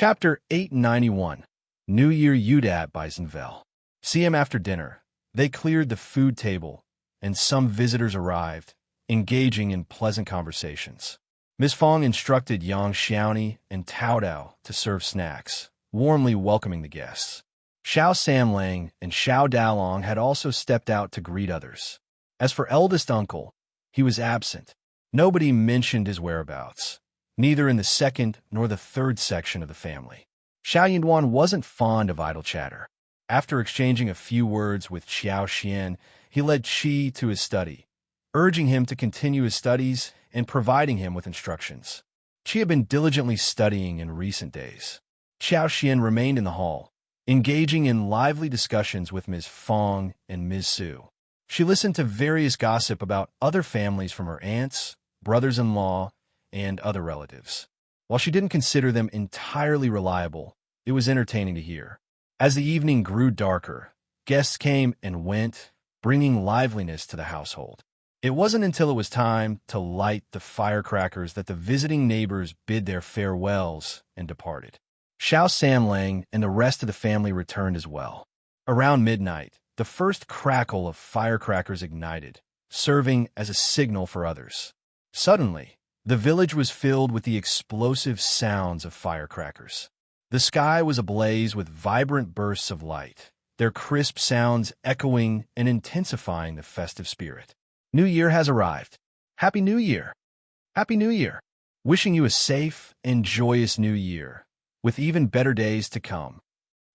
Chapter 891 New Year Udat by Zinvel. CM after dinner. They cleared the food table, and some visitors arrived, engaging in pleasant conversations. Ms. Fong instructed Yang Xiaoni and Tao Dao to serve snacks, warmly welcoming the guests. Shao Samlang and Shao Dalong had also stepped out to greet others. As for eldest uncle, he was absent. Nobody mentioned his whereabouts, neither in the second nor the third section of the family. Shao Yunduan wasn't fond of idle chatter. After exchanging a few words with Qiao Xian, he led Qi to his study, urging him to continue his studies and providing him with instructions. Qi had been diligently studying in recent days. Qiao Xian remained in the hall, engaging in lively discussions with Ms. Fong and Ms. Su. She listened to various gossip about other families from her aunts, brothers-in-law, and other relatives. While she didn't consider them entirely reliable, it was entertaining to hear. As the evening grew darker, guests came and went, bringing liveliness to the household. It wasn't until it was time to light the firecrackers that the visiting neighbors bid their farewells and departed. Shao Samlang and the rest of the family returned as well. Around midnight, the first crackle of firecrackers ignited, serving as a signal for others. Suddenly, the village was filled with the explosive sounds of firecrackers. The sky was ablaze with vibrant bursts of light, their crisp sounds echoing and intensifying the festive spirit. New Year has arrived. Happy New Year! Happy New Year! Wishing you a safe and joyous New Year, with even better days to come.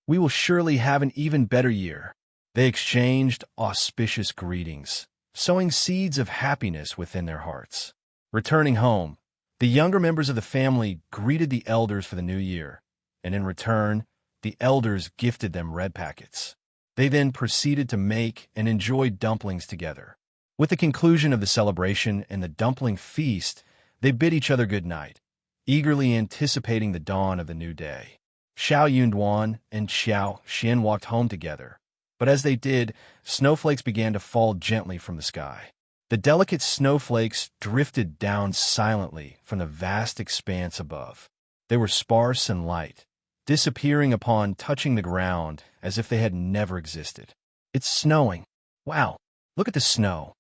We will surely have an even better year. They exchanged auspicious greetings, sowing seeds of happiness within their hearts. Returning home, the younger members of the family greeted the elders for the new year, and in return, the elders gifted them red packets. They then proceeded to make and enjoy dumplings together. With the conclusion of the celebration and the dumpling feast, they bid each other good night, eagerly anticipating the dawn of the new day. Shao Yunduan and Qiao Xian walked home together, but as they did, snowflakes began to fall gently from the sky. The delicate snowflakes drifted down silently from the vast expanse above. They were sparse and light, disappearing upon touching the ground as if they had never existed. It's snowing. Wow, look at the snow.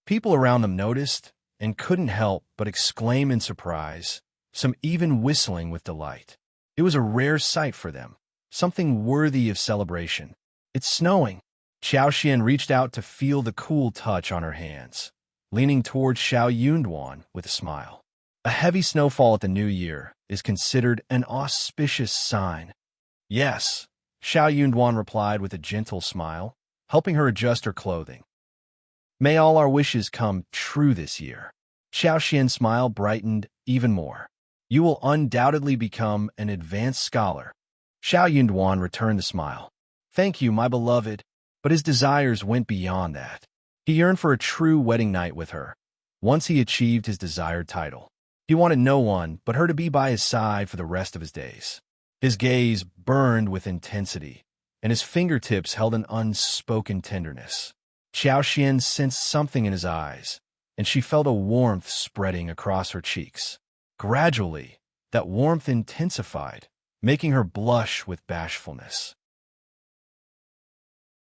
People around them noticed and couldn't help but exclaim in surprise, some even whistling with delight. It was a rare sight for them, something worthy of celebration. It's snowing. Qiao Xian reached out to feel the cool touch on her hands, leaning towards Shao Yunduan with a smile. A heavy snowfall at the new year is considered an auspicious sign. Yes, Shao Yunduan replied with a gentle smile, helping her adjust her clothing. May all our wishes come true this year. Qiao Xian's smile brightened even more. You will undoubtedly become an advanced scholar. Shao Yunduan returned the smile. Thank you, my beloved. But his desires went beyond that. He yearned for a true wedding night with her, once he achieved his desired title. He wanted no one but her to be by his side for the rest of his days. His gaze burned with intensity, and his fingertips held an unspoken tenderness. Qiao Xian sensed something in his eyes, and she felt a warmth spreading across her cheeks. Gradually, that warmth intensified, making her blush with bashfulness.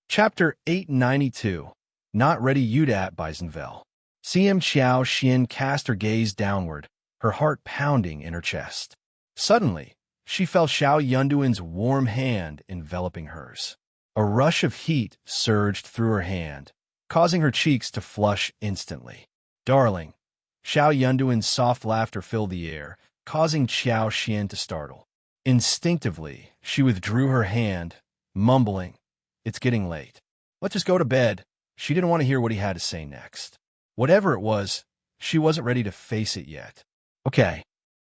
Chapter 892 Not Ready Udat by Zinvel. CM Qiao Xian cast her gaze downward, her heart pounding in her chest. Suddenly, she felt Shao Yunduan's warm hand enveloping hers. A rush of heat surged through her hand, causing her cheeks to flush instantly. Darling, Shao Yunduan's soft laughter filled the air, causing Qiao Xian to startle. Instinctively, she withdrew her hand, mumbling, "It's getting late. Let's just go to bed." She didn't want to hear what he had to say next. Whatever it was, she wasn't ready to face it yet. Okay.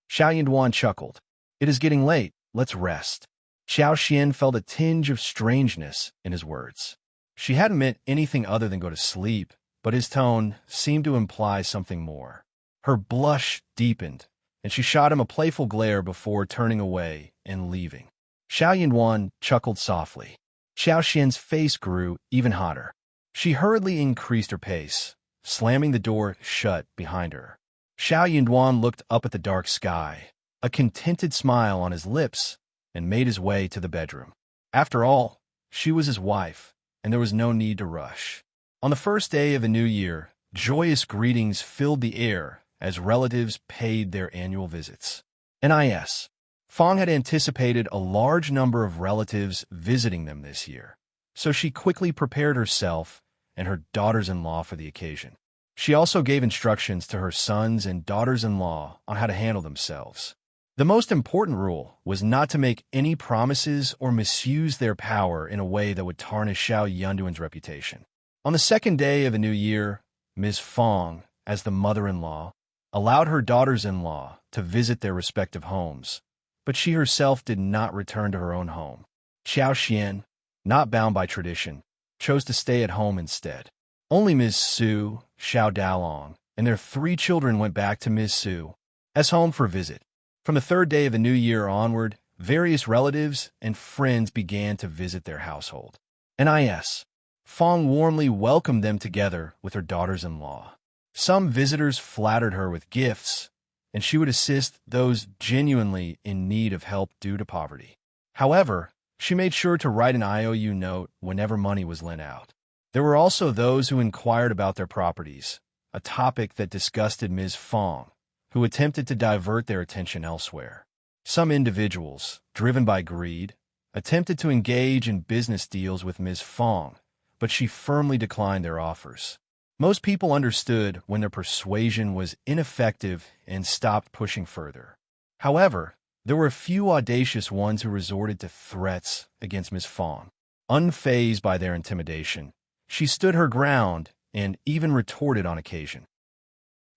Shao Yunduan chuckled. It is getting late. Let's rest. Qiao Xian felt a tinge of strangeness in his words. She hadn't meant anything other than go to sleep, but his tone seemed to imply something more. Her blush deepened, and she shot him a playful glare before turning away and leaving. Shao Yunduan chuckled softly. Qiao Xian's face grew even hotter. She hurriedly increased her pace, slamming the door shut behind her. Shao Yunduan looked up at the dark sky, a contented smile on his lips and made his way to the bedroom. After all, she was his wife, and there was no need to rush. On the first day of the new year, joyous greetings filled the air as relatives paid their annual visits. NIS. Fang had anticipated a large number of relatives visiting them this year, so she quickly prepared herself and her daughters-in-law for the occasion. She also gave instructions to her sons and daughters-in-law on how to handle themselves. The most important rule was not to make any promises or misuse their power in a way that would tarnish Shao Yunduan's reputation. On the second day of the new year, Ms. Fang, as the mother-in-law, allowed her daughters-in-law to visit their respective homes, but she herself did not return to her own home. Qiao Xian, not bound by tradition, chose to stay at home instead. Only Ms. Su, Shao Dalong, and their 3 children went back to Ms. Su's home for a visit. From the third day of the new year onward, various relatives and friends began to visit their household. NIS. Fang warmly welcomed them together with her daughters-in-law. Some visitors flattered her with gifts, and she would assist those genuinely in need of help due to poverty. However, she made sure to write an IOU note whenever money was lent out. There were also those who inquired about their properties, a topic that disgusted Ms. Fang, who attempted to divert their attention elsewhere. Some individuals, driven by greed, attempted to engage in business deals with Ms. Fang, but she firmly declined their offers. Most people understood when their persuasion was ineffective and stopped pushing further. However, there were a few audacious ones who resorted to threats against Ms. Fang. Unfazed by their intimidation, she stood her ground and even retorted on occasion.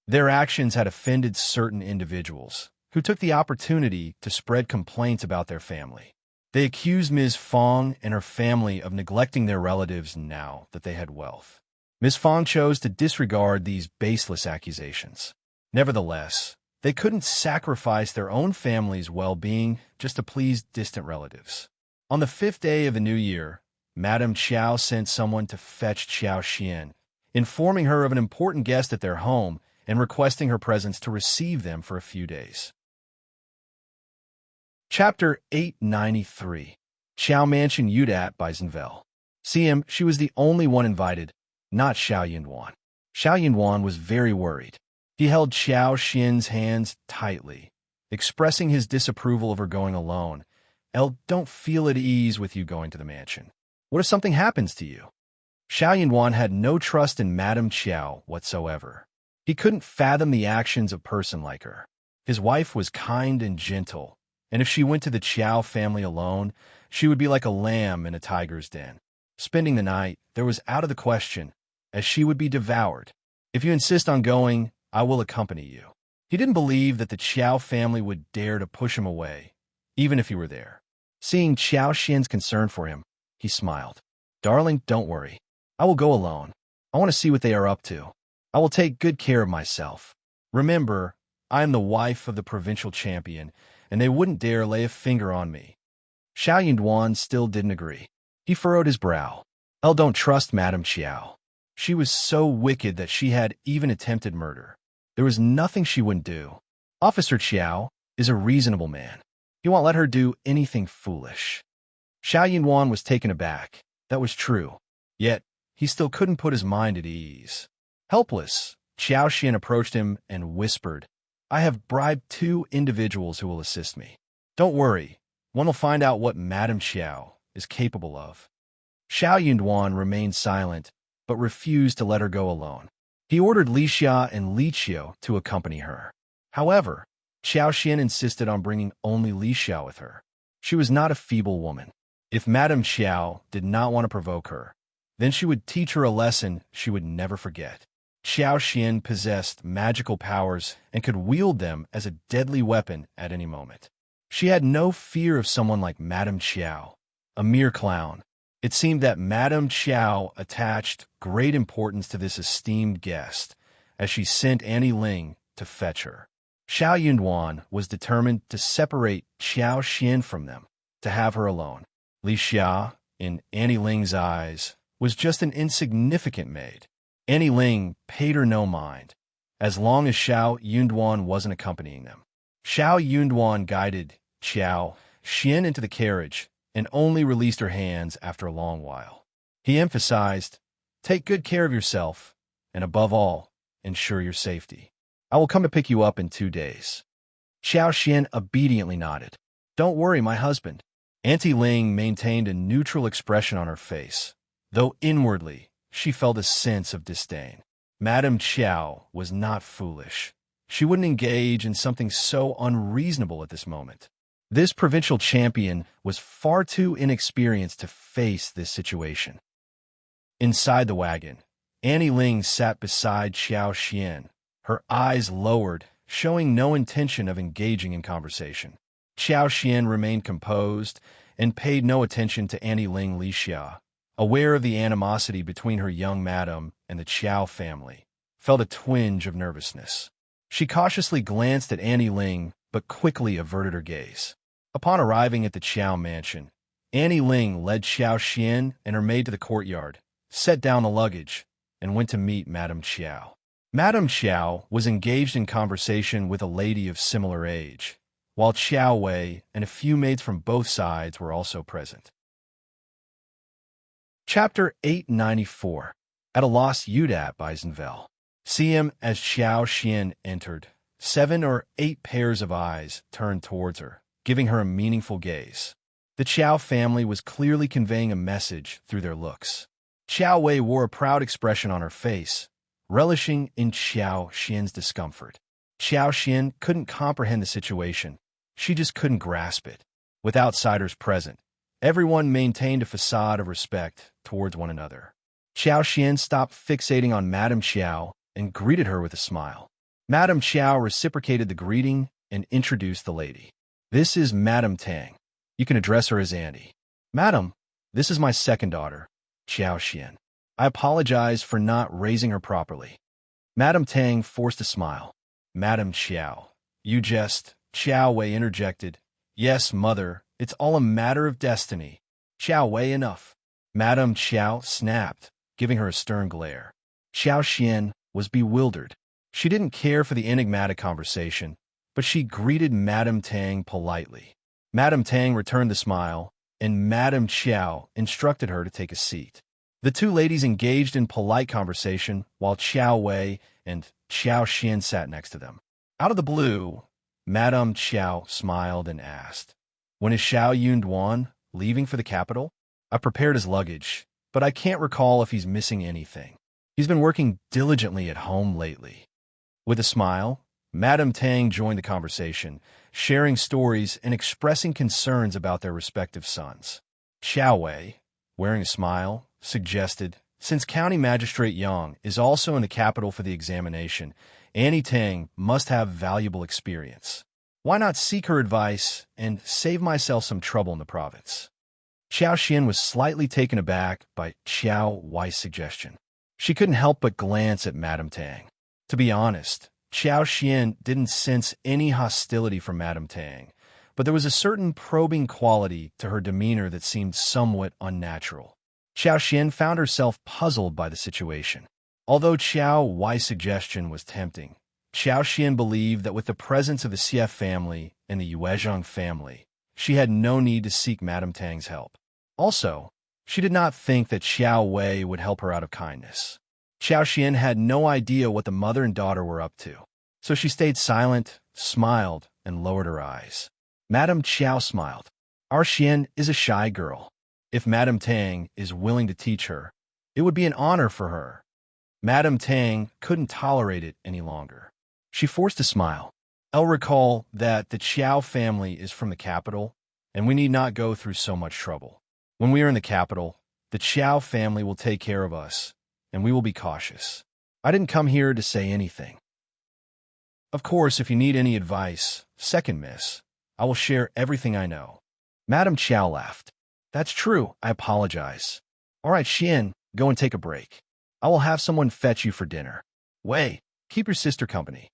Their actions had offended certain individuals, who took the opportunity to spread complaints about their family. They accused Ms. Fang and her family of neglecting their relatives now that they had wealth. Ms. Fang chose to disregard these baseless accusations. Nevertheless, they couldn't sacrifice their own family's well-being just to please distant relatives. On the 5th day of the new year, Madame Qiao sent someone to fetch Qiao Xian, informing her of an important guest at their home and requesting her presence to receive them for a few days. Chapter 893. Qiao Mansion Yudat by Zinvel. CM, she was the only one invited, not Shao Yunduan. Shao Yunduan was very worried. He held Qiao Xian's hands tightly, expressing his disapproval of her going alone. "Elle, don't feel at ease with you going to the mansion. What if something happens to you?" Shao Yunduan had no trust in Madame Qiao whatsoever. He couldn't fathom the actions of a person like her. His wife was kind and gentle, and if she went to the Qiao family alone, she would be like a lamb in a tiger's den. Spending the night, there was out of the question, as she would be devoured. "If you insist on going, I will accompany you." He didn't believe that the Qiao family would dare to push him away, even if he were there. Seeing Qiao Xian's concern for him, he smiled. "Darling, don't worry. I will go alone. I want to see what they are up to. I will take good care of myself. Remember, I am the wife of the provincial champion, and they wouldn't dare lay a finger on me." Shao Yunduan still didn't agree. He furrowed his brow. "Elle, don't trust Madame Qiao. She was so wicked that she had even attempted murder. There was nothing she wouldn't do. Officer Qiao is a reasonable man. He won't let her do anything foolish." Shao Yunduan was taken aback. That was true. Yet, he still couldn't put his mind at ease. Helpless, Qiao Xian approached him and whispered, "I have bribed 2 individuals who will assist me. Don't worry, one will find out what Madame Qiao is capable of." Shao Yunduan remained silent, but refused to let her go alone. He ordered Li Xia and Li Qiao to accompany her. However, Qiao Xian insisted on bringing only Li Xia with her. She was not a feeble woman. If Madame Qiao did not want to provoke her, then she would teach her a lesson she would never forget. Qiao Xian possessed magical powers and could wield them as a deadly weapon at any moment. She had no fear of someone like Madame Qiao, a mere clown. It seemed that Madame Qiao attached great importance to this esteemed guest, as she sent Annie Ling to fetch her. Shao Yunduan was determined to separate Qiao Xian from them, to have her alone. Li Xia, in Annie Ling's eyes, was just an insignificant maid. Annie Ling paid her no mind, as long as Shao Yunduan wasn't accompanying them. Shao Yunduan guided Qiao Xian into the carriage and only released her hands after a long while. He emphasized, "Take good care of yourself, and above all, ensure your safety. I will come to pick you up in 2 days." Xiao Xian obediently nodded. "Don't worry, my husband." Auntie Ling maintained a neutral expression on her face, though inwardly she felt a sense of disdain. Madame Qiao was not foolish. She wouldn't engage in something so unreasonable at this moment. This provincial champion was far too inexperienced to face this situation. Inside the wagon, Auntie Ling sat beside Xiao Xian, her eyes lowered, showing no intention of engaging in conversation. Xiao Xian remained composed and paid no attention to Auntie Ling Li Xia, aware of the animosity between her young madam and the Qiao family, felt a twinge of nervousness. She cautiously glanced at Auntie Ling, but quickly averted her gaze. Upon arriving at the Qiao mansion, Auntie Ling led Xiao Xian and her maid to the courtyard, set down the luggage, and went to meet Madame Qiao. Madame Qiao was engaged in conversation with a lady of similar age, while Qiao Wei and a few maids from both sides were also present. Chapter 894. At a loss, Yudat by Zinvel. See him as Xiao Xian entered. 7 or 8 pairs of eyes turned towards her, giving her a meaningful gaze. The Qiao family was clearly conveying a message through their looks. Qiao Wei wore a proud expression on her face, relishing in Xiao Xian's discomfort. Xiao Xian couldn't comprehend the situation. She just couldn't grasp it. With outsiders present, everyone maintained a facade of respect towards one another. Xiao Xian stopped fixating on Madame Qiao and greeted her with a smile. Madame Qiao reciprocated the greeting and introduced the lady. "This is Madame Tang. You can address her as Auntie." "Madam, this is my second daughter, Xiao Xian. I apologize for not raising her properly." Madame Tang forced a smile. "Madame Qiao, you jest," Qiao Wei interjected. "Yes, mother, it's all a matter of destiny." "Qiao Wei, enough." Madame Qiao snapped, giving her a stern glare. Xiao Xian was bewildered. She didn't care for the enigmatic conversation, but she greeted Madame Tang politely. Madame Tang returned the smile, and Madame Qiao instructed her to take a seat. The two ladies engaged in polite conversation while Qiao Wei and Xiao Xian sat next to them. Out of the blue, Madame Qiao smiled and asked, "When is Shao Yunduan leaving for the capital?" "I prepared his luggage, but I can't recall if he's missing anything. He's been working diligently at home lately." With a smile, Madame Tang joined the conversation, sharing stories and expressing concerns about their respective sons. Xiao Wei, wearing a smile, suggested, "Since County Magistrate Yang is also in the capital for the examination, Auntie Tang must have valuable experience. Why not seek her advice and save myself some trouble in the province?" Xiao Xian was slightly taken aback by Qiao Wei's suggestion. She couldn't help but glance at Madame Tang. To be honest, Xiao Xian didn't sense any hostility from Madame Tang, but there was a certain probing quality to her demeanor that seemed somewhat unnatural. Xiao Xian found herself puzzled by the situation. Although Qiao Wei's suggestion was tempting, Xiao Xian believed that with the presence of the Xie family and the Yuezheng family, she had no need to seek Madame Tang's help. Also, she did not think that Xiao Wei would help her out of kindness. Xiao Xian had no idea what the mother and daughter were up to, so she stayed silent, smiled, and lowered her eyes. Madame Qiao smiled. "Our Xian is a shy girl. If Madame Tang is willing to teach her, it would be an honor for her." Madame Tang couldn't tolerate it any longer. She forced a smile. "I'll recall that the Qiao family is from the capital, and we need not go through so much trouble. When we are in the capital, the Qiao family will take care of us, and we will be cautious. I didn't come here to say anything. Of course, if you need any advice, second miss, I will share everything I know." Madame Qiao laughed. "That's true, I apologize. All right, Xian, go and take a break. I will have someone fetch you for dinner. Wei, keep your sister company."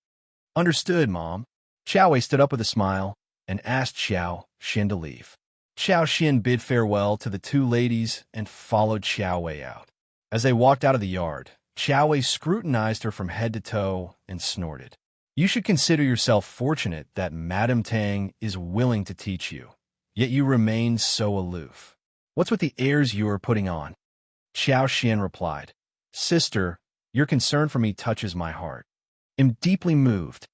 "Understood, Mom." Qiao Wei stood up with a smile and asked Xiao Xian to leave. Xiao Xian bid farewell to the two ladies and followed Xiao Wei out. As they walked out of the yard, Xiao Wei scrutinized her from head to toe and snorted. "You should consider yourself fortunate that Madame Tang is willing to teach you. yet you remain so aloof. What's with the airs you are putting on? Qiao Xian replied, Sister, your concern for me touches my heart. Am deeply moved.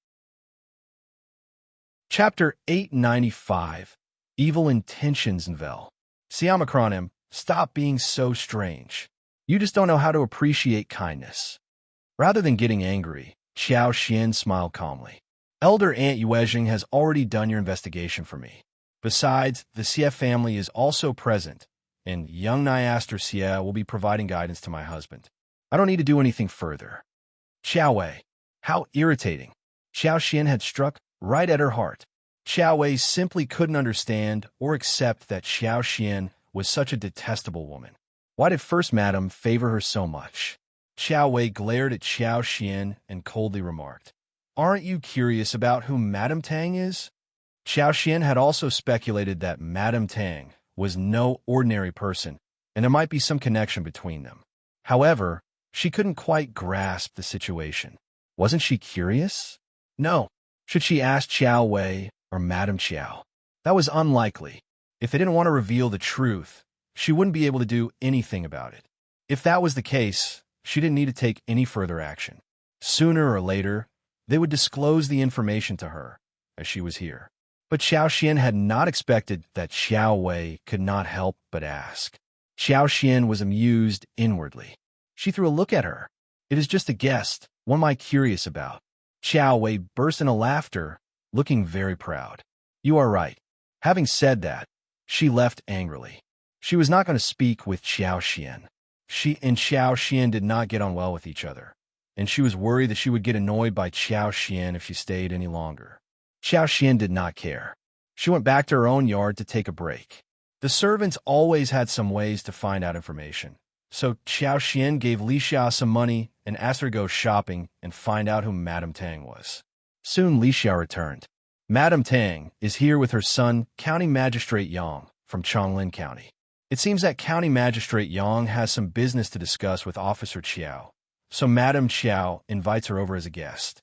Chapter 895, Evil Intentions Unwilling. Siamacronym, stop being so strange. You just don't know how to appreciate kindness. Rather than getting angry, Qiao Xian smiled calmly. Elder Aunt Yuezhing has already done your investigation for me. Besides, the Xie family is also present, and young Nyaster Xie will be providing guidance to my husband. I don't need to do anything further. Qiao Wei, how irritating. Qiao Xian had struck right at her heart. Qiao Wei simply couldn't understand or accept that Qiao Xian was such a detestable woman. Why did First Madam favor her so much? Qiao Wei glared at Qiao Xian and coldly remarked, Aren't you curious about who Madame Tang is? Qiao Xian had also speculated that Madame Tang was no ordinary person, and there might be some connection between them. However, she couldn't quite grasp the situation. Wasn't she curious? No. Should she ask Qiao Wei or Madame Qiao? That was unlikely. If they didn't want to reveal the truth, she wouldn't be able to do anything about it. If that was the case, she didn't need to take any further action. Sooner or later, they would disclose the information to her, as she was here. But Qiao Xian had not expected that Qiao Wei could not help but ask. Qiao Xian was amused inwardly. She threw a look at her. It is just a guest. What am I curious about? Qiao Wei burst into laughter, looking very proud. You are right. Having said that, she left angrily. She was not going to speak with Qiao Xian. She and Qiao Xian did not get on well with each other, and she was worried that she would get annoyed by Qiao Xian if she stayed any longer. Qiao Xian did not care. She went back to her own yard to take a break. The servants always had some ways to find out information, so Qiao Xian gave Li Xia some money and asked her to go shopping and find out who Madame Tang was. Soon Li Xia returned. Madame Tang is here with her son, County Magistrate Yang, from Chonglin County. It seems that County Magistrate Yang has some business to discuss with Officer Qiao, so Madame Qiao invites her over as a guest.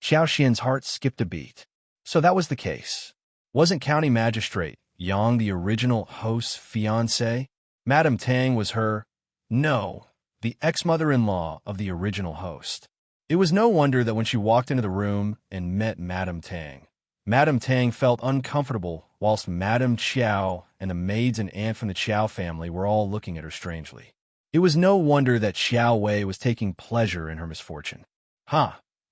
Qiao Xian's heart skipped a beat. So that was the case. Wasn't County Magistrate Yang the original host's fiancé? Madame Tang was her, no, the ex-mother-in-law of the original host. It was no wonder that when she walked into the room and met Madame Tang felt uncomfortable whilst Madame Qiao and the maids and aunt from the Qiao family were all looking at her strangely. It was no wonder that Qiao Wei was taking pleasure in her misfortune.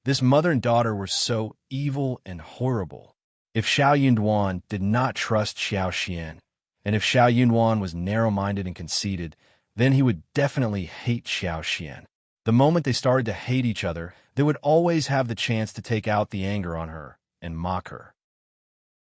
This mother and daughter were so evil and horrible. If Shao Yunduan did not trust Qiao Xian, and if Shao Yunduan was narrow-minded and conceited, then he would definitely hate Qiao Xian. The moment they started to hate each other, they would always have the chance to take out the anger on her and mock her.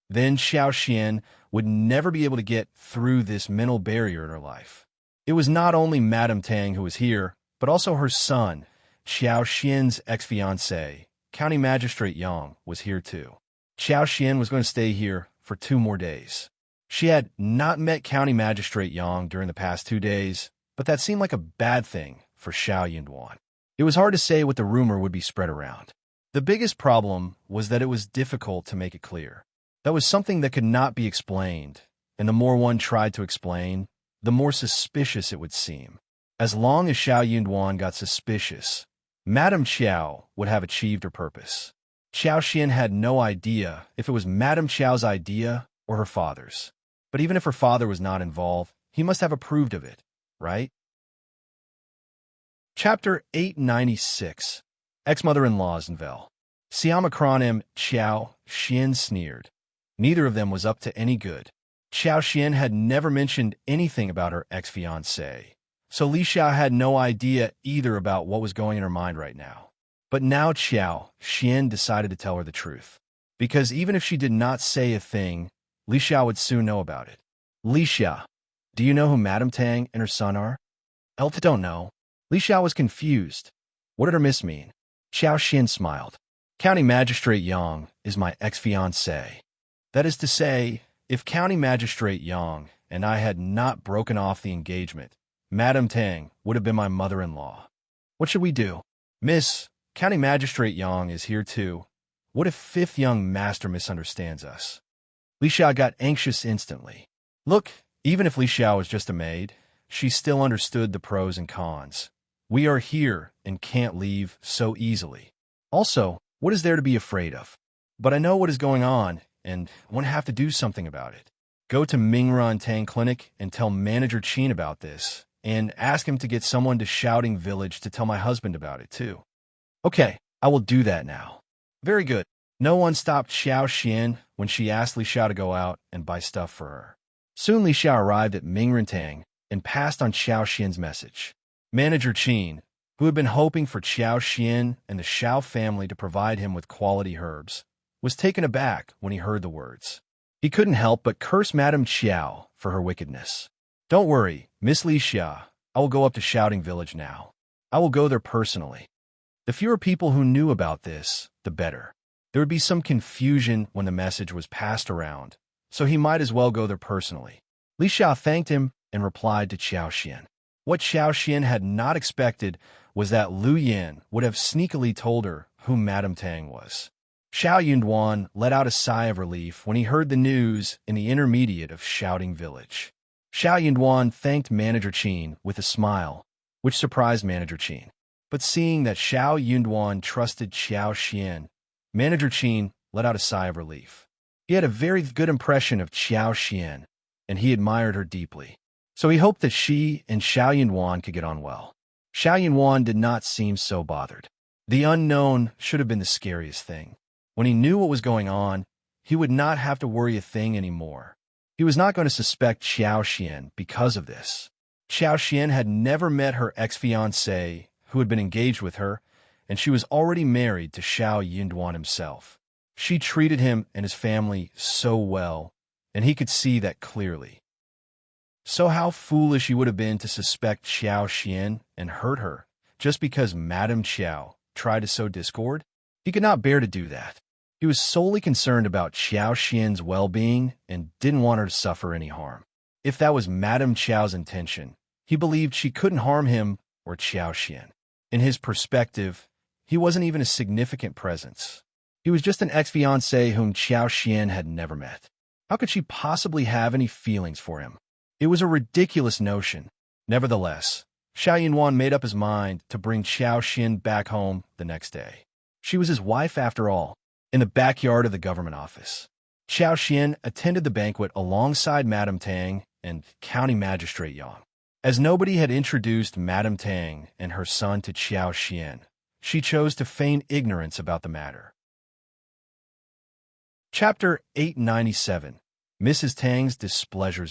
Then Qiao Xian would never be able to get through this mental barrier in her life. It was not only Madame Tang who was here, but also her son, Qiao Xian's ex-fiancé, County Magistrate Yang, was here too. Qiao Xian was going to stay here for 2 more days. She had not met County Magistrate Yang during the past 2 days, but that seemed like a bad thing for Shao Yunduan. It was hard to say what the rumor would be spread around. The biggest problem was that it was difficult to make it clear. That was something that could not be explained, and the more one tried to explain, the more suspicious it would seem. As long as Shao Yunduan got suspicious, Madame Qiao would have achieved her purpose. Qiao Xian had no idea if it was Madame Qiao's idea or her father's. But even if her father was not involved, he must have approved of it, right? Chapter 896, Ex-Mother-in-Law's Unwilling. Siamacronym Qiao Xian sneered. Neither of them was up to any good. Qiao Xian had never mentioned anything about her ex-fiancé, so Li Xia had no idea either about what was going in her mind right now. But now Qiao Xian decided to tell her the truth, because even if she did not say a thing, Li Xia would soon know about it. Li Xia, do you know who Madame Tang and her son are? Elf don't know. Li Xia was confused. What did her miss mean? Qiao Xian smiled. County Magistrate Yang is my ex-fiancé. That is to say, if County Magistrate Yang and I had not broken off the engagement, Madame Tang would have been my mother-in-law. What should we do? Miss, County Magistrate Yang is here too. What if 5th young master misunderstands us? Li Xiao got anxious instantly. Look, even if Li Xiao was just a maid, she still understood the pros and cons. We are here and can't leave so easily. Also, what is there to be afraid of? But I know what is going on, and I want to have to do something about it. Go to Mingran Tang Clinic and tell Manager Qin about this, and ask him to get someone to Shouting Village to tell my husband about it, too. Okay, I will do that now. Very good. No one stopped Xiao Xian when she asked Li Xiao to go out and buy stuff for her. Soon Li Xiao arrived at Mingran Tang and passed on Xiao Xian's message. Manager Qin, who had been hoping for Xiao Xian and the Shao family to provide him with quality herbs, was taken aback when he heard the words. He couldn't help but curse Madame Qiao for her wickedness. Don't worry, Miss Li Xia, I will go up to Shouting Village now. I will go there personally. The fewer people who knew about this, the better. There would be some confusion when the message was passed around, so he might as well go there personally. Li Xiao thanked him and replied to Xiao Xian. What Xiao Xian had not expected was that Lu Yan would have sneakily told her who Madame Tang was. Shao Yunduan let out a sigh of relief when he heard the news in the intermediate of Shouting Village. Shao Yunduan thanked Manager Qin with a smile, which surprised Manager Qin. But seeing that Shao Yunduan trusted Xiao Xian, Manager Qin let out a sigh of relief. He had a very good impression of Xiao Xian, and he admired her deeply. So he hoped that she and Shao Yunduan could get on well. Shao Yunduan did not seem so bothered. The unknown should have been the scariest thing. When he knew what was going on, he would not have to worry a thing anymore. He was not going to suspect Xiao Xian because of this. Xiao Xian had never met her ex-fiancé, who had been engaged with her, and she was already married to Shao Yunduan himself. She treated him and his family so well, and he could see that clearly. So how foolish he would have been to suspect Xiao Xian and hurt her, just because Madame Qiao tried to sow discord? He could not bear to do that. He was solely concerned about Xiao Xian's well-being and didn't want her to suffer any harm. If that was Madame Qiao's intention, he believed she couldn't harm him or Xiao Xian. In his perspective, he wasn't even a significant presence. He was just an ex-fiancé whom Xiao Xian had never met. How could she possibly have any feelings for him? It was a ridiculous notion. Nevertheless, Shao Yunduan made up his mind to bring Xiao Xian back home the next day. She was his wife after all. In the backyard of the government office, Xiao Xian attended the banquet alongside Madame Tang and County Magistrate Yang. As nobody had introduced Madame Tang and her son to Xiao Xian, she chose to feign ignorance about the matter. Chapter 897 Mrs. Tang's Displeasure.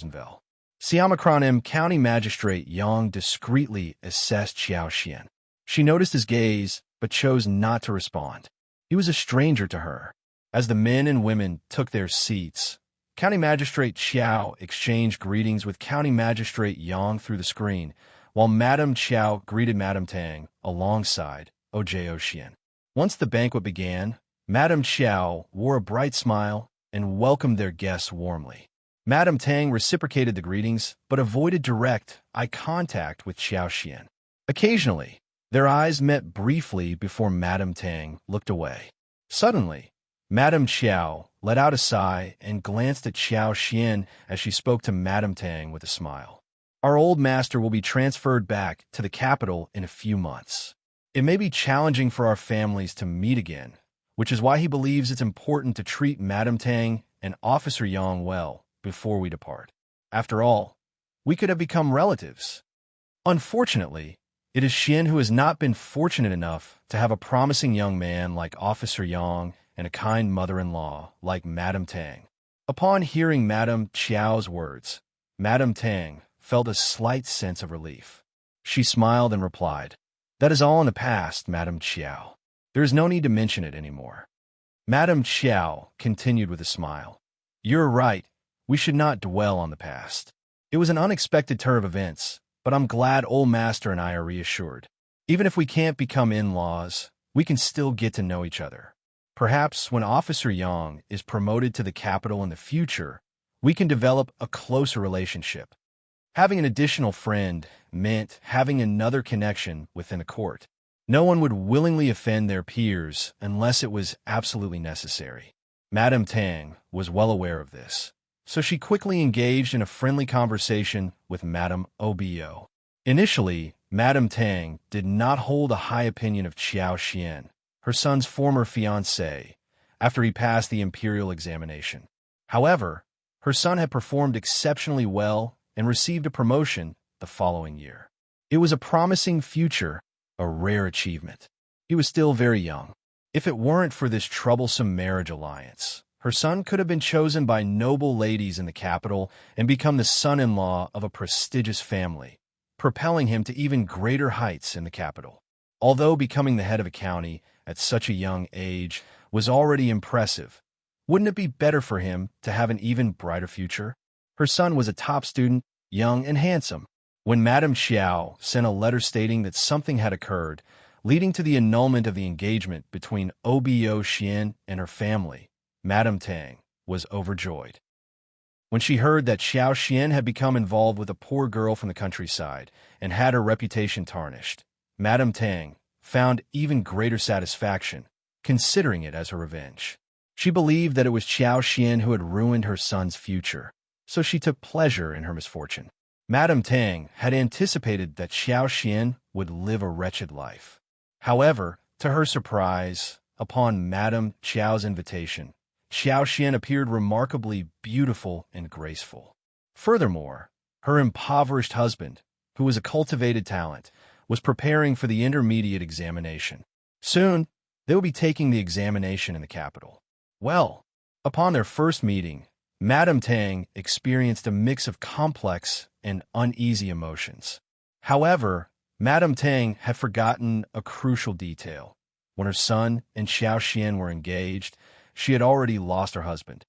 Siamacron M. County Magistrate Yang discreetly assessed Xiao Xian. She noticed his gaze, but chose not to respond. He was a stranger to her. As the men and women took their seats, County Magistrate Qiao exchanged greetings with County Magistrate Yang through the screen, while Madame Qiao greeted Madame Tang alongside Ojio Xian. Once the banquet began, Madame Qiao wore a bright smile and welcomed their guests warmly. Madame Tang reciprocated the greetings, but avoided direct eye contact with Xiao Xian. Occasionally, their eyes met briefly before Madame Tang looked away. Suddenly, Madame Qiao let out a sigh and glanced at Xiao Xian as she spoke to Madame Tang with a smile. Our old master will be transferred back to the capital in a few months. It may be challenging for our families to meet again, which is why he believes it's important to treat Madame Tang and Officer Yang well before we depart. After all, we could have become relatives. Unfortunately, it is Xian who has not been fortunate enough to have a promising young man like Officer Yang and a kind mother-in-law like Madame Tang. Upon hearing Madame Qiao's words, Madame Tang felt a slight sense of relief. She smiled and replied, "That is all in the past, Madame Qiao. There is no need to mention it anymore." Madame Qiao continued with a smile. "You're right. We should not dwell on the past. It was an unexpected turn of events, but I'm glad old master and I are reassured. Even if we can't become in-laws, we can still get to know each other. Perhaps when Officer Yang is promoted to the capital in the future, we can develop a closer relationship." Having an additional friend meant having another connection within the court. No one would willingly offend their peers unless it was absolutely necessary. Madame Tang was well aware of this, so she quickly engaged in a friendly conversation with Madame Obo. Initially, Madame Tang did not hold a high opinion of Qiao Xian, her son's former fiancé, after he passed the imperial examination. However, her son had performed exceptionally well and received a promotion the following year. It was a promising future, a rare achievement. He was still very young. If it weren't for this troublesome marriage alliance, her son could have been chosen by noble ladies in the capital and become the son-in-law of a prestigious family, propelling him to even greater heights in the capital. Although becoming the head of a county at such a young age was already impressive, wouldn't it be better for him to have an even brighter future? Her son was a top student, young and handsome. When Madame Qiao sent a letter stating that something had occurred, leading to the annulment of the engagement between Obo Xian and her family, Madame Tang was overjoyed. When she heard that Qiao Xian had become involved with a poor girl from the countryside and had her reputation tarnished, Madame Tang found even greater satisfaction, considering it as her revenge. She believed that it was Qiao Xian who had ruined her son's future, so she took pleasure in her misfortune. Madame Tang had anticipated that Qiao Xian would live a wretched life. However, to her surprise, upon Madame Qiao's invitation, Qiao Xian appeared remarkably beautiful and graceful. Furthermore, her impoverished husband, who was a cultivated talent, was preparing for the intermediate examination. Soon, they would be taking the examination in the capital. Well, upon their first meeting, Madame Tang experienced a mix of complex and uneasy emotions. However, Madame Tang had forgotten a crucial detail. When her son and Qiao Xian were engaged, she had already lost her husband.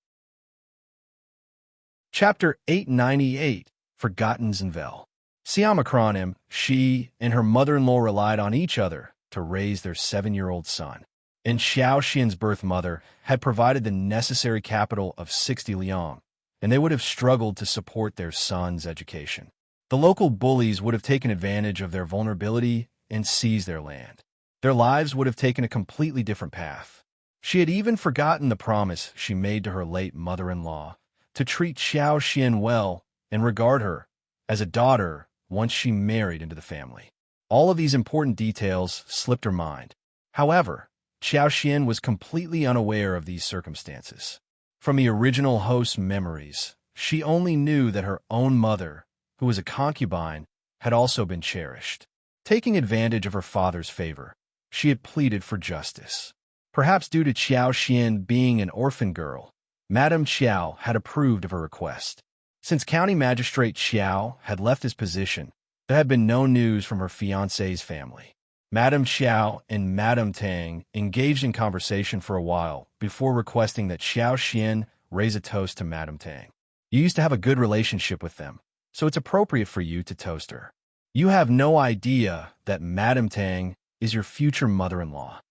Chapter 898, Forgotten Zinvel. Siamacronim, she and her mother-in-law relied on each other to raise their 7-year-old son, and Qiao Xian's birth mother had provided the necessary capital of 60 liang, and they would have struggled to support their son's education. The local bullies would have taken advantage of their vulnerability and seized their land. Their lives would have taken a completely different path. She had even forgotten the promise she made to her late mother-in-law to treat Qiao Xian well and regard her as a daughter once she married into the family. All of these important details slipped her mind. However, Qiao Xian was completely unaware of these circumstances. From the original host's memories, she only knew that her own mother, who was a concubine, had also been cherished. Taking advantage of her father's favor, she had pleaded for justice. Perhaps due to Qiao Xian being an orphan girl, Madame Qiao had approved of her request. Since County Magistrate Qiao had left his position, there had been no news from her fiancé's family. Madame Qiao and Madame Tang engaged in conversation for a while before requesting that Qiao Xian raise a toast to Madame Tang. You used to have a good relationship with them, so it's appropriate for you to toast her. You have no idea that Madame Tang is your future mother-in-law.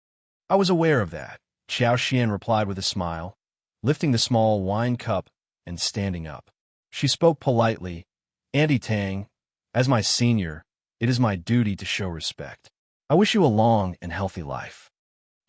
I was aware of that, Qiao Xian replied with a smile, lifting the small wine cup and standing up. She spoke politely, Auntie Tang, as my senior, it is my duty to show respect. I wish you a long and healthy life.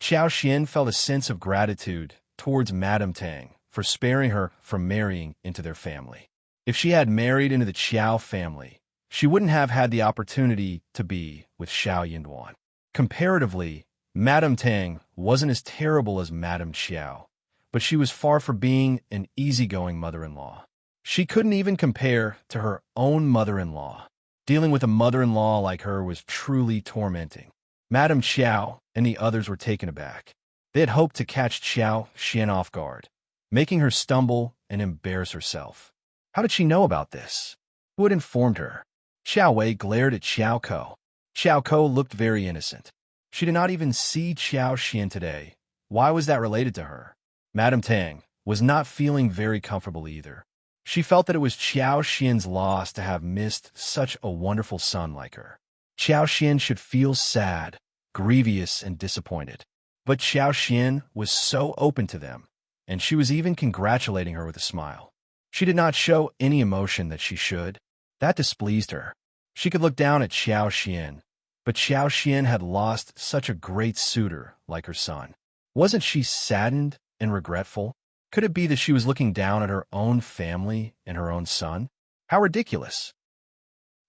Qiao Xian felt a sense of gratitude towards Madame Tang for sparing her from marrying into their family. If she had married into the Qiao family, she wouldn't have had the opportunity to be with Shao Yunduan. Comparatively, Madame Tang wasn't as terrible as Madame Qiao, but she was far from being an easygoing mother-in-law. She couldn't even compare to her own mother-in-law. Dealing with a mother-in-law like her was truly tormenting. Madame Qiao and the others were taken aback. They had hoped to catch Qiao Xian off guard, making her stumble and embarrass herself. How did she know about this? Who had informed her? Xiao Wei glared at Xiao Ko. Xiao Ko looked very innocent. She did not even see Qiao Xian today. Why was that related to her? Madame Tang was not feeling very comfortable either. She felt that it was Qiao Xian's loss to have missed such a wonderful son like her. Qiao Xian should feel sad, grievous, and disappointed. But Qiao Xian was so open to them, and she was even congratulating her with a smile. She did not show any emotion that she should. That displeased her. She could look down at Qiao Xian, but Qiao Xian had lost such a great suitor like her son. Wasn't she saddened and regretful? Could it be that she was looking down at her own family and her own son? How ridiculous.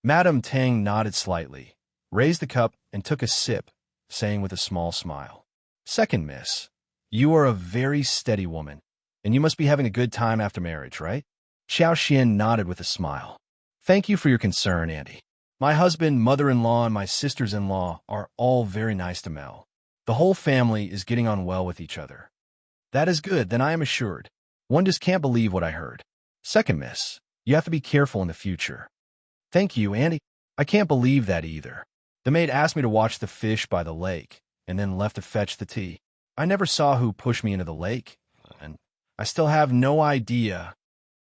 Madame Tang nodded slightly, raised the cup, and took a sip, saying with a small smile, "Second, miss, you are a very steady woman, and you must be having a good time after marriage, right?" Xian nodded with a smile. "Thank you for your concern, Auntie. My husband, mother-in-law, and my sisters-in-law are all very nice to Mel. The whole family is getting on well with each other." "That is good, then I am assured. One just can't believe what I heard. Second, miss, you have to be careful in the future." "Thank you, Auntie. I can't believe that either. The maid asked me to watch the fish by the lake, and then left to fetch the tea. I never saw who pushed me into the lake, and I still have no idea."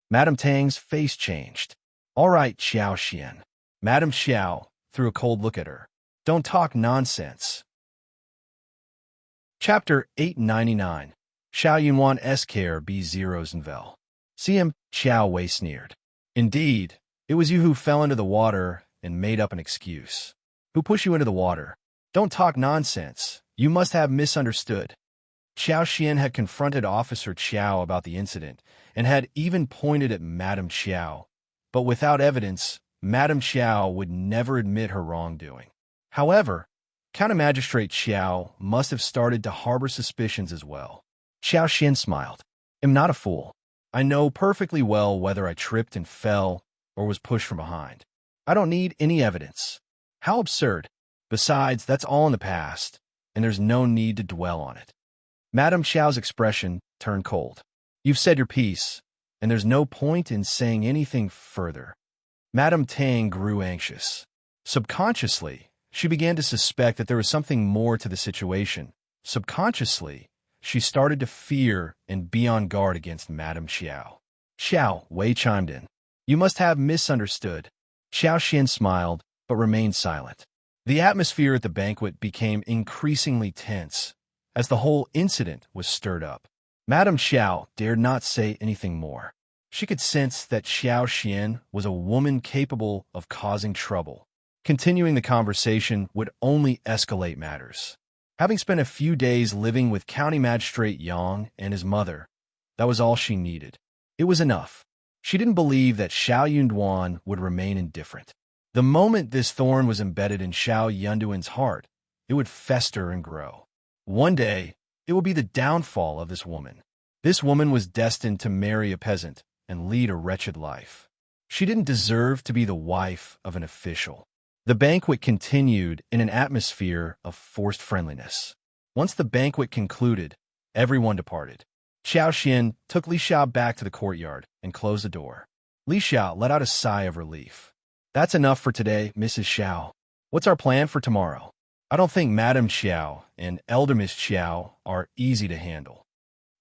Madame Tang's face changed. "All right, Xian." Madame Xiao threw a cold look at her. "Don't talk nonsense." Chapter 899. Shao Yunduan Esker B. Zerosenvel. CM Qiao Wei sneered. "Indeed, it was you who fell into the water and made up an excuse. Who pushed you into the water? Don't talk nonsense. You must have misunderstood." Xian had confronted Officer Qiao about the incident and had even pointed at Madame Qiao, but without evidence, Madame Qiao would never admit her wrongdoing. However, County Magistrate Qiao must have started to harbor suspicions as well. Xian smiled. "I'm not a fool. I know perfectly well whether I tripped and fell or was pushed from behind. I don't need any evidence." "How absurd. Besides, that's all in the past, and there's no need to dwell on it." Madame Xiao's expression turned cold. "You've said your piece, and there's no point in saying anything further." Madame Tang grew anxious. Subconsciously, she began to suspect that there was something more to the situation. Subconsciously, she started to fear and be on guard against Madame Xiao. "Xiao," Wei chimed in. "You must have misunderstood." Xian smiled, but remained silent. The atmosphere at the banquet became increasingly tense as the whole incident was stirred up. Madame Xiao dared not say anything more. She could sense that Xian was a woman capable of causing trouble. Continuing the conversation would only escalate matters. Having spent a few days living with County Magistrate Yang and his mother, that was all she needed. It was enough. She didn't believe that Shao Yunduan would remain indifferent. The moment this thorn was embedded in Shao Yunduan's heart, it would fester and grow. One day, it would be the downfall of this woman. This woman was destined to marry a peasant and lead a wretched life. She didn't deserve to be the wife of an official. The banquet continued in an atmosphere of forced friendliness. Once the banquet concluded, everyone departed. Xian took Li Shao back to the courtyard and closed the door. Li Shao let out a sigh of relief. "That's enough for today, Mrs. Shao. What's our plan for tomorrow?" "I don't think Madame Xiao and Elder Miss Xiao are easy to handle."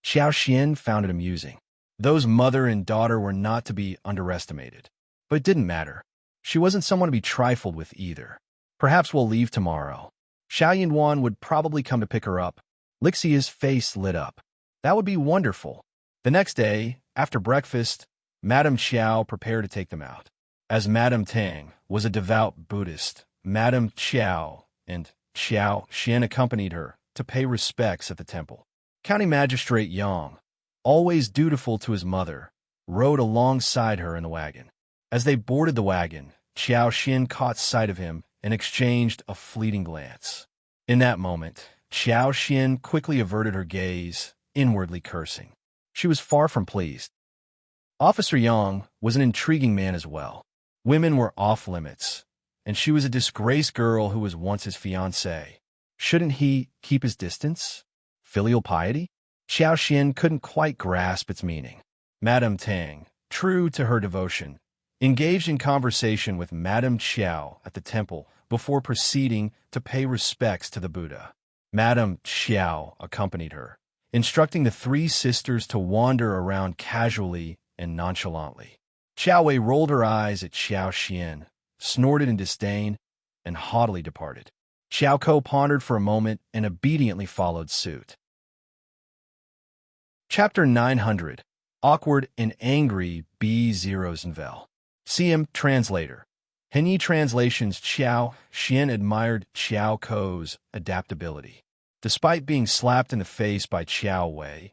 Xian found it amusing. Those mother and daughter were not to be underestimated. But it didn't matter. She wasn't someone to be trifled with either. "Perhaps we'll leave tomorrow. Shao Yunduan would probably come to pick her up." Lixia's face lit up. "That would be wonderful." The next day, after breakfast, Madame Xiao prepared to take them out. As Madame Tang was a devout Buddhist, Madame Qiao and Xian accompanied her to pay respects at the temple. County Magistrate Yang, always dutiful to his mother, rode alongside her in the wagon. As they boarded the wagon, Xian caught sight of him and exchanged a fleeting glance. In that moment, Xian quickly averted her gaze, inwardly cursing. She was far from pleased. Officer Yang was an intriguing man as well. Women were off limits, and she was a disgraced girl who was once his fiancée. Shouldn't he keep his distance? Filial piety? Xian couldn't quite grasp its meaning. Madame Tang, true to her devotion, engaged in conversation with Madame Qiao at the temple before proceeding to pay respects to the Buddha. Madame Qiao accompanied her, instructing the three sisters to wander around casually and nonchalantly. Qiao Wei rolled her eyes at Xian, snorted in disdain, and haughtily departed. Xiao Ko pondered for a moment and obediently followed suit. Chapter 900. Awkward and Angry B. Zerosenvel. CM Translator. Henyi Translations. Xian admired Xiao Ko's adaptability. Despite being slapped in the face by Qiao Wei,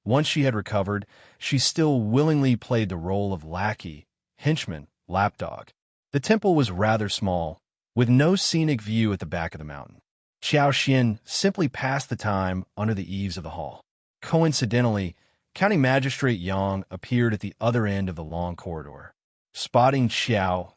Once she had recovered, she still willingly played the role of lackey, henchman, lapdog. The temple was rather small, with no scenic view at the back of the mountain. Qiao simply passed the time under the eaves of the hall. Coincidentally, County Magistrate Yang appeared at the other end of the long corridor. Spotting Qiao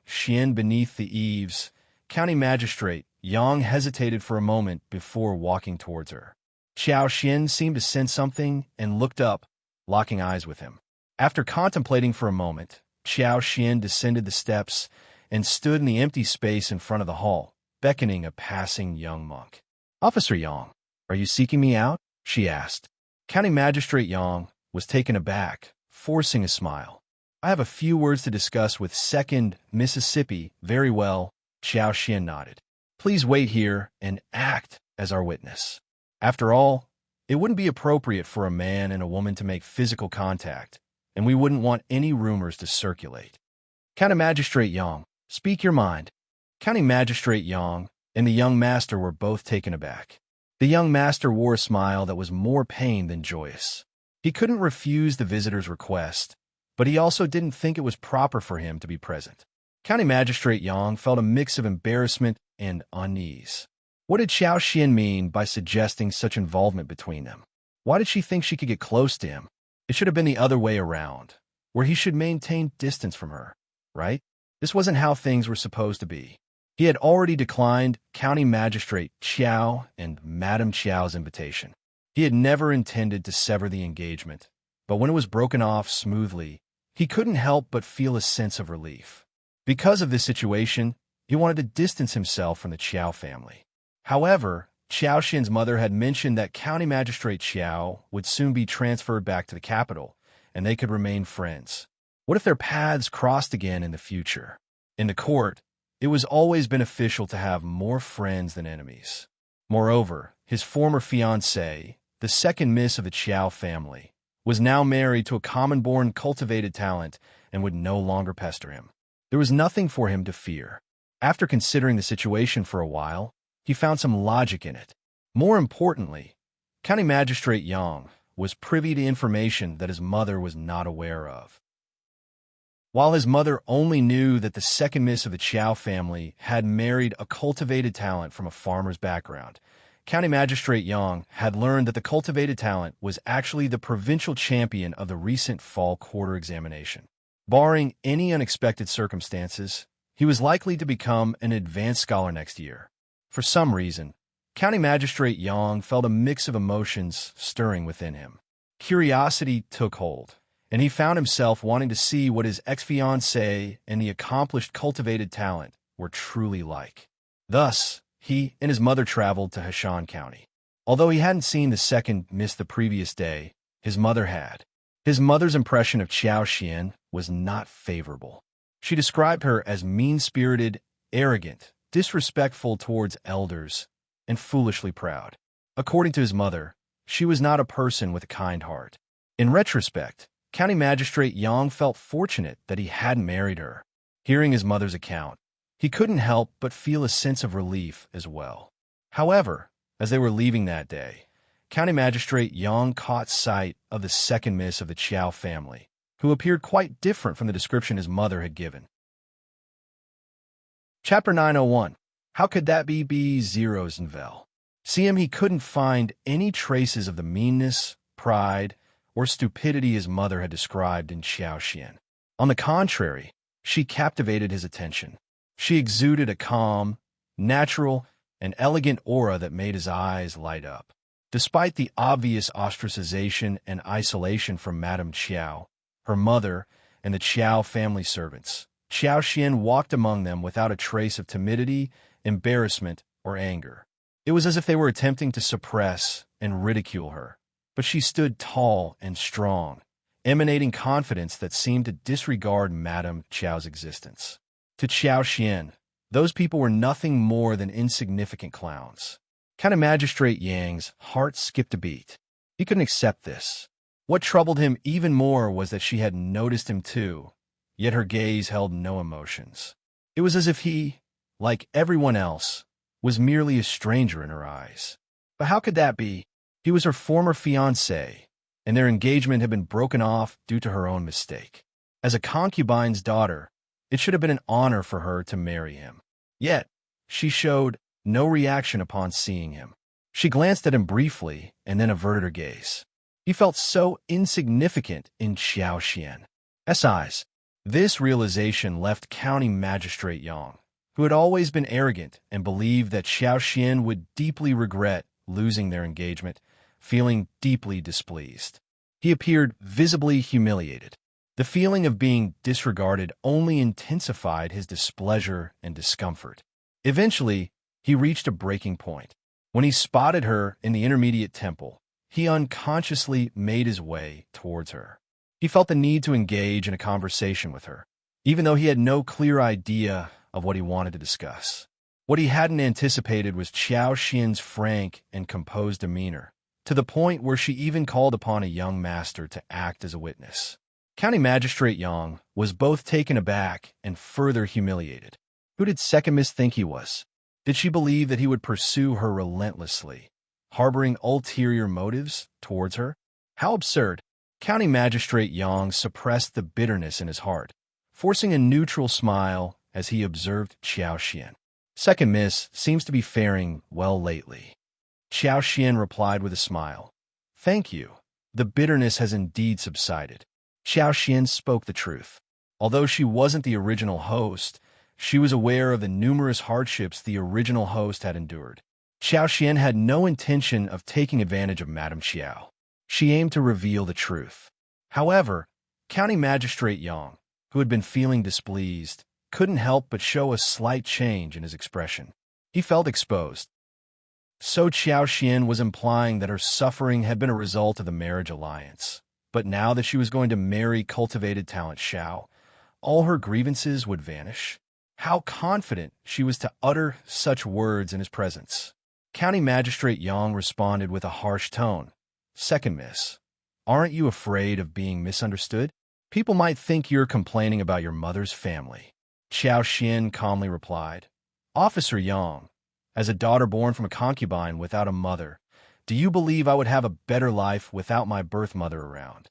beneath the eaves, County Magistrate Yang hesitated for a moment before walking towards her. Qiao seemed to sense something and looked up, locking eyes with him. After contemplating for a moment, Qiao descended the steps and stood in the empty space in front of the hall, beckoning a passing young monk. "Officer Yang, are you seeking me out?" she asked. County Magistrate Yang was taken aback, forcing a smile. "I have a few words to discuss with 2nd Mississippi." "Very well," Qiao nodded. "Please wait here and act as our witness." After all, it wouldn't be appropriate for a man and a woman to make physical contact, and we wouldn't want any rumors to circulate. "County Magistrate Yang, speak your mind." County Magistrate Yang and the young master were both taken aback. The young master wore a smile that was more pain than joyous. He couldn't refuse the visitor's request, but he also didn't think it was proper for him to be present. County Magistrate Yang felt a mix of embarrassment and unease. What did Qiao mean by suggesting such involvement between them? Why did she think she could get close to him? It should have been the other way around, where he should maintain distance from her, right? This wasn't how things were supposed to be. He had already declined County Magistrate Qiao and Madame Qiao's invitation. He had never intended to sever the engagement, but when it was broken off smoothly, he couldn't help but feel a sense of relief. Because of this situation, he wanted to distance himself from the Qiao family. However, Qiao mother had mentioned that County Magistrate Qiao would soon be transferred back to the capital, and they could remain friends. What if their paths crossed again in the future? In the court, it was always beneficial to have more friends than enemies. Moreover, his former fiancée, the 2nd Miss of the Qiao family, was now married to a common-born cultivated talent and would no longer pester him. There was nothing for him to fear. After considering the situation for a while, he found some logic in it. More importantly, County Magistrate Yang was privy to information that his mother was not aware of. While his mother only knew that the 2nd Miss of the Qiao family had married a cultivated talent from a farmer's background, County Magistrate Yang had learned that the cultivated talent was actually the provincial champion of the recent fall quarter examination. Barring any unexpected circumstances, he was likely to become an advanced scholar next year. For some reason, County Magistrate Yang felt a mix of emotions stirring within him. Curiosity took hold, and he found himself wanting to see what his ex-fiancée and the accomplished cultivated talent were truly like. Thus, he and his mother traveled to Heshan County. Although he hadn't seen the 2nd Miss the previous day, his mother had. His mother's impression of Qiao was not favorable. She described her as mean-spirited, arrogant, disrespectful towards elders, and foolishly proud. According to his mother, she was not a person with a kind heart. In retrospect, County Magistrate Yang felt fortunate that he hadn't married her. Hearing his mother's account, he couldn't help but feel a sense of relief as well. However, as they were leaving that day, County Magistrate Yang caught sight of the 2nd Miss of the Qiao family, who appeared quite different from the description his mother had given. Chapter 901. How could that be Zenvel? See him, he couldn't find any traces of the meanness, pride, or stupidity his mother had described in Qiao. On the contrary, she captivated his attention. She exuded a calm, natural, and elegant aura that made his eyes light up. Despite the obvious ostracization and isolation from Madame Qiao, her mother, and the Qiao family servants, Qiao walked among them without a trace of timidity, embarrassment, or anger. It was as if they were attempting to suppress and ridicule her, but she stood tall and strong, emanating confidence that seemed to disregard Madame Qiao's existence. To Qiao, those people were nothing more than insignificant clowns. County Magistrate Yang's heart skipped a beat. He couldn't accept this. What troubled him even more was that she had noticed him too, yet her gaze held no emotions. It was as if he, like everyone else, was merely a stranger in her eyes. But how could that be? He was her former fiancé, and their engagement had been broken off due to her own mistake. As a concubine's daughter, it should have been an honor for her to marry him. Yet, she showed no reaction upon seeing him. She glanced at him briefly and then averted her gaze. He felt so insignificant in Xiaoxian's eyes. This realization left County Magistrate Yang, who had always been arrogant and believed that Xiaoxian would deeply regret losing their engagement, feeling deeply displeased. He appeared visibly humiliated. The feeling of being disregarded only intensified his displeasure and discomfort. Eventually, he reached a breaking point. When he spotted her in the intermediate temple, he unconsciously made his way towards her. He felt the need to engage in a conversation with her, even though he had no clear idea of what he wanted to discuss. What he hadn't anticipated was Xiaoxian's frank and composed demeanor, to the point where she even called upon a young master to act as a witness. County Magistrate Yang was both taken aback and further humiliated. Who did Second Miss think he was? Did she believe that he would pursue her relentlessly, harboring ulterior motives towards her? How absurd! County Magistrate Yang suppressed the bitterness in his heart, forcing a neutral smile as he observed Xiaoxian. Second Miss seems to be faring well lately. Xiaoxian replied with a smile. Thank you. The bitterness has indeed subsided. Xiaoxian spoke the truth. Although she wasn't the original host, she was aware of the numerous hardships the original host had endured. Xiaoxian had no intention of taking advantage of Madame Qiao. She aimed to reveal the truth. However, County Magistrate Yang, who had been feeling displeased, couldn't help but show a slight change in his expression. He felt exposed. So Xiaoxian was implying that her suffering had been a result of the marriage alliance. But now that she was going to marry cultivated talent Shao, all her grievances would vanish. How confident she was to utter such words in his presence. County Magistrate Yang responded with a harsh tone. Second Miss, aren't you afraid of being misunderstood? People might think you're complaining about your mother's family. Xiaoxian calmly replied. Officer Yang, as a daughter born from a concubine without a mother, do you believe I would have a better life without my birth mother around?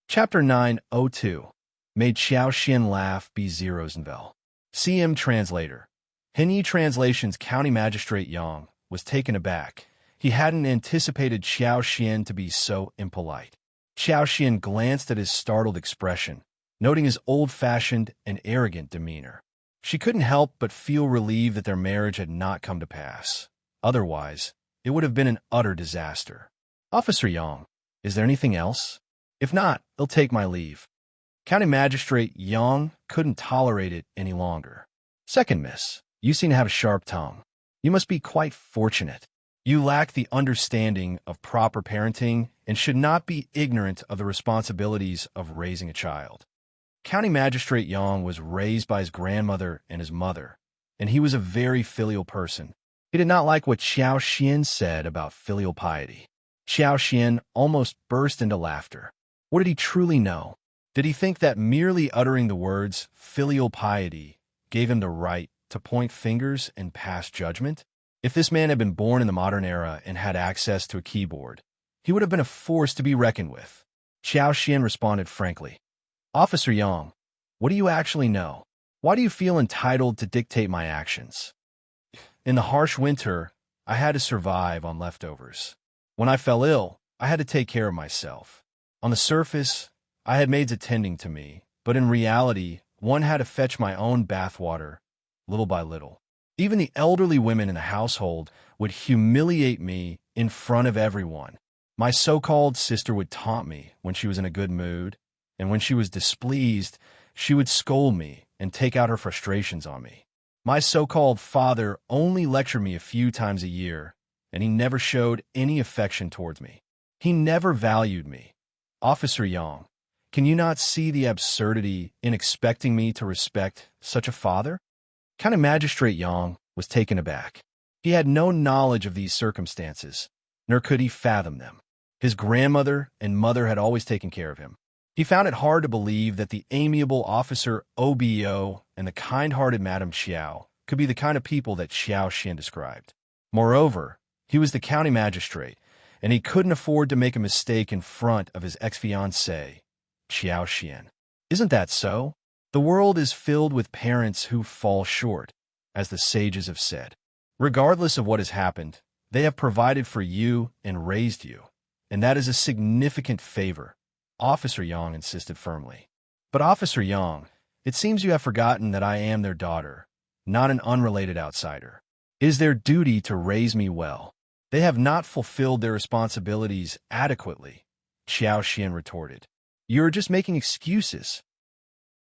Chapter 902. Made Xiaoxian laugh B0 CM Translator. Henyi Translation's County Magistrate Yang was taken aback. He hadn't anticipated Xiaoxian to be so impolite. Xiaoxian glanced at his startled expression, noting his old-fashioned and arrogant demeanor. She couldn't help but feel relieved that their marriage had not come to pass. Otherwise, it would have been an utter disaster. Officer Yang, is there anything else? If not, I'll take my leave. County Magistrate Yang couldn't tolerate it any longer. Second Miss, you seem to have a sharp tongue. You must be quite fortunate. You lack the understanding of proper parenting and should not be ignorant of the responsibilities of raising a child. County Magistrate Yang was raised by his grandmother and his mother, and he was a very filial person. He did not like what Xiaoxian said about filial piety. Xiaoxian almost burst into laughter. What did he truly know? Did he think that merely uttering the words filial piety gave him the right to point fingers and pass judgment? If this man had been born in the modern era and had access to a keyboard, he would have been a force to be reckoned with. Xiaoxian responded frankly. Officer Yang, what do you actually know? Why do you feel entitled to dictate my actions? In the harsh winter, I had to survive on leftovers. When I fell ill, I had to take care of myself. On the surface, I had maids attending to me, but in reality, one had to fetch my own bathwater, little by little. Even the elderly women in the household would humiliate me in front of everyone. My so-called sister would taunt me when she was in a good mood, and when she was displeased, she would scold me and take out her frustrations on me. My so-called father only lectured me a few times a year, and he never showed any affection towards me. He never valued me. Officer Yang, can you not see the absurdity in expecting me to respect such a father? County Magistrate Yang was taken aback. He had no knowledge of these circumstances, nor could he fathom them. His grandmother and mother had always taken care of him. He found it hard to believe that the amiable Officer Obo and the kind-hearted Madame Qiao could be the kind of people that Xiaoxian described. Moreover, he was the county magistrate, and he couldn't afford to make a mistake in front of his ex-fiancée, Qiao. Isn't that so? The world is filled with parents who fall short, as the sages have said. Regardless of what has happened, they have provided for you and raised you, and that is a significant favor, Officer Yang insisted firmly. But Officer Yang, it seems you have forgotten that I am their daughter, not an unrelated outsider. It is their duty to raise me well. They have not fulfilled their responsibilities adequately, Qiao retorted. You are just making excuses.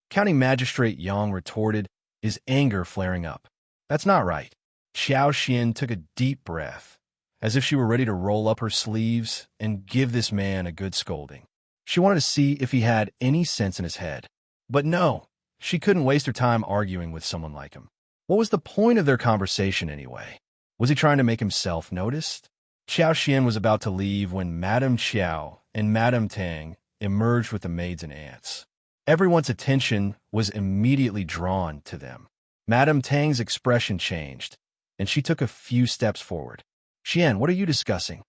County Magistrate Yang retorted, his anger flaring up. That's not right. Qiao took a deep breath, as if she were ready to roll up her sleeves and give this man a good scolding. She wanted to see if he had any sense in his head. But no, she couldn't waste her time arguing with someone like him. What was the point of their conversation anyway? Was he trying to make himself noticed? Qiao was about to leave when Madame Qiao and Madame Tang emerged with the maids and aunts. Everyone's attention was immediately drawn to them. Madame Tang's expression changed, and she took a few steps forward. Xian, what are you discussing?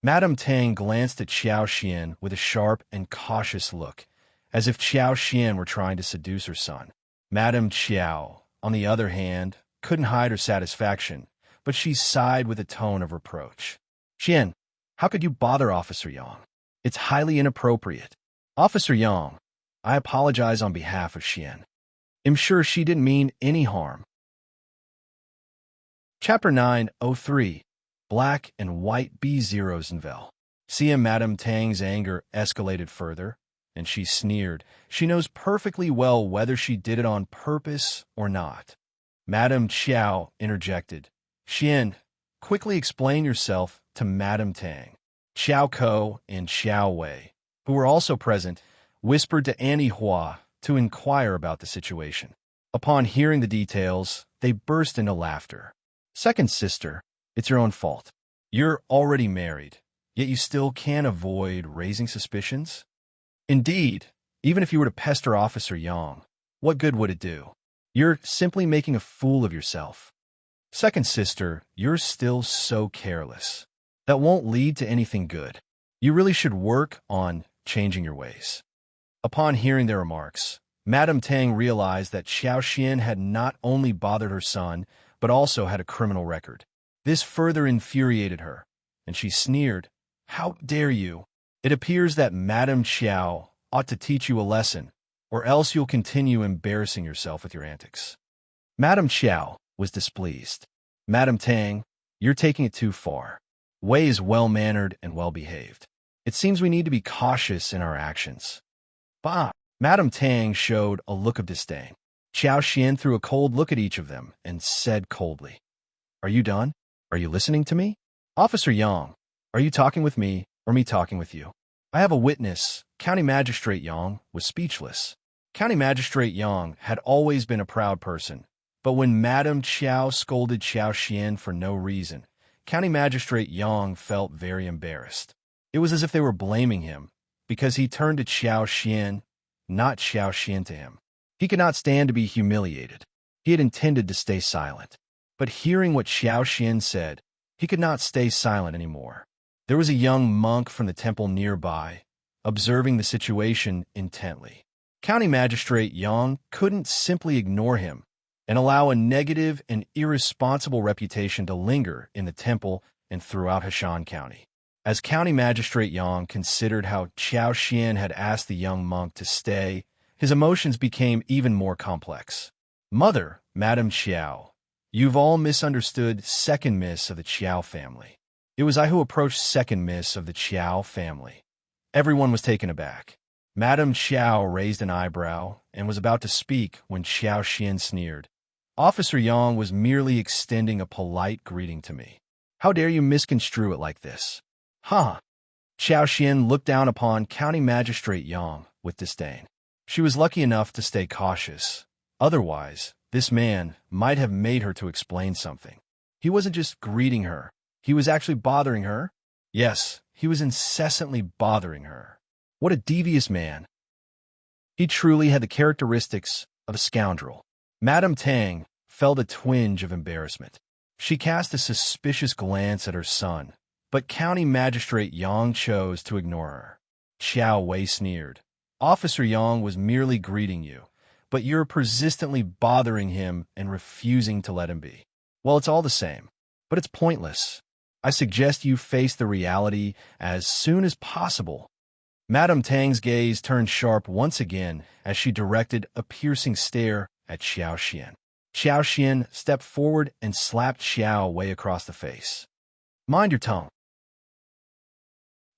Madame Tang glanced at Qiao with a sharp and cautious look, as if Qiao were trying to seduce her son. Madame Qiao, on the other hand, couldn't hide her satisfaction, but she sighed with a tone of reproach. Xian, how could you bother Officer Yang? It's highly inappropriate. Officer Yang, I apologize on behalf of Xian. I'm sure she didn't mean any harm. Chapter 903, Black and White B0s in Vel. Seeing Madame Tang's anger escalated further, and she sneered. She knows perfectly well whether she did it on purpose or not. Madame Qiao interjected. Xian, quickly explain yourself to Madame Tang. Xiao Ko and Xiao Wei, who were also present, whispered to Annie Hua to inquire about the situation. Upon hearing the details, they burst into laughter. Second sister, it's your own fault. You're already married, yet you still can't avoid raising suspicions? Indeed, even if you were to pester Officer Yang, what good would it do? You're simply making a fool of yourself. Second sister, you're still so careless. That won't lead to anything good. You really should work on changing your ways. Upon hearing their remarks, Madame Tang realized that Qiao had not only bothered her son, but also had a criminal record. This further infuriated her, and she sneered, How dare you? It appears that Madame Qiao ought to teach you a lesson, or else you'll continue embarrassing yourself with your antics. Madame Qiao was displeased. Madame Tang, you're taking it too far. Wei is well-mannered and well-behaved. It seems we need to be cautious in our actions. Bah! Madame Tang showed a look of disdain. Qiao threw a cold look at each of them and said coldly, Are you done? Are you listening to me? Officer Yang, are you talking with me or me talking with you? I have a witness. County Magistrate Yang was speechless. County Magistrate Yang had always been a proud person, but when Madame Qiao scolded Qiao for no reason, County Magistrate Yang felt very embarrassed. It was as if they were blaming him, because he turned to Qiao, not Qiao to him. He could not stand to be humiliated. He had intended to stay silent. But hearing what Qiao said, he could not stay silent anymore. There was a young monk from the temple nearby, observing the situation intently. County Magistrate Yang couldn't simply ignore him and allow a negative and irresponsible reputation to linger in the temple and throughout Heshan County. As County Magistrate Yang considered how Qiao had asked the young monk to stay, his emotions became even more complex. Mother, Madame Qiao, you've all misunderstood second miss of the Qiao family. It was I who approached second miss of the Qiao family. Everyone was taken aback. Madame Qiao raised an eyebrow and was about to speak when Qiao sneered. Officer Yang was merely extending a polite greeting to me. How dare you misconstrue it like this? Huh? Qiao looked down upon County Magistrate Yang with disdain. She was lucky enough to stay cautious. Otherwise, this man might have made her to explain something. He wasn't just greeting her. He was actually bothering her. Yes, he was incessantly bothering her. What a devious man. He truly had the characteristics of a scoundrel. Madame Tang felt a twinge of embarrassment. She cast a suspicious glance at her son, But County Magistrate Yang chose to ignore her. Qiao Wei sneered. Officer Yang was merely greeting you, but you're persistently bothering him and refusing to let him be. Well, it's all the same, but it's pointless. I suggest you face the reality as soon as possible. Madame Tang's gaze turned sharp once again as she directed a piercing stare at Xiao Xian. Xiao Xian stepped forward and slapped Qiao Wei across the face. Mind your tongue.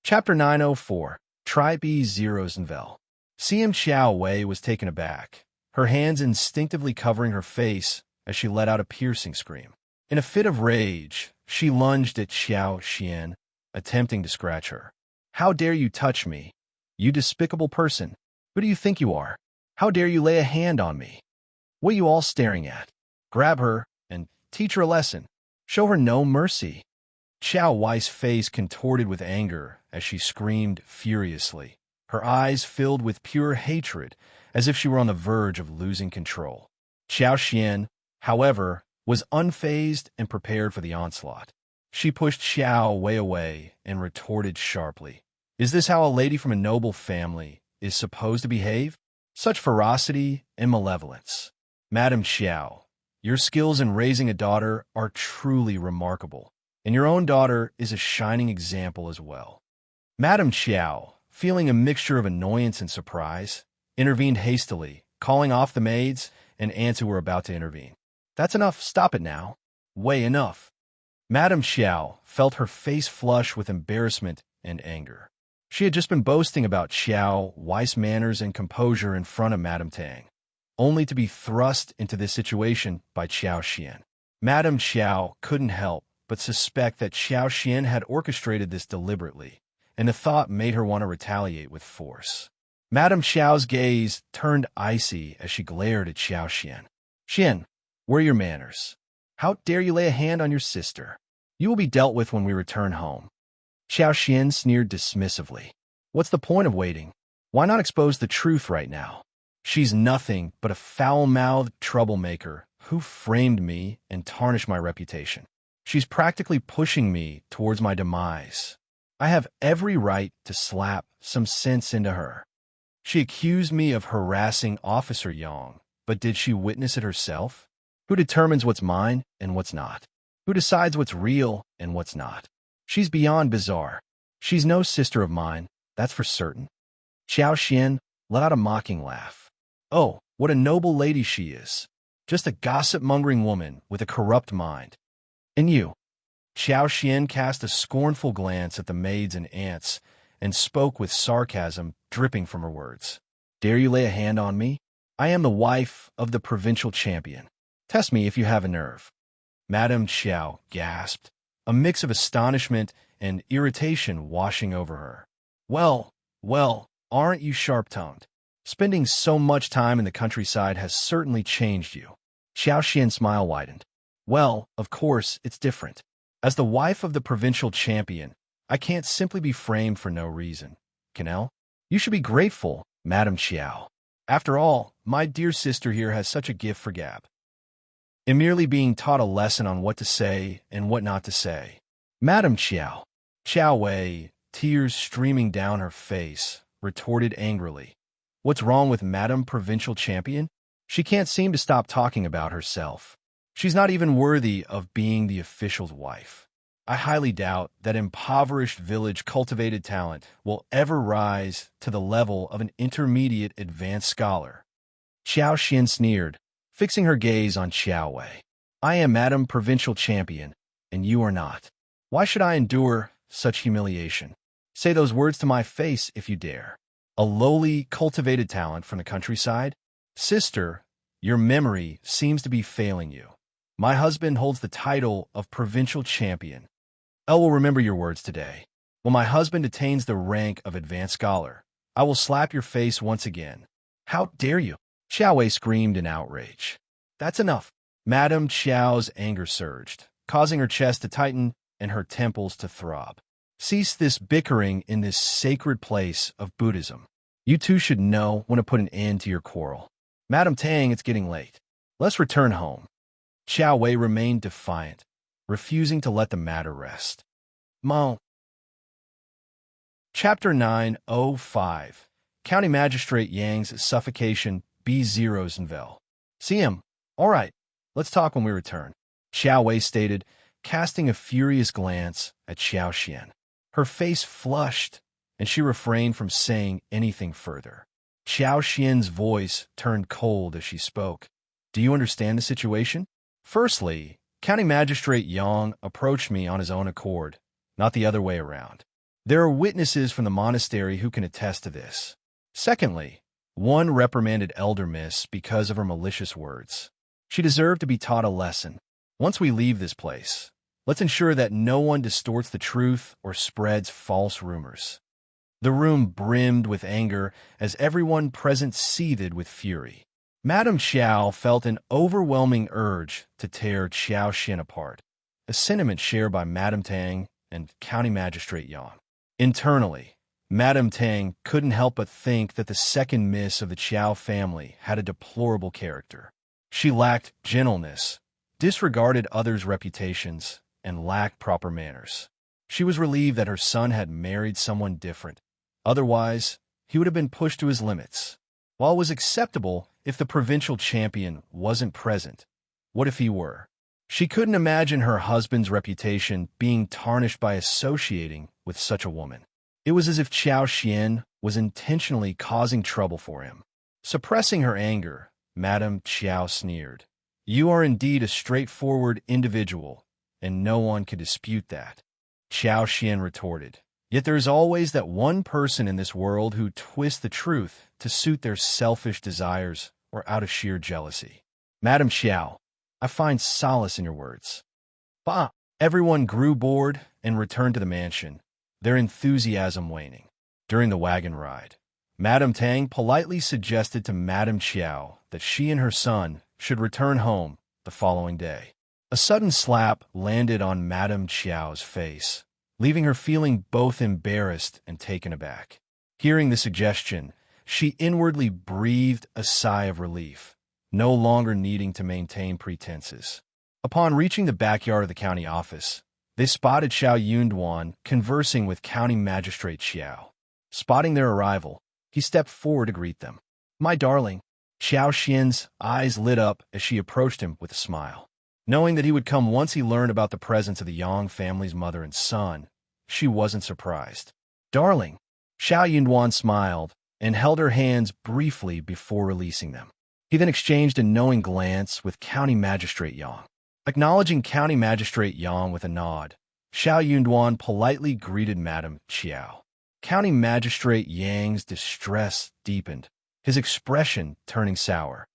Chapter 904. Try B Zeros and Vel. CM Xiao Wei was taken aback, her hands instinctively covering her face as she let out a piercing scream. In a fit of rage, she lunged at Xiao Xian, attempting to scratch her. How dare you touch me, you despicable person? Who do you think you are? How dare you lay a hand on me? What are you all staring at? Grab her and teach her a lesson. Show her no mercy. Qiao Wei's face contorted with anger as she screamed furiously, her eyes filled with pure hatred, as if she were on the verge of losing control. Xiao Xian, however, was unfazed and prepared for the onslaught. She pushed Xiao Wei away and retorted sharply. Is this how a lady from a noble family is supposed to behave? Such ferocity and malevolence. Madam Xiao, your skills in raising a daughter are truly remarkable, and your own daughter is a shining example as well. Madam Xiao, feeling a mixture of annoyance and surprise, intervened hastily, calling off the maids and aunts who were about to intervene. That's enough, stop it now. Way enough. Madam Xiao felt her face flush with embarrassment and anger. She had just been boasting about Qiao Wei's manners and composure in front of Madame Tang, only to be thrust into this situation by Xiao Xian. Madame Xiao couldn't help but suspect that Xiao Xian had orchestrated this deliberately, and the thought made her want to retaliate with force. Madame Xiao's gaze turned icy as she glared at Xiao Xian. Xian, where are your manners? How dare you lay a hand on your sister? You will be dealt with when we return home. Xiao Xian sneered dismissively. What's the point of waiting? Why not expose the truth right now? She's nothing but a foul-mouthed troublemaker who framed me and tarnished my reputation. She's practically pushing me towards my demise. I have every right to slap some sense into her. She accused me of harassing Officer Yang, but did she witness it herself? Who determines what's mine and what's not? Who decides what's real and what's not? She's beyond bizarre. She's no sister of mine, that's for certain. Xiao Xian let out a mocking laugh. Oh, what a noble lady she is. Just a gossip-mongering woman with a corrupt mind. And you? Xiao Xian cast a scornful glance at the maids and aunts and spoke with sarcasm dripping from her words. Dare you lay a hand on me? I am the wife of the provincial champion. Test me if you have a nerve. Madame Xiao gasped, a mix of astonishment and irritation washing over her. Well, aren't you sharp-tongued? Spending so much time in the countryside has certainly changed you. Xiao Xian's smile widened. Well, of course, it's different. As the wife of the provincial champion, I can't simply be framed for no reason. Canel? You should be grateful, Madame Qiao. After all, my dear sister here has such a gift for gab. In merely being taught a lesson on what to say and what not to say. Madame Qiao. Qiao Wei, tears streaming down her face, retorted angrily. What's wrong with Madame Provincial Champion? She can't seem to stop talking about herself. She's not even worthy of being the official's wife. I highly doubt that impoverished village cultivated talent will ever rise to the level of an intermediate advanced scholar. Xiao Xian sneered, fixing her gaze on Qiao Wei. I am Madame Provincial Champion, and you are not. Why should I endure such humiliation? Say those words to my face if you dare. A lowly, cultivated talent from the countryside? Sister, your memory seems to be failing you. My husband holds the title of Provincial Champion. I will remember your words today. When my husband attains the rank of Advanced Scholar, I will slap your face once again. How dare you? Xiao Wei screamed in outrage. That's enough. Madame Qiao's anger surged, causing her chest to tighten and her temples to throb. Cease this bickering in this sacred place of Buddhism. You two should know when to put an end to your quarrel. Madame Tang, it's getting late. Let's return home. Xiao Wei remained defiant, refusing to let the matter rest. Mo. Chapter 905. County Magistrate Yang's Suffocation B0's Unwilling. See him. All right, let's talk when we return, Xiao Wei stated, casting a furious glance at Xiao Xian. Her face flushed, and she refrained from saying anything further. Xiao Xian's voice turned cold as she spoke. Do you understand the situation? Firstly, County Magistrate Yang approached me on his own accord, not the other way around. There are witnesses from the monastery who can attest to this. Secondly, one reprimanded Elder Miss because of her malicious words. She deserved to be taught a lesson. Once we leave this place, let's ensure that no one distorts the truth or spreads false rumors. The room brimmed with anger as everyone present seethed with fury. Madame Qiao felt an overwhelming urge to tear Xiao Xian apart, a sentiment shared by Madame Tang and County Magistrate Yang. Internally, Madame Tang couldn't help but think that the second miss of the Qiao family had a deplorable character. She lacked gentleness, disregarded others' reputations, and lacked proper manners. She was relieved that her son had married someone different. Otherwise, he would have been pushed to his limits. While it was acceptable if the provincial champion wasn't present, what if he were? She couldn't imagine her husband's reputation being tarnished by associating with such a woman. It was as if Xiao Xian was intentionally causing trouble for him. Suppressing her anger, Madame Qiao sneered. You are indeed a straightforward individual, and no one could dispute that. Xiao Xian retorted. Yet there is always that one person in this world who twists the truth to suit their selfish desires or out of sheer jealousy. Madame Qiao, I find solace in your words. Bah! Everyone grew bored and returned to the mansion, their enthusiasm waning. During the wagon ride, Madame Tang politely suggested to Madame Qiao that she and her son should return home the following day. A sudden slap landed on Madame Qiao's face, leaving her feeling both embarrassed and taken aback. Hearing the suggestion, she inwardly breathed a sigh of relief, no longer needing to maintain pretenses. Upon reaching the backyard of the county office, they spotted Shao Yunduan conversing with County Magistrate Qiao. Spotting their arrival, he stepped forward to greet them. My darling. Xiao Xian's eyes lit up as she approached him with a smile. Knowing that he would come once he learned about the presence of the Yang family's mother and son, she wasn't surprised. Darling. Shao Yunduan smiled and held her hands briefly before releasing them. He then exchanged a knowing glance with County Magistrate Yang. Acknowledging County Magistrate Yang with a nod, Shao Yunduan politely greeted Madame Qiao. County Magistrate Yang's distress deepened, his expression turning sour.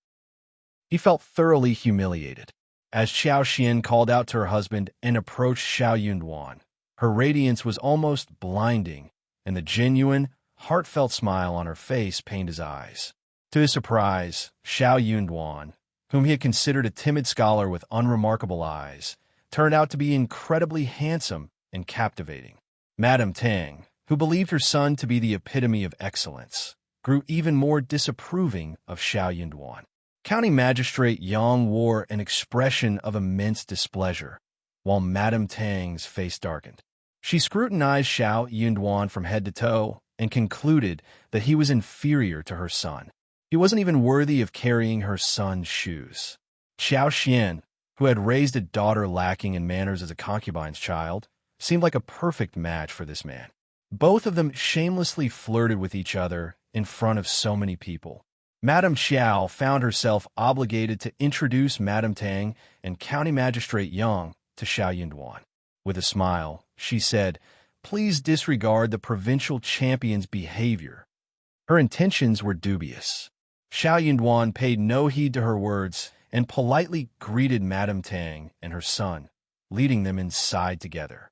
He felt thoroughly humiliated. As Xiao Xian called out to her husband and approached Shao Yunduan, her radiance was almost blinding, and the genuine, heartfelt smile on her face pained his eyes. To his surprise, Shao Yunduan, whom he had considered a timid scholar with unremarkable eyes, turned out to be incredibly handsome and captivating. Madame Tang, who believed her son to be the epitome of excellence, grew even more disapproving of Shao Yunduan. County Magistrate Yang wore an expression of immense displeasure, while Madame Tang's face darkened. She scrutinized Shao Yunduan from head to toe and concluded that he was inferior to her son. He wasn't even worthy of carrying her son's shoes. Xiao Xian, who had raised a daughter lacking in manners as a concubine's child, seemed like a perfect match for this man. Both of them shamelessly flirted with each other in front of so many people. Madame Qiao found herself obligated to introduce Madame Tang and County Magistrate Yang to Shao Yunduan. With a smile, she said, Please disregard the provincial champion's behavior. Her intentions were dubious. Shao Yunduan paid no heed to her words and politely greeted Madame Tang and her son, leading them inside together.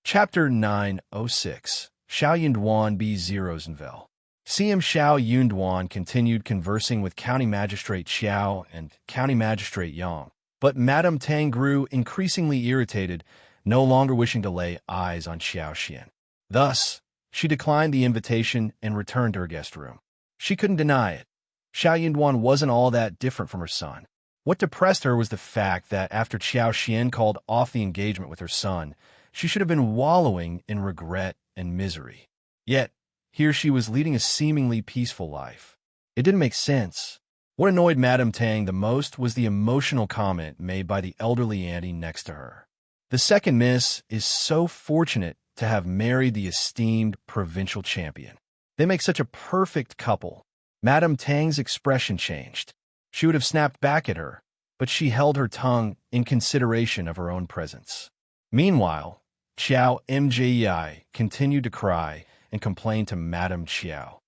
Chapter 906. Shao Yunduan B0's Unwilling. CM Shao Yunduan continued conversing with County Magistrate Qiao and County Magistrate Yang, but Madame Tang grew increasingly irritated, no longer wishing to lay eyes on Xiao Xian. Thus, she declined the invitation and returned to her guest room. She couldn't deny it. Shao Yunduan wasn't all that different from her son. What depressed her was the fact that after Qiao Xian called off the engagement with her son, she should have been wallowing in regret and misery. Yet, here she was leading a seemingly peaceful life. It didn't make sense. What annoyed Madame Tang the most was the emotional comment made by the elderly auntie next to her. The second miss is so fortunate to have married the esteemed provincial champion. They make such a perfect couple. Madame Tang's expression changed. She would have snapped back at her, but she held her tongue in consideration of her own presence. Meanwhile, Qiao Mjei continued to cry and complain to Madame Qiao,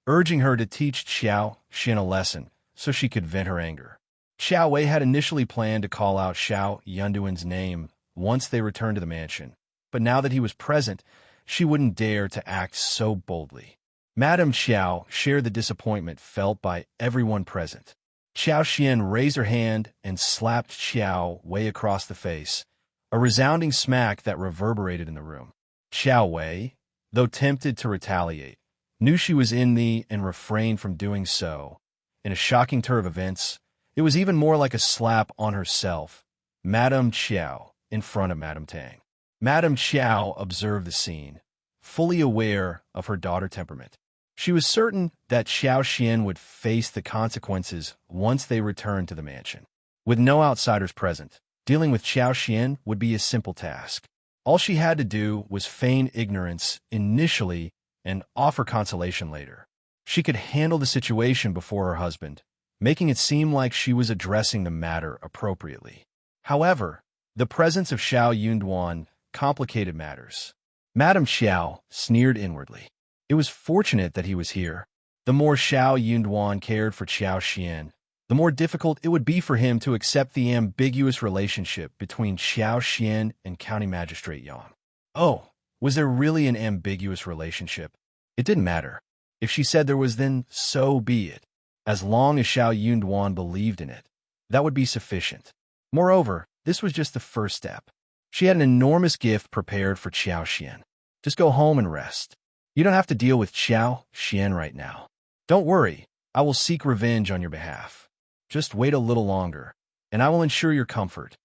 urging her to teach Qiao Xian a lesson so she could vent her anger. Qiao Wei had initially planned to call out Shao Yunduan's name once they returned to the mansion, but now that he was present, she wouldn't dare to act so boldly. Madame Qiao shared the disappointment felt by everyone present. Qiao Xian raised her hand and slapped Qiao Wei across the face, a resounding smack that reverberated in the room. Qiao Wei, though tempted to retaliate, knew she was in the and refrained from doing so. In a shocking turn of events, it was even more like a slap on herself, Madame Qiao, in front of Madame Tang. Madame Qiao observed the scene, fully aware of her daughter's temperament. She was certain that Qiao Xian would face the consequences once they returned to the mansion. With no outsiders present, dealing with Qiao Xian would be a simple task. All she had to do was feign ignorance initially and offer consolation later. She could handle the situation before her husband, making it seem like she was addressing the matter appropriately. However, the presence of Shao Yunduan complicated matters. Madame Qiao sneered inwardly. It was fortunate that he was here. The more Shao Yunduan cared for Qiao Xian, the more difficult it would be for him to accept the ambiguous relationship between Qiao Xian and County Magistrate Yang. Oh, was there really an ambiguous relationship? It didn't matter. If she said there was, then so be it. As long as Shao Yunduan believed in it, that would be sufficient. Moreover, this was just the first step. She had an enormous gift prepared for Qiao Xian. Just go home and rest. You don't have to deal with Qiao Xian right now. Don't worry, I will seek revenge on your behalf. Just wait a little longer, and I will ensure your comfort.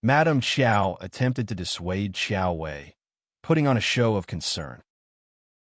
Madame Qiao attempted to dissuade Qiao Wei, putting on a show of concern.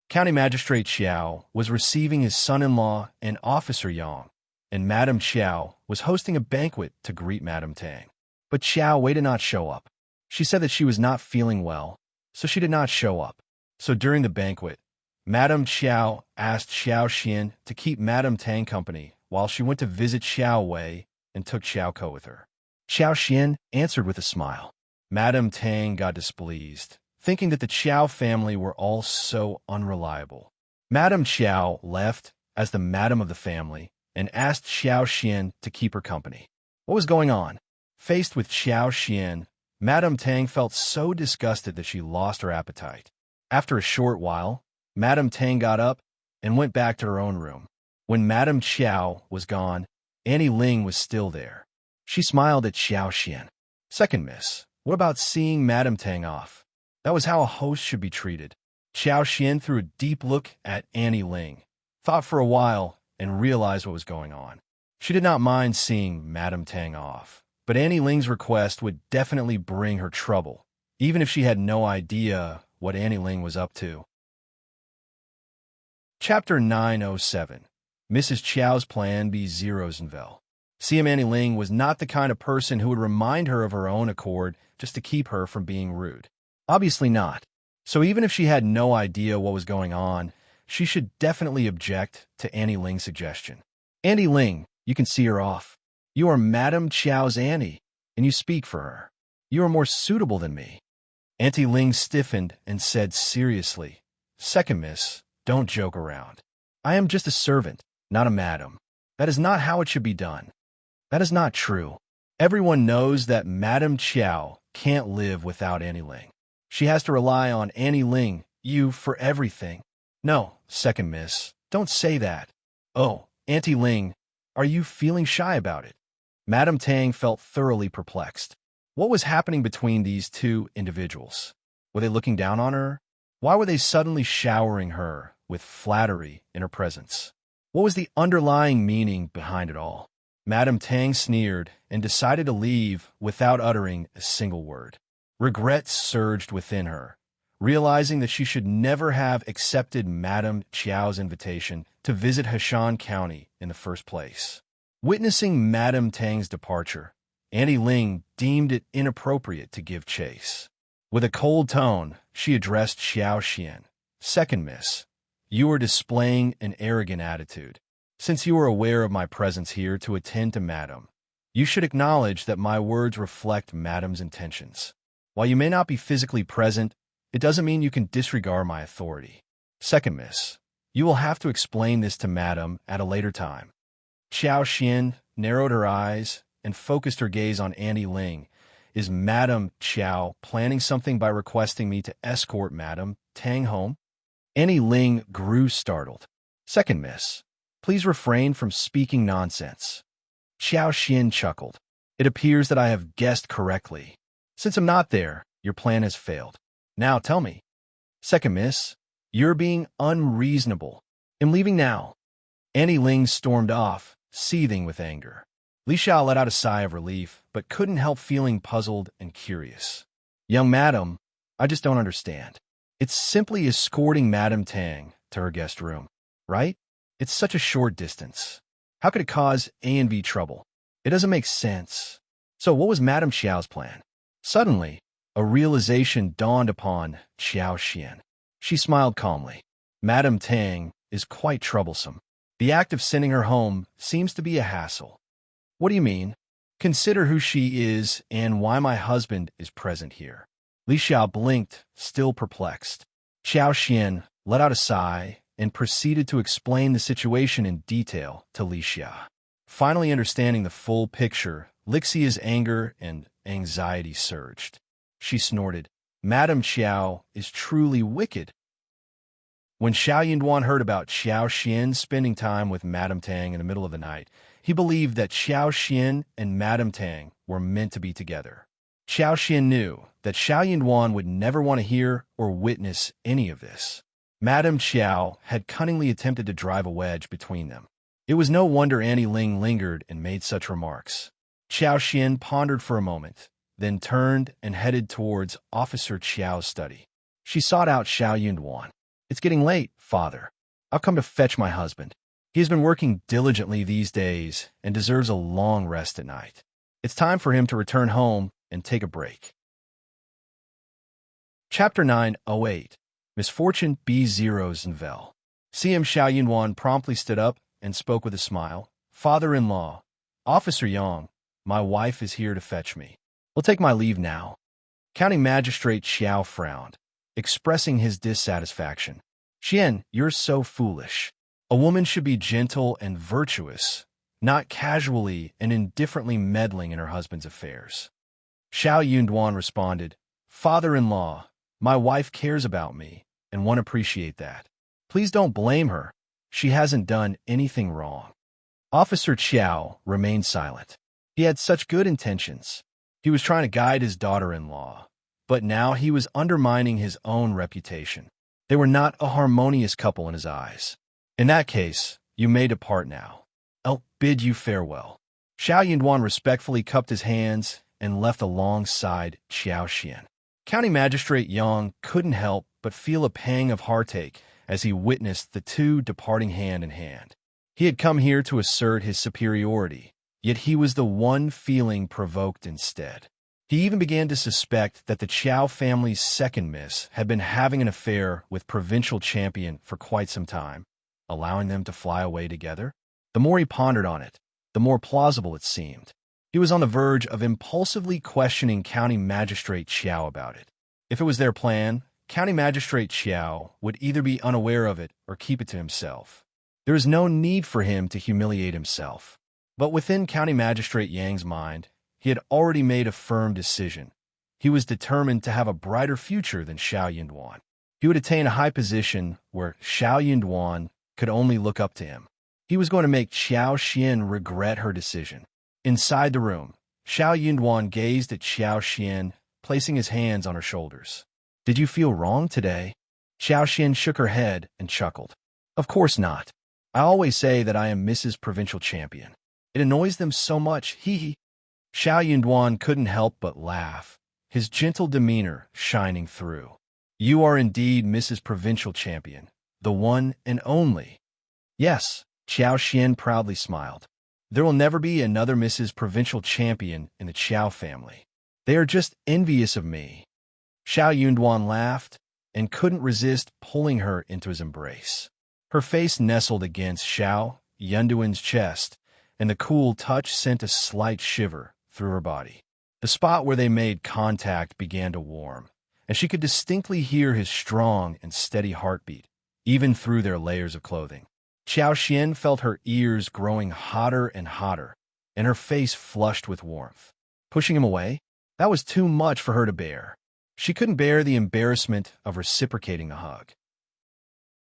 County Magistrate Qiao was receiving his son-in-law and Officer Yang, and Madame Qiao was hosting a banquet to greet Madame Tang. But Qiao Wei did not show up. She said that she was not feeling well, so she did not show up. So during the banquet, Madame Qiao asked Qiao Xian to keep Madame Tang company while she went to visit Qiao Wei and took Qiao Ko with her. Qiao Xian answered with a smile. Madame Tang got displeased, thinking that the Qiao family were all so unreliable. Madame Qiao left as the madam of the family and asked Qiao Xian to keep her company. What was going on? Faced with Qiao Xian, Madame Tang felt so disgusted that she lost her appetite. After a short while, Madame Tang got up and went back to her own room. When Madame Qiao was gone, Annie Ling was still there. She smiled at Qiao Xian. Second miss, what about seeing Madame Tang off? That was how a host should be treated. Qiao Xian threw a deep look at Annie Ling, thought for a while, and realized what was going on. She did not mind seeing Madame Tang off, but Annie Ling's request would definitely bring her trouble, even if she had no idea what Annie Ling was up to. Chapter 907. Mrs. Qiao's Plan B0 Rosenville. CM Annie Ling was not the kind of person who would remind her of her own accord just to keep her from being rude. Obviously not. So even if she had no idea what was going on, she should definitely object to Annie Ling's suggestion. Annie Ling, you can see her off. You are Madame Qiao's Annie, and you speak for her. You are more suitable than me. Auntie Ling stiffened and said seriously, Second miss, don't joke around. I am just a servant, not a madam. That is not how it should be done. That is not true. Everyone knows that Madame Qiao can't live without Annie Ling. She has to rely on Annie Ling, you, for everything. No, second miss, don't say that. Oh, Auntie Ling, are you feeling shy about it? Madame Tang felt thoroughly perplexed. What was happening between these two individuals? Were they looking down on her? Why were they suddenly showering her with flattery in her presence? What was the underlying meaning behind it all? Madame Tang sneered and decided to leave without uttering a single word. Regret surged within her, realizing that she should never have accepted Madame Qiao's invitation to visit Heshan County in the first place. Witnessing Madame Tang's departure, Annie Ling deemed it inappropriate to give chase. With a cold tone, she addressed Xiao Xian. "Second miss, you are displaying an arrogant attitude. Since you are aware of my presence here to attend to Madame, you should acknowledge that my words reflect Madame's intentions. While you may not be physically present, it doesn't mean you can disregard my authority. Second miss, you will have to explain this to Madame at a later time." Xiao Xian narrowed her eyes and focused her gaze on Annie Ling. "Is Madame Qiao planning something by requesting me to escort Madame Tang home?" Annie Ling grew startled. "Second miss, please refrain from speaking nonsense." Xiao Xian chuckled. "It appears that I have guessed correctly. Since I'm not there, your plan has failed. Now tell me." "Second miss, you're being unreasonable. I'm leaving now." Annie Ling stormed off, seething with anger. Li Shao let out a sigh of relief, but couldn't help feeling puzzled and curious. "Young madam, I just don't understand. It's simply escorting Madame Tang to her guest room, right? It's such a short distance. How could it cause A&V trouble? It doesn't make sense. So what was Madame Xiao's plan?" Suddenly, a realization dawned upon Xiao Xian. She smiled calmly. "Madame Tang is quite troublesome. The act of sending her home seems to be a hassle." "What do you mean?" "Consider who she is and why my husband is present here." Li Shao blinked, still perplexed. Xiao Xian let out a sigh and proceeded to explain the situation in detail to Li Shao. Finally understanding the full picture, Lixia's anger and anxiety surged. She snorted, "Madame Qiao is truly wicked." When Shao Yunduan heard about Xiao Xian spending time with Madame Tang in the middle of the night, he believed that Xiao Xian and Madame Tang were meant to be together. Xiao Xian knew that Shao Yunduan would never want to hear or witness any of this. Madame Qiao had cunningly attempted to drive a wedge between them. It was no wonder Annie Ling lingered and made such remarks. Xiao Xian pondered for a moment, then turned and headed towards Officer Qiao's study. She sought out Shao Yunduan. "It's getting late, father. I'll come to fetch my husband. He has been working diligently these days and deserves a long rest at night. It's time for him to return home and take a break." Chapter 908 Misfortune B0's Unwilling. CM Shao Yunduan promptly stood up and spoke with a smile. "Father-in-law, Officer Yang, my wife is here to fetch me. I'll take my leave now." County Magistrate Qiao frowned, expressing his dissatisfaction. "Xian, you're so foolish. A woman should be gentle and virtuous, not casually and indifferently meddling in her husband's affairs." Shao Yunduan responded, "Father-in-law, my wife cares about me and won't appreciate that. Please don't blame her. She hasn't done anything wrong." Officer Qiao remained silent. He had such good intentions. He was trying to guide his daughter-in-law, but now he was undermining his own reputation. They were not a harmonious couple in his eyes. "In that case, you may depart now. I'll bid you farewell." Shao Yunduan respectfully cupped his hands and left alongside Xiao Xian. County Magistrate Yang couldn't help but feel a pang of heartache as he witnessed the two departing hand in hand. He had come here to assert his superiority, yet he was the one feeling provoked instead. He even began to suspect that the Qiao family's second miss had been having an affair with provincial champion for quite some time, allowing them to fly away together. The more he pondered on it, the more plausible it seemed. He was on the verge of impulsively questioning County Magistrate Qiao about it. If it was their plan, County Magistrate Qiao would either be unaware of it or keep it to himself. There is no need for him to humiliate himself. But within County Magistrate Yang's mind, he had already made a firm decision. He was determined to have a brighter future than Shao Yunduan. He would attain a high position where Shao Yunduan could only look up to him. He was going to make Xiao Xian regret her decision. Inside the room, Shao Yunduan gazed at Xiao Xian, placing his hands on her shoulders. "Did you feel wrong today?" Xiao Xian shook her head and chuckled. "Of course not. I always say that I am Mrs. Provincial Champion. It annoys them so much, hee. Shao Yunduan couldn't help but laugh, his gentle demeanor shining through. You are indeed Mrs. Provincial Champion, the one and only. Yes, Qiao Xian proudly smiled. There will never be another Mrs. Provincial Champion in the Qiao family. They are just envious of me. Shao Yunduan laughed and couldn't resist pulling her into his embrace. Her face nestled against Shao Yunduan's chest, and the cool touch sent a slight shiver through her body. The spot where they made contact began to warm, and she could distinctly hear his strong and steady heartbeat, even through their layers of clothing. Qiao Xian felt her ears growing hotter and hotter, and her face flushed with warmth. Pushing him away? That was too much for her to bear. She couldn't bear the embarrassment of reciprocating the hug.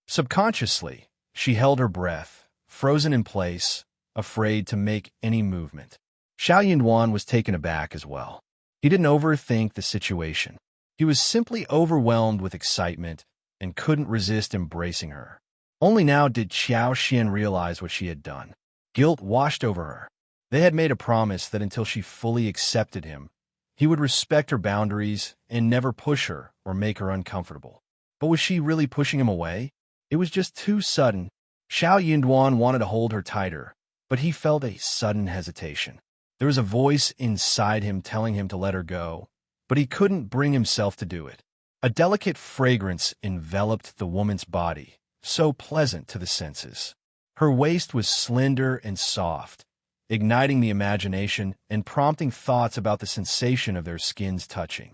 Subconsciously, she held her breath, frozen in place, afraid to make any movement. Shao Yunduan was taken aback as well. He didn't overthink the situation. He was simply overwhelmed with excitement and couldn't resist embracing her. Only now did Qiao Xian realize what she had done. Guilt washed over her. They had made a promise that until she fully accepted him, he would respect her boundaries and never push her or make her uncomfortable. But was she really pushing him away? It was just too sudden. Shao Yunduan wanted to hold her tighter, but he felt a sudden hesitation. There was a voice inside him telling him to let her go, but he couldn't bring himself to do it. A delicate fragrance enveloped the woman's body, so pleasant to the senses. Her waist was slender and soft, igniting the imagination and prompting thoughts about the sensation of their skins touching.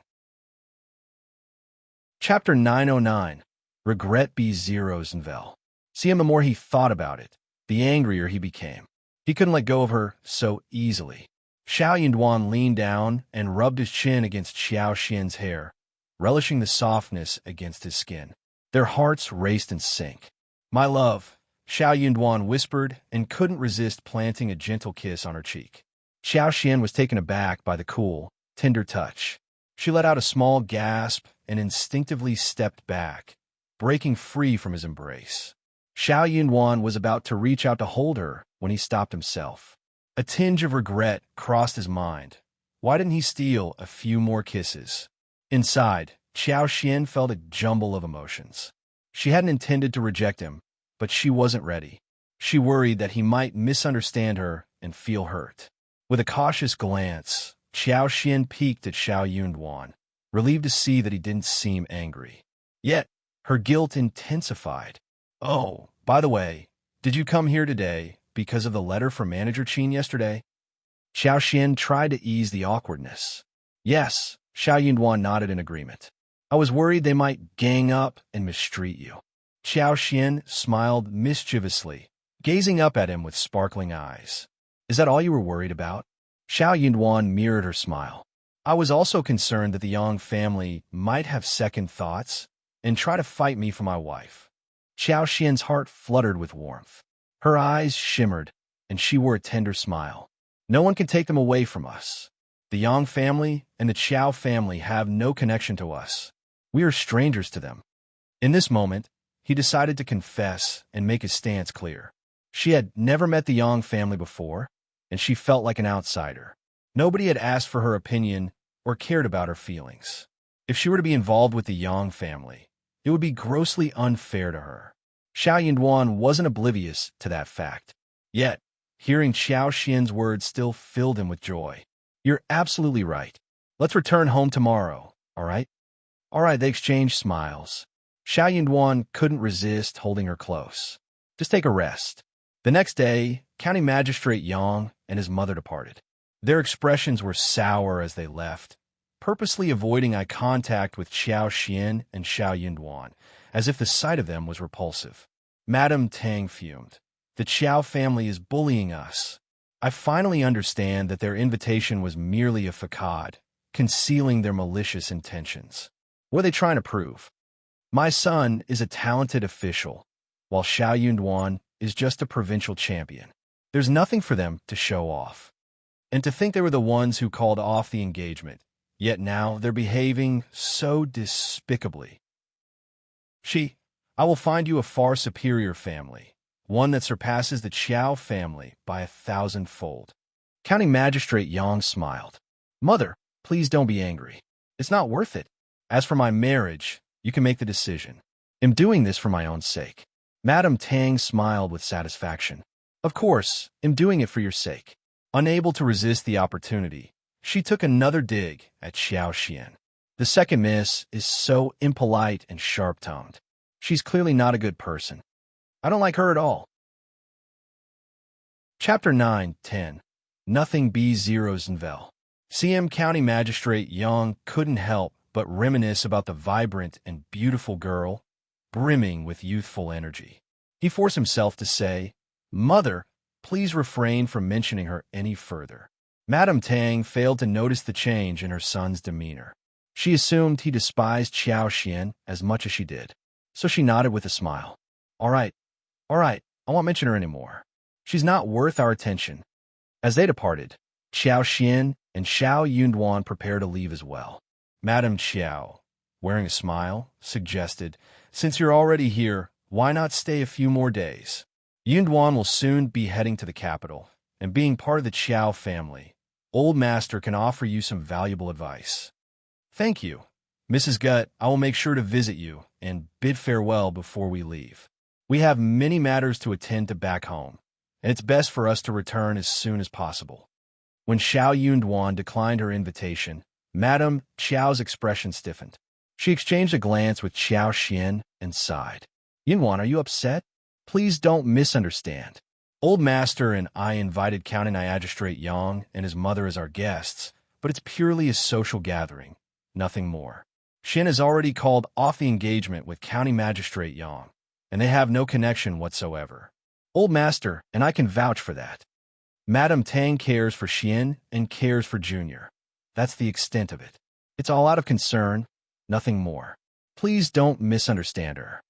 Chapter 909. Regret B0's Unwilling. See him, the more he thought about it, the angrier he became. He couldn't let go of her so easily. Shao Yunduan leaned down and rubbed his chin against Qiao Xian's hair, relishing the softness against his skin. Their hearts raced in sync. My love, Shao Yunduan whispered and couldn't resist planting a gentle kiss on her cheek. Qiao Xian was taken aback by the cool, tender touch. She let out a small gasp and instinctively stepped back, breaking free from his embrace. Shao Yunduan was about to reach out to hold her when he stopped himself. A tinge of regret crossed his mind. Why didn't he steal a few more kisses? Inside, Qiao Xian felt a jumble of emotions. She hadn't intended to reject him, but she wasn't ready. She worried that he might misunderstand her and feel hurt. With a cautious glance, Qiao Xian peeked at Shao Yunduan, relieved to see that he didn't seem angry. Yet, her guilt intensified. Oh, by the way, did you come here today because of the letter from Manager Qin yesterday? Qiao Xian tried to ease the awkwardness. Yes, Shao Yunduan nodded in agreement. I was worried they might gang up and mistreat you. Qiao Xian smiled mischievously, gazing up at him with sparkling eyes. Is that all you were worried about? Shao Yunduan mirrored her smile. I was also concerned that the Yang family might have second thoughts and try to fight me for my wife. Qiao Xian's heart fluttered with warmth. Her eyes shimmered, and she wore a tender smile. No one can take them away from us. The Yang family and the Qiao family have no connection to us. We are strangers to them. In this moment, he decided to confess and make his stance clear. She had never met the Yang family before, and she felt like an outsider. Nobody had asked for her opinion or cared about her feelings. If she were to be involved with the Yang family, it would be grossly unfair to her. Shao Yunduan wasn't oblivious to that fact. Yet, hearing Qiao Xian's words still filled him with joy. You're absolutely right. Let's return home tomorrow, all right? All right, they exchanged smiles. Shao Yunduan couldn't resist holding her close. Just take a rest. The next day, County Magistrate Yang and his mother departed. Their expressions were sour as they left, purposely avoiding eye contact with Qiao Xian and Shao Yunduan, as if the sight of them was repulsive. Madame Tang fumed. The Qiao family is bullying us. I finally understand that their invitation was merely a facade, concealing their malicious intentions. What are they trying to prove? My son is a talented official, while Shao Yunduan is just a provincial champion. There's nothing for them to show off. And to think they were the ones who called off the engagement, yet now they're behaving so despicably. I will find you a far superior family, one that surpasses the Qiao family by 1,000-fold. County Magistrate Yang smiled. Mother, please don't be angry. It's not worth it. As for my marriage, you can make the decision. I'm doing this for my own sake. Madame Tang smiled with satisfaction. Of course, I'm doing it for your sake. Unable to resist the opportunity, she took another dig at Xiao Xian. The second miss is so impolite and sharp-tongued. She's clearly not a good person. I don't like her at all. Chapter 9-10. Nothing B0's Unwilling. CM County Magistrate Yang couldn't help but reminisce about the vibrant and beautiful girl, brimming with youthful energy. He forced himself to say, "Mother, please refrain from mentioning her any further." Madame Tang failed to notice the change in her son's demeanor. She assumed he despised Xiao Xian as much as she did, so she nodded with a smile. All right, I won't mention her anymore. She's not worth our attention." As they departed, Xiao Xian and Shao Yunduan prepared to leave as well. Madame Qiao, wearing a smile, suggested, "Since you're already here, why not stay a few more days? Yunduan will soon be heading to the capital, and being part of the Qiao family, Old Master can offer you some valuable advice." "Thank you, Mrs. Gut. I will make sure to visit you and bid farewell before we leave. We have many matters to attend to back home, and it's best for us to return as soon as possible." When Shao Yunduan declined her invitation, Madame Qiao's expression stiffened. She exchanged a glance with Xiao Xian and sighed. "Yunduan, are you upset? Please don't misunderstand. Old Master and I invited County Magistrate Yang and his mother as our guests, but it's purely a social gathering, nothing more. Xin has already called off the engagement with County Magistrate Yang, and they have no connection whatsoever. Old Master and I can vouch for that. Madame Tang cares for Xian and cares for Junior. That's the extent of it. It's all out of concern, nothing more. Please don't misunderstand her.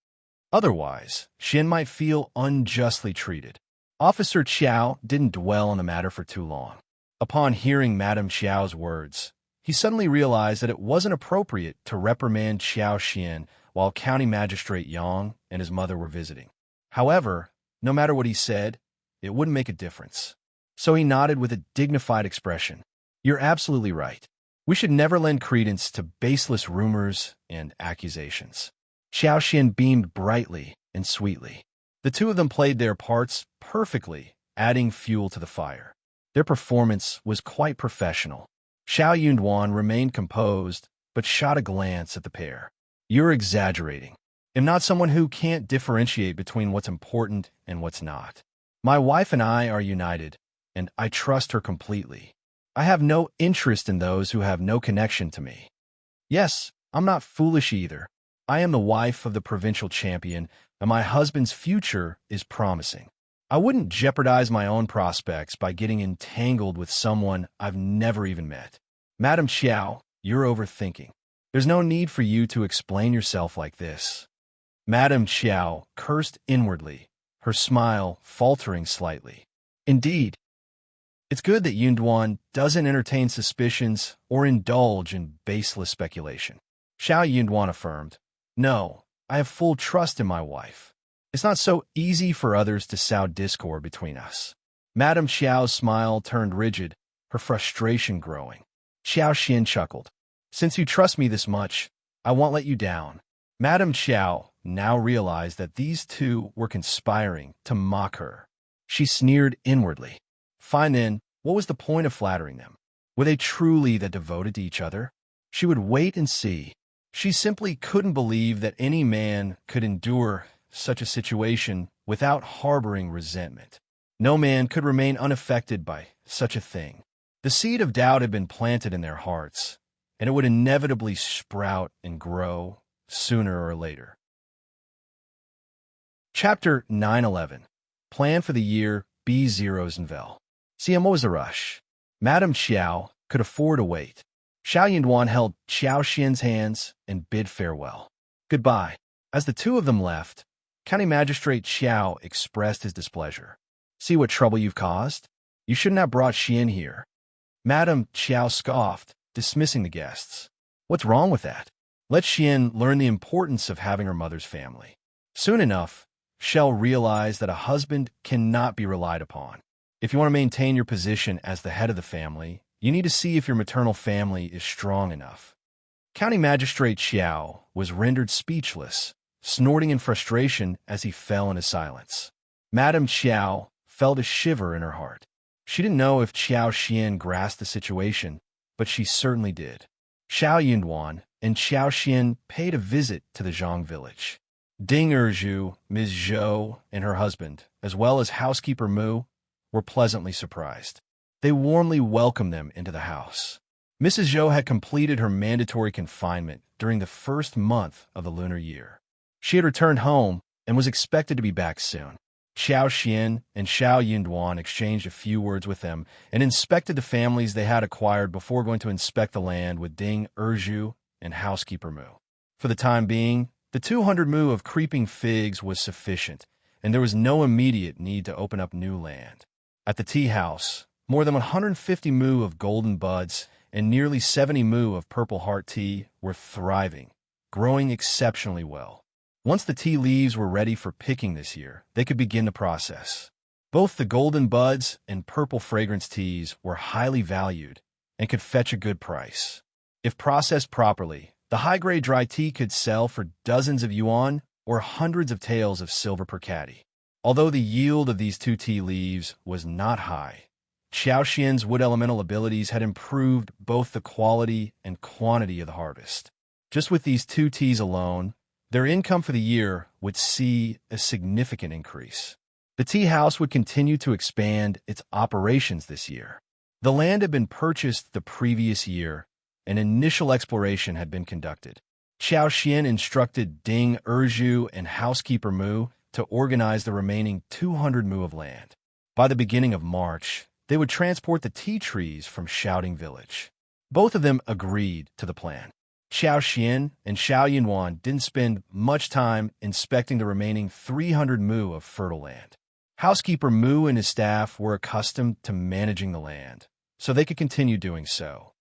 Otherwise, Xian might feel unjustly treated." Officer Qiao didn't dwell on the matter for too long. Upon hearing Madame Qiao's words, he suddenly realized that it wasn't appropriate to reprimand Xiao Xian while County Magistrate Yang and his mother were visiting. However, no matter what he said, it wouldn't make a difference. So he nodded with a dignified expression. "You're absolutely right. We should never lend credence to baseless rumors and accusations." Xiao Xian beamed brightly and sweetly. The two of them played their parts perfectly, adding fuel to the fire. Their performance was quite professional. Shao Yunduan remained composed, but shot a glance at the pair. "You're exaggerating. I'm not someone who can't differentiate between what's important and what's not. My wife and I are united, and I trust her completely. I have no interest in those who have no connection to me. Yes, I'm not foolish either. I am the wife of the provincial champion, and my husband's future is promising. I wouldn't jeopardize my own prospects by getting entangled with someone I've never even met. Madame Qiao, you're overthinking. There's no need for you to explain yourself like this." Madame Qiao cursed inwardly, her smile faltering slightly. "Indeed. It's good that Yunduan doesn't entertain suspicions or indulge in baseless speculation." Shao Yunduan affirmed, "No, I have full trust in my wife. It's not so easy for others to sow discord between us." Madame Qiao's smile turned rigid, her frustration growing. Xiao Xian chuckled. "Since you trust me this much, I won't let you down." Madame Qiao now realized that these two were conspiring to mock her. She sneered inwardly. Fine then, what was the point of flattering them? Were they truly that devoted to each other? She would wait and see. She simply couldn't believe that any man could endure such a situation without harboring resentment. No man could remain unaffected by such a thing. The seed of doubt had been planted in their hearts, and it would inevitably sprout and grow sooner or later. Chapter 9-11. Plan for the year B0's Unwilling. CM, what was the rush? Madame Qiao could afford to wait. Shao Yunduan held Xiao Xian's hands and bid farewell. "Goodbye." As the two of them left, County Magistrate Qiao expressed his displeasure. "See what trouble you've caused? You shouldn't have brought Xian here." Madame Qiao scoffed, dismissing the guests. "What's wrong with that? Let Xian learn the importance of having her mother's family. Soon enough, Shao realized that a husband cannot be relied upon. If you want to maintain your position as the head of the family, you need to see if your maternal family is strong enough. County Magistrate Qiao was rendered speechless, snorting in frustration as he fell into silence. Madame Qiao felt a shiver in her heart. She didn't know if Qiao Xian grasped the situation, but she certainly did. Shao Yunduan and Qiao Xian paid a visit to the Zhang village. Ding Erju, Ms. Zhou, and her husband, as well as housekeeper Mu, were pleasantly surprised. They warmly welcomed them into the house. Mrs. Zhou had completed her mandatory confinement during the first month of the lunar year. She had returned home and was expected to be back soon. Qiao Xian and Shao Yunduan exchanged a few words with them and inspected the families they had acquired before going to inspect the land with Ding Erju and housekeeper Mu. For the time being, the 200 mu of creeping figs was sufficient, and there was no immediate need to open up new land. At the tea house, more than 150 mu of golden buds and nearly 70 mu of purple heart tea were thriving, growing exceptionally well. Once the tea leaves were ready for picking this year, they could begin the process. Both the golden buds and purple fragrance teas were highly valued and could fetch a good price. If processed properly, the high-grade dry tea could sell for dozens of yuan or hundreds of taels of silver per caddy. Although the yield of these two tea leaves was not high, Qiao Xian's wood elemental abilities had improved both the quality and quantity of the harvest. Just with these two teas alone, their income for the year would see a significant increase. The tea house would continue to expand its operations this year. The land had been purchased the previous year. An initial exploration had been conducted. Qiao Xian instructed Ding Erju and housekeeper Mu to organize the remaining 200 mu of land. By the beginning of March, they would transport the tea trees from Shouting Village. Both of them agreed to the plan. Qiao Xian and Shao Yunduan didn't spend much time inspecting the remaining 300 mu of fertile land. Housekeeper Mu and his staff were accustomed to managing the land, so they could continue doing so.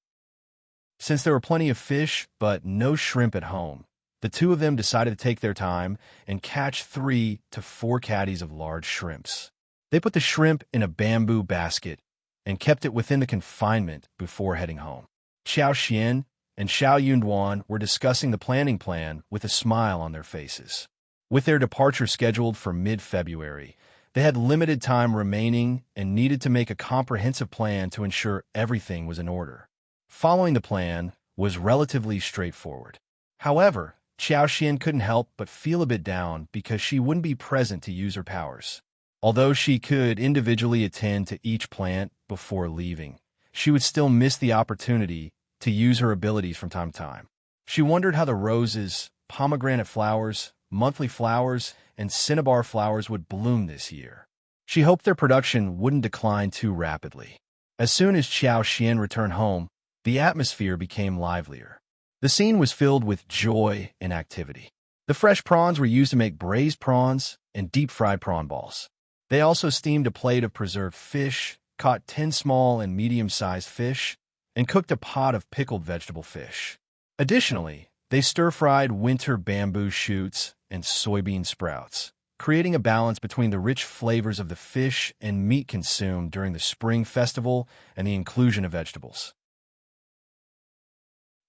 Since there were plenty of fish but no shrimp at home, the two of them decided to take their time and catch 3 to 4 caddies of large shrimps. They put the shrimp in a bamboo basket and kept it within the confinement before heading home. Qiao Xian and Shao Yunduan were discussing the planning plan with a smile on their faces. With their departure scheduled for mid-February, they had limited time remaining and needed to make a comprehensive plan to ensure everything was in order. Following the plan was relatively straightforward. However, Qiao Xian couldn't help but feel a bit down because she wouldn't be present to use her powers. Although she could individually attend to each plant before leaving, she would still miss the opportunity to use her abilities from time to time. She wondered how the roses, pomegranate flowers, monthly flowers, and cinnabar flowers would bloom this year. She hoped their production wouldn't decline too rapidly. As soon as Qiao Xian returned home, the atmosphere became livelier. The scene was filled with joy and activity. The fresh prawns were used to make braised prawns and deep-fried prawn balls. They also steamed a plate of preserved fish, caught 10 small and medium-sized fish, and cooked a pot of pickled vegetable fish. Additionally, they stir-fried winter bamboo shoots and soybean sprouts, creating a balance between the rich flavors of the fish and meat consumed during the Spring Festival and the inclusion of vegetables.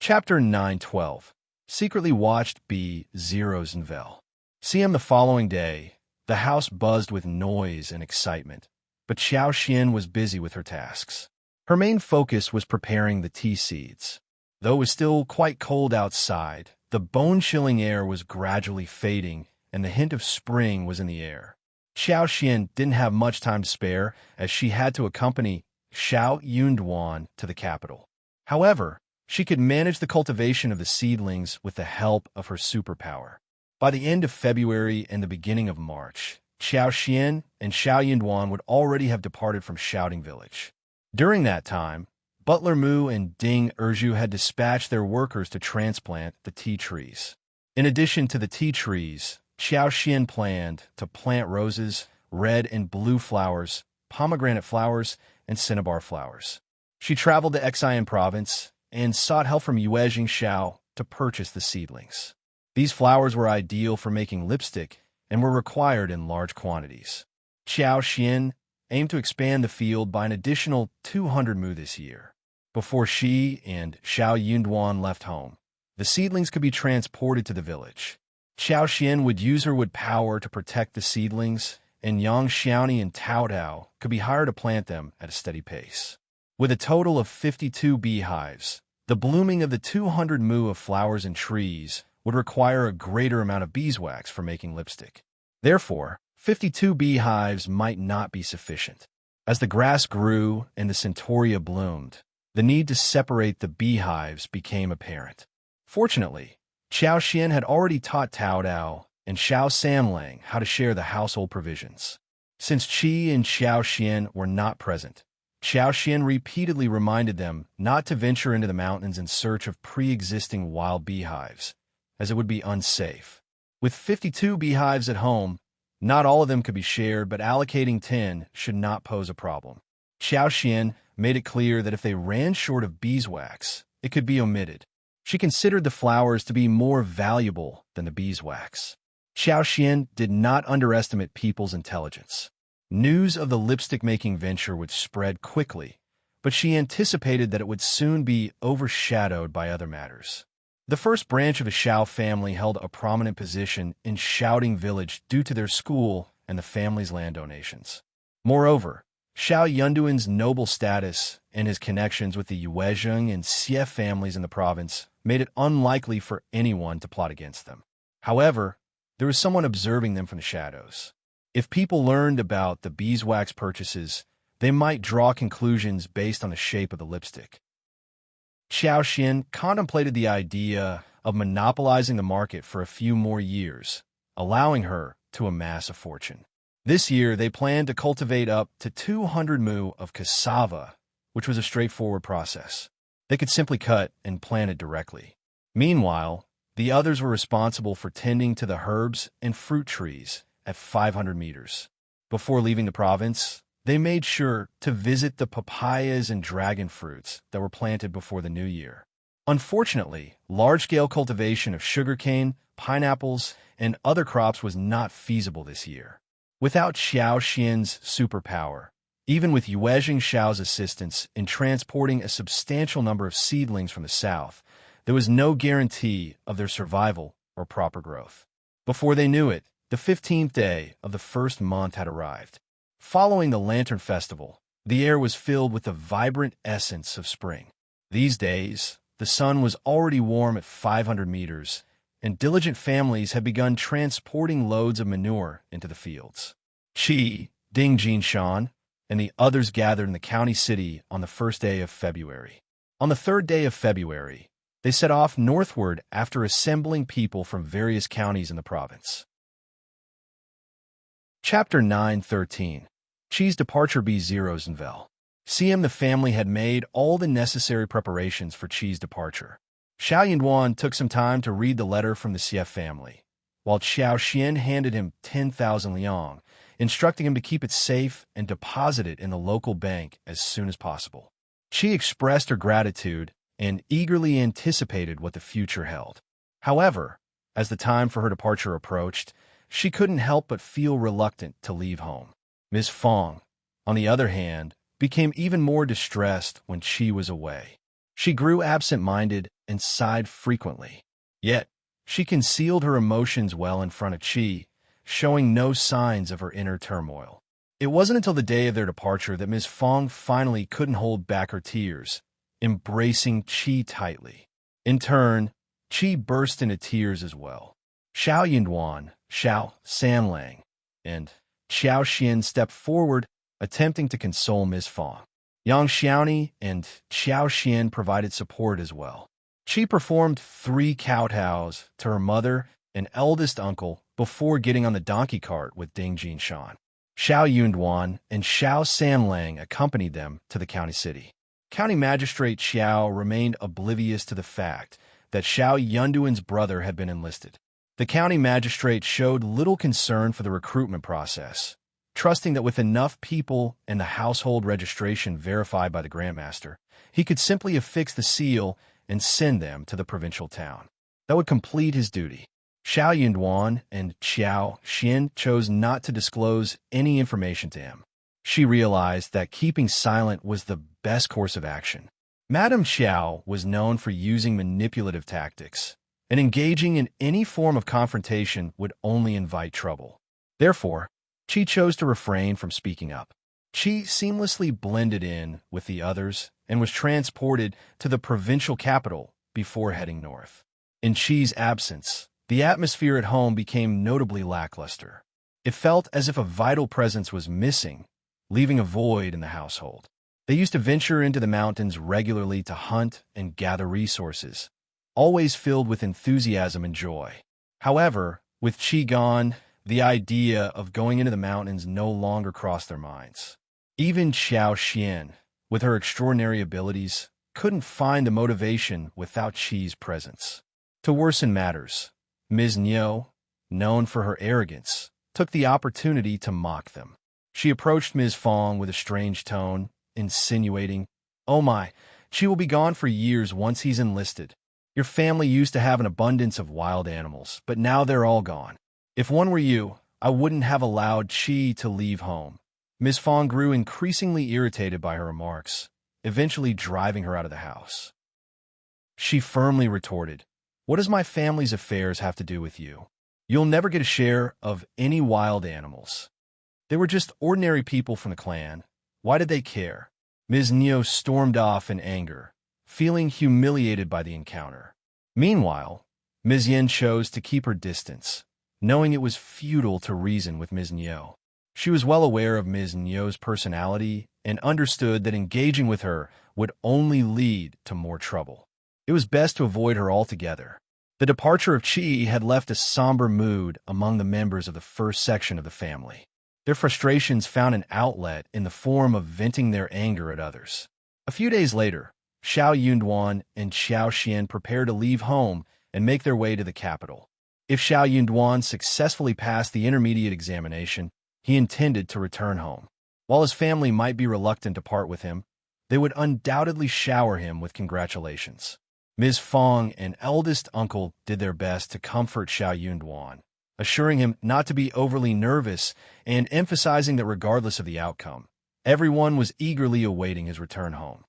Chapter 9:12 Secretly watched B0 CM the following day, the house buzzed with noise and excitement, but Qiao Xian was busy with her tasks. Her main focus was preparing the tea seeds. Though it was still quite cold outside, the bone-chilling air was gradually fading, and the hint of spring was in the air. Qiao Xian didn't have much time to spare, as she had to accompany Shao Yunduan to the capital. However, she could manage the cultivation of the seedlings with the help of her superpower. By the end of February and the beginning of March, Qiao Xian and Shao Yunduan would already have departed from Shouting Village. During that time, Butler Mu and Ding Erju had dispatched their workers to transplant the tea trees. In addition to the tea trees, Qiao Xian planned to plant roses, red and blue flowers, pomegranate flowers, and cinnabar flowers. She traveled to Xian province and sought help from Yuezhing Shao to purchase the seedlings. These flowers were ideal for making lipstick and were required in large quantities. Qiao Xian aimed to expand the field by an additional 200 mu this year. Before she and Shao Yunduan left home, the seedlings could be transported to the village. Qiao Xian would use her wood power to protect the seedlings, and Yang Xiaoni and Tao Dao could be hired to plant them at a steady pace. With a total of 52 beehives, the blooming of the 200 mu of flowers and trees would require a greater amount of beeswax for making lipstick. Therefore, 52 beehives might not be sufficient. As the grass grew and the centaurea bloomed, the need to separate the beehives became apparent. Fortunately, Qiao Xian had already taught Tao Dao and Shao Samlang how to share the household provisions. Since Qi and Qiao Xian were not present, Qiao Xian repeatedly reminded them not to venture into the mountains in search of pre-existing wild beehives, as it would be unsafe. With 52 beehives at home, not all of them could be shared, but allocating 10 should not pose a problem. Qiao Xian made it clear that if they ran short of beeswax, it could be omitted. She considered the flowers to be more valuable than the beeswax. Qiao Xian did not underestimate people's intelligence. News of the lipstick-making venture would spread quickly, but she anticipated that it would soon be overshadowed by other matters. The first branch of the Shao family held a prominent position in Shouting Village due to their school and the family's land donations. Moreover, Shao Yunduan's noble status and his connections with the Yuezheng and Xie families in the province made it unlikely for anyone to plot against them. However, there was someone observing them from the shadows. If people learned about the beeswax purchases, they might draw conclusions based on the shape of the lipstick. Qiao Xian contemplated the idea of monopolizing the market for a few more years, allowing her to amass a fortune. This year, they planned to cultivate up to 200 mu of cassava, which was a straightforward process. They could simply cut and plant it directly. Meanwhile, the others were responsible for tending to the herbs and fruit trees at 500 meters. Before leaving the province, they made sure to visit the papayas and dragon fruits that were planted before the new year. Unfortunately, large-scale cultivation of sugarcane, pineapples, and other crops was not feasible this year. Without Qiao Xian's superpower, even with Yuezheng Shao's assistance in transporting a substantial number of seedlings from the south, there was no guarantee of their survival or proper growth. Before they knew it, the 15th day of the first month had arrived. Following the Lantern Festival, the air was filled with the vibrant essence of spring. These days, the sun was already warm at 500 meters, and diligent families had begun transporting loads of manure into the fields. Qi, Ding Jinshan, and the others gathered in the county city on the first day of February. On the third day of February, they set off northward after assembling people from various counties in the province. Chapter 9:13. Qi's departure B0's Envel. CM the family had made all the necessary preparations for Qi's departure. Shao Yunduan took some time to read the letter from the Xie family, while Qiao Xian handed him 10,000 liang, instructing him to keep it safe and deposit it in the local bank as soon as possible. Qi expressed her gratitude and eagerly anticipated what the future held. However, as the time for her departure approached, she couldn't help but feel reluctant to leave home. Ms. Fong, on the other hand, became even more distressed when Qi was away. She grew absent-minded and sighed frequently. Yet, she concealed her emotions well in front of Qi, showing no signs of her inner turmoil. It wasn't until the day of their departure that Ms. Fong finally couldn't hold back her tears, embracing Qi tightly. In turn, Qi burst into tears as well. Shao Yunduan, Shao Samlang, and Qiao Xian stepped forward, attempting to console Ms. Fong. Yang Xiaoni and Qiao Xian provided support as well. Qi performed 3 kowtows to her mother and eldest uncle before getting on the donkey cart with Ding Jinshan. Shao Yunduan and Shao Samlang accompanied them to the county city. County Magistrate Qiao remained oblivious to the fact that Shao Yunduan's brother had been enlisted. The county magistrate showed little concern for the recruitment process, trusting that with enough people and the household registration verified by the grandmaster, he could simply affix the seal and send them to the provincial town. That would complete his duty. Shao Yunduan and Qiao Xin chose not to disclose any information to him. She realized that keeping silent was the best course of action. Madame Qiao was known for using manipulative tactics, and engaging in any form of confrontation would only invite trouble. Therefore, she chose to refrain from speaking up. She seamlessly blended in with the others and was transported to the provincial capital before heading north. In Qi's absence, the atmosphere at home became notably lackluster. It felt as if a vital presence was missing, leaving a void in the household. They used to venture into the mountains regularly to hunt and gather resources, always filled with enthusiasm and joy. However, with Qi gone, the idea of going into the mountains no longer crossed their minds. Even Xiao Xian, with her extraordinary abilities, couldn't find the motivation without Qi's presence. To worsen matters, Ms. Niu, known for her arrogance, took the opportunity to mock them. She approached Ms. Fong with a strange tone, insinuating, "Oh my, Qi will be gone for years once he's enlisted. Your family used to have an abundance of wild animals, but now they're all gone. If one were you, I wouldn't have allowed Qi to leave home." Ms. Fong grew increasingly irritated by her remarks, eventually driving her out of the house. She firmly retorted, "What does my family's affairs have to do with you? You'll never get a share of any wild animals. They were just ordinary people from the clan. Why did they care?" Ms. Niu stormed off in anger, feeling humiliated by the encounter. Meanwhile, Ms. Yin chose to keep her distance, knowing it was futile to reason with Ms. Niu. She was well aware of Ms. Niu's personality and understood that engaging with her would only lead to more trouble. It was best to avoid her altogether. The departure of Qi had left a somber mood among the members of the first section of the family. Their frustrations found an outlet in the form of venting their anger at others. A few days later, Shao Yunduan and Xiao Xian prepared to leave home and make their way to the capital. If Shao Yunduan successfully passed the intermediate examination, he intended to return home. While his family might be reluctant to part with him, they would undoubtedly shower him with congratulations. Ms. Fong and eldest uncle did their best to comfort Shao Yunduan, assuring him not to be overly nervous and emphasizing that regardless of the outcome, everyone was eagerly awaiting his return home.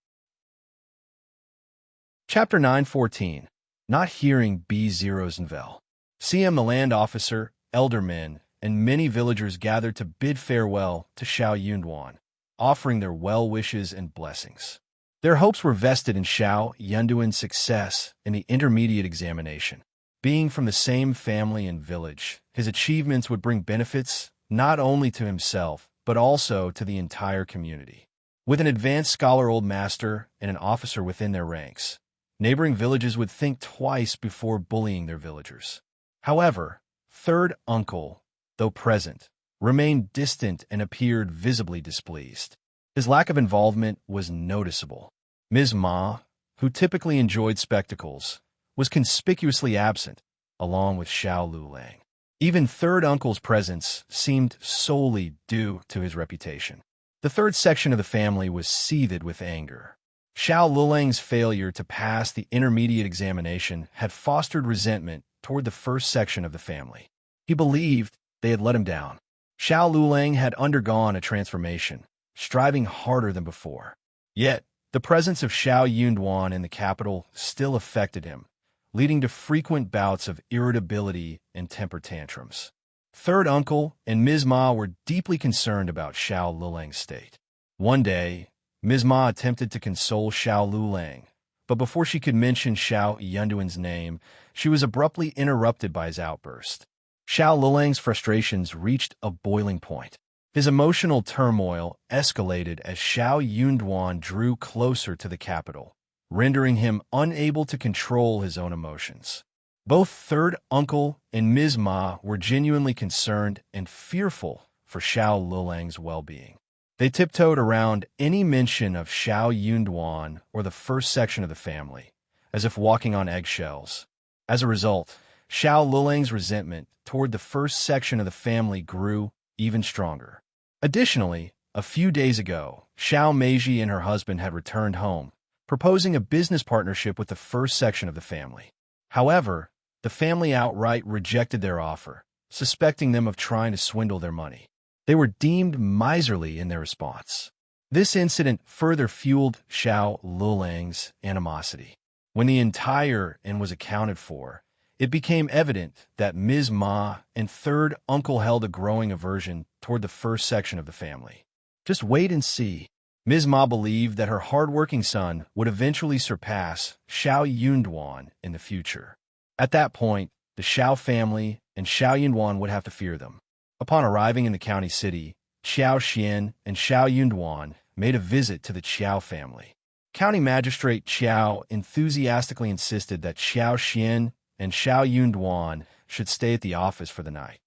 Chapter 914. Not Hearing B0's Unwilling. CM, the land officer, eldermen, and many villagers gathered to bid farewell to Shao Yunduan, offering their well wishes and blessings. Their hopes were vested in Shao Yunduan's success in the intermediate examination. Being from the same family and village, his achievements would bring benefits not only to himself, but also to the entire community. With an advanced scholar old master and an officer within their ranks, neighboring villages would think twice before bullying their villagers. However, third uncle, though present, remained distant and appeared visibly displeased. His lack of involvement was noticeable. Ms. Ma, who typically enjoyed spectacles, was conspicuously absent, along with Shao Lulang. Even third uncle's presence seemed solely due to his reputation. The third section of the family was seethed with anger. Shao Lulang's failure to pass the intermediate examination had fostered resentment toward the first section of the family. He believed they had let him down. Shao Lulang had undergone a transformation, striving harder than before. Yet, the presence of Shao Yunduan in the capital still affected him, leading to frequent bouts of irritability and temper tantrums. Third uncle and Ms. Ma were deeply concerned about Shao Lulang's state. One day, Ms. Ma attempted to console Shao Lulang, but before she could mention Shao Yunduan's name, she was abruptly interrupted by his outburst. Shao Lulang's frustrations reached a boiling point. His emotional turmoil escalated as Shao Yunduan drew closer to the capital, rendering him unable to control his own emotions. Both third uncle and Ms. Ma were genuinely concerned and fearful for Shao Lulang's well-being. They tiptoed around any mention of Shao Yunduan or the first section of the family, as if walking on eggshells. As a result, Shao Lulang's resentment toward the first section of the family grew even stronger. Additionally, a few days ago, Shao Meiji and her husband had returned home, proposing a business partnership with the first section of the family. However, The family outright rejected their offer, suspecting them of trying to swindle their money. They were deemed miserly in their response. This incident further fueled Shao Lulang's animosity. When the entire inn was accounted for, it became evident that Ms. Ma and third uncle held a growing aversion toward the first section of the family. Just wait and see. Ms. Ma believed that her hard-working son would eventually surpass Shao Yunduan in the future. At that point, the Shao family and Shao Yunduan would have to fear them. Upon arriving in the county city, Qiao Xian and Shao Yunduan made a visit to the Qiao family. County Magistrate Qiao enthusiastically insisted that Qiao Xian and Shao Yunduan should stay at the office for the night.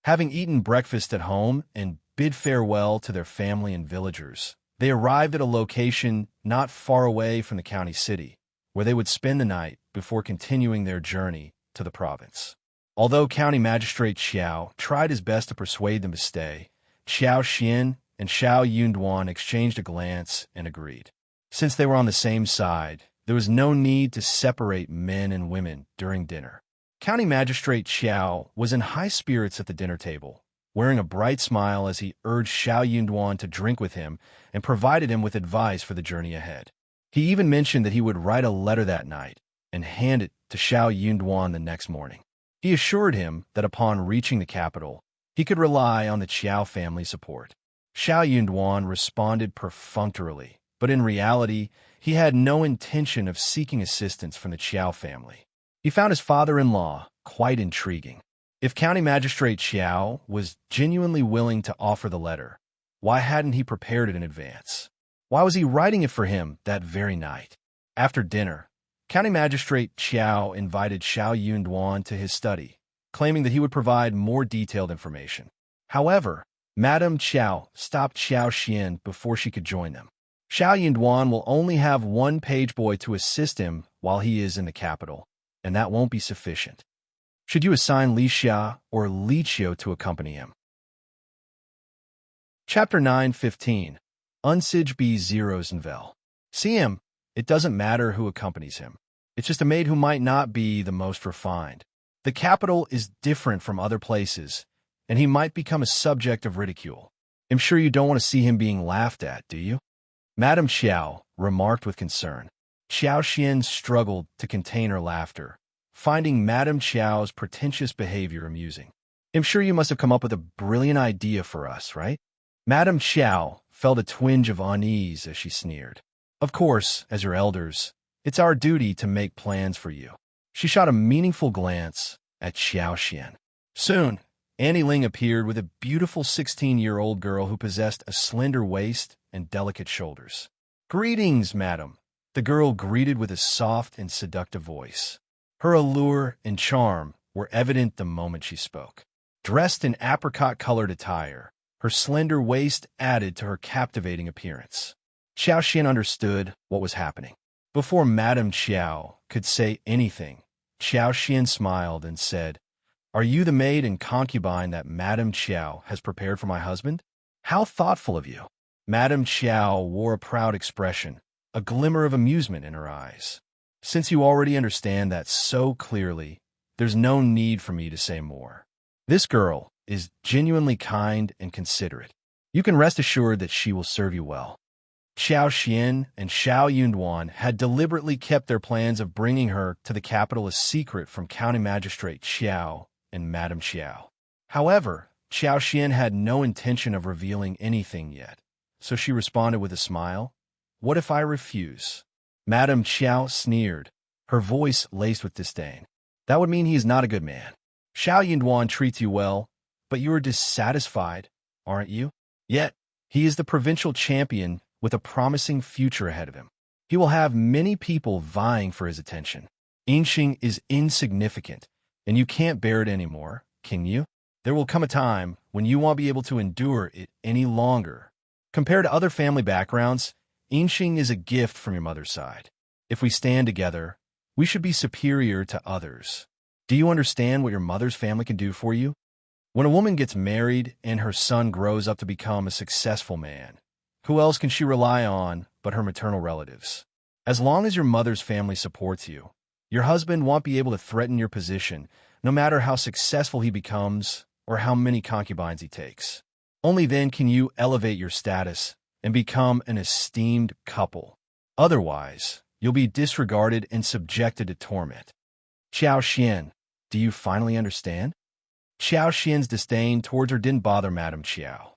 Having eaten breakfast at home and bid farewell to their family and villagers, they arrived at a location not far away from the county city, where they would spend the night before continuing their journey to the province. Although County Magistrate Qiao tried his best to persuade them to stay, Qiao Xian and Shao Yunduan exchanged a glance and agreed. Since they were on the same side, there was no need to separate men and women during dinner. County Magistrate Qiao was in high spirits at the dinner table, wearing a bright smile as he urged Shao Yunduan to drink with him and provided him with advice for the journey ahead. He even mentioned that he would write a letter that night and hand it to Shao Yunduan the next morning. He assured him that upon reaching the capital, he could rely on the Qiao family support. Shao Yunduan responded perfunctorily, but in reality, he had no intention of seeking assistance from the Qiao family. He found his father-in-law quite intriguing. If County Magistrate Qiao was genuinely willing to offer the letter, why hadn't he prepared it in advance? Why was he writing it for him that very night? After dinner, County Magistrate Qiao invited Shao Yunduan to his study, claiming that he would provide more detailed information. However, Madame Qiao stopped Qiao Xian before she could join them. Shao Yunduan will only have one page boy to assist him while he is in the capital, and that won't be sufficient. Should you assign Li Xia or Li Qiao to accompany him? Chapter 9:15 Unsage B0's Unwilling. See him. It doesn't matter who accompanies him. It's just a maid who might not be the most refined. The capital is different from other places, and he might become a subject of ridicule. I'm sure you don't want to see him being laughed at, do you? Madame Qiao remarked with concern. Qiao Xian struggled to contain her laughter, finding Madame Qiao's pretentious behavior amusing. I'm sure you must have come up with a brilliant idea for us, right? Madame Qiao felt a twinge of unease as she sneered. Of course, as your elders, it's our duty to make plans for you. She shot a meaningful glance at Qiao Xian. Soon, Annie Ling appeared with a beautiful 16-year-old girl who possessed a slender waist and delicate shoulders. Greetings, madam, the girl greeted with a soft and seductive voice. Her allure and charm were evident the moment she spoke. Dressed in apricot-colored attire, her slender waist added to her captivating appearance. Qiao Xian understood what was happening. Before Madame Qiao could say anything, Qiao Xian smiled and said, "Are you the maid and concubine that Madame Qiao has prepared for my husband? How thoughtful of you." Madame Qiao wore a proud expression, a glimmer of amusement in her eyes. "Since you already understand that so clearly, there's no need for me to say more. This girl is genuinely kind and considerate. You can rest assured that she will serve you well." Qiao Xian and Shao Yunduan had deliberately kept their plans of bringing her to the capital a secret from County Magistrate Qiao and Madame Qiao. However, Qiao Xian had no intention of revealing anything yet, so she responded with a smile, "What if I refuse?" Madame Qiao sneered, her voice laced with disdain. "That would mean he is not a good man. Shao Yunduan treats you well, but you are dissatisfied, aren't you? Yet, he is the provincial champion with a promising future ahead of him. He will have many people vying for his attention. Yingxing is insignificant, and you can't bear it anymore, can you? There will come a time when you won't be able to endure it any longer. Compared to other family backgrounds, Yingxing is a gift from your mother's side. If we stand together, we should be superior to others. Do you understand what your mother's family can do for you? When a woman gets married and her son grows up to become a successful man, who else can she rely on but her maternal relatives? As long as your mother's family supports you, Your husband won't be able to threaten your position, no matter how successful he becomes or how many concubines he takes. Only then can you elevate your status and become an esteemed couple. Otherwise, you'll be disregarded and subjected to torment. Qiao Xian, do you finally understand? Qiao Xian's disdain towards her didn't bother Madame Qiao.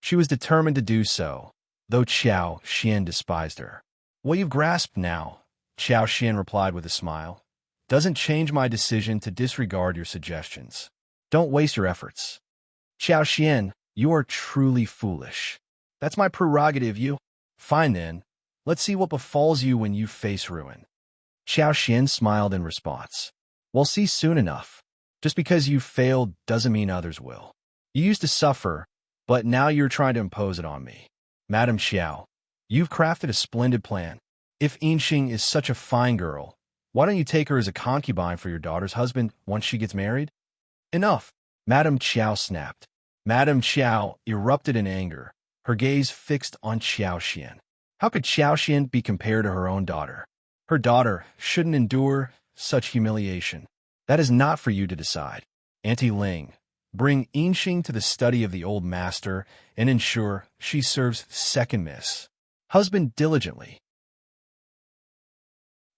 She was determined to do so, though Qiao Xian despised her. What you've grasped now, Qiao Xian replied with a smile, doesn't change my decision to disregard your suggestions. Don't waste your efforts. Qiao Xian, you are truly foolish. That's my prerogative, you. Fine then, let's see what befalls you when you face ruin. Qiao Xian smiled in response. We'll see soon enough. Just because you failed doesn't mean others will. You used to suffer, but now you're trying to impose it on me. Madame Qiao, you've crafted a splendid plan. If Yunxing is such a fine girl, why don't you take her as a concubine for your daughter's husband once she gets married? Enough! Madame Qiao snapped. Madame Qiao erupted in anger, her gaze fixed on Qiao Xian. How could Qiao Xian be compared to her own daughter? Her daughter shouldn't endure such humiliation. That is not for you to decide. Auntie Ling, bring Yunxing to the study of the old master and ensure she serves second miss. Husband diligently.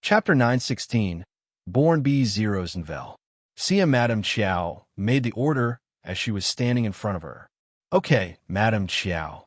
Chapter 916, Born B0 Vel. Sia Madame Qiao made the order as she was standing in front of her. Okay, Madame Qiao,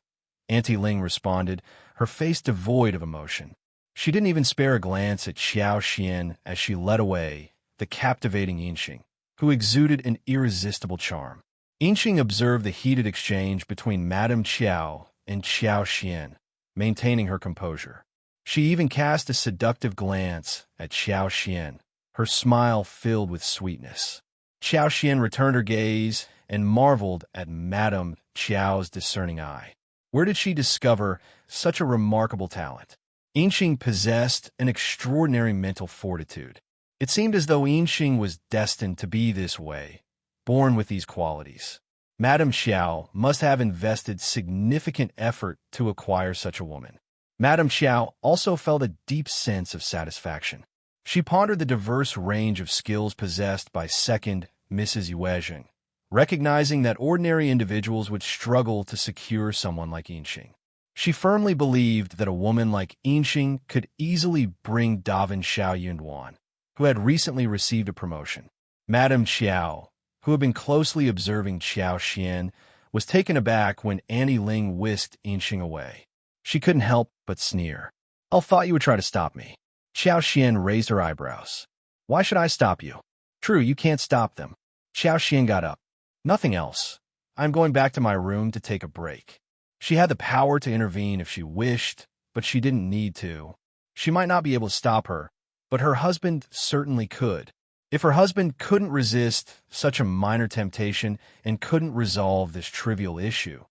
Auntie Ling responded, her face devoid of emotion. She didn't even spare a glance at Qiao Xian as she led away, the captivating Yunxing, who exuded an irresistible charm. Yunxing observed the heated exchange between Madame Qiao and Qiao Xian, maintaining her composure. She even cast a seductive glance at Qiao Xian, her smile filled with sweetness. Qiao Xian returned her gaze and marveled at Madame Qiao's discerning eye. Where did she discover such a remarkable talent? Yunxing possessed an extraordinary mental fortitude. It seemed as though Yunxing was destined to be this way, born with these qualities. Madame Qiao must have invested significant effort to acquire such a woman. Madame Qiao also felt a deep sense of satisfaction. She pondered the diverse range of skills possessed by second Mrs. Yuezheng, recognizing that ordinary individuals would struggle to secure someone like Yunxing. She firmly believed that a woman like Yunxing could easily bring Davin Shao Yunduan, who had recently received a promotion. Madame Qiao, who had been closely observing Qiao Xian, was taken aback when Auntie Ling whisked Yunxing away. She couldn't help but sneer. I thought you would try to stop me. Qiao Xian raised her eyebrows. Why should I stop you? True, you can't stop them. Qiao Xian got up. Nothing else. I'm going back to my room to take a break. She had the power to intervene if she wished, but she didn't need to. She might not be able to stop her, but her husband certainly could. If her husband couldn't resist such a minor temptation and couldn't resolve this trivial issue,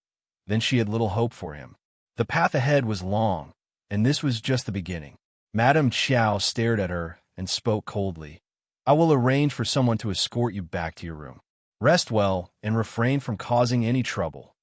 then she had little hope for him. The path ahead was long, and this was just the beginning. Madame Qiao stared at her and spoke coldly. I will arrange for someone to escort you back to your room. Rest well and refrain from causing any trouble.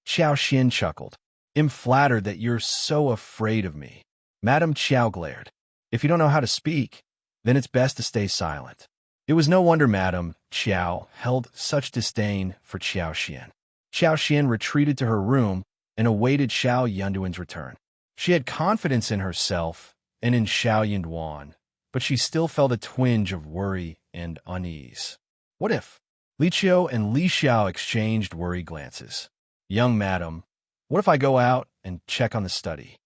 Qiao Xian chuckled. I'm flattered that you're so afraid of me. Madame Qiao glared. If you don't know how to speak, then it's best to stay silent. It was no wonder Madame Qiao held such disdain for Qiao Xian. Qiao Xian retreated to her room and awaited Shao Yunduan's return. She had confidence in herself and in Shao Yunduan, but she still felt a twinge of worry and unease. What if? Li Qiao and Li Xiao exchanged worried glances. Young madam, what if I go out and check on the study?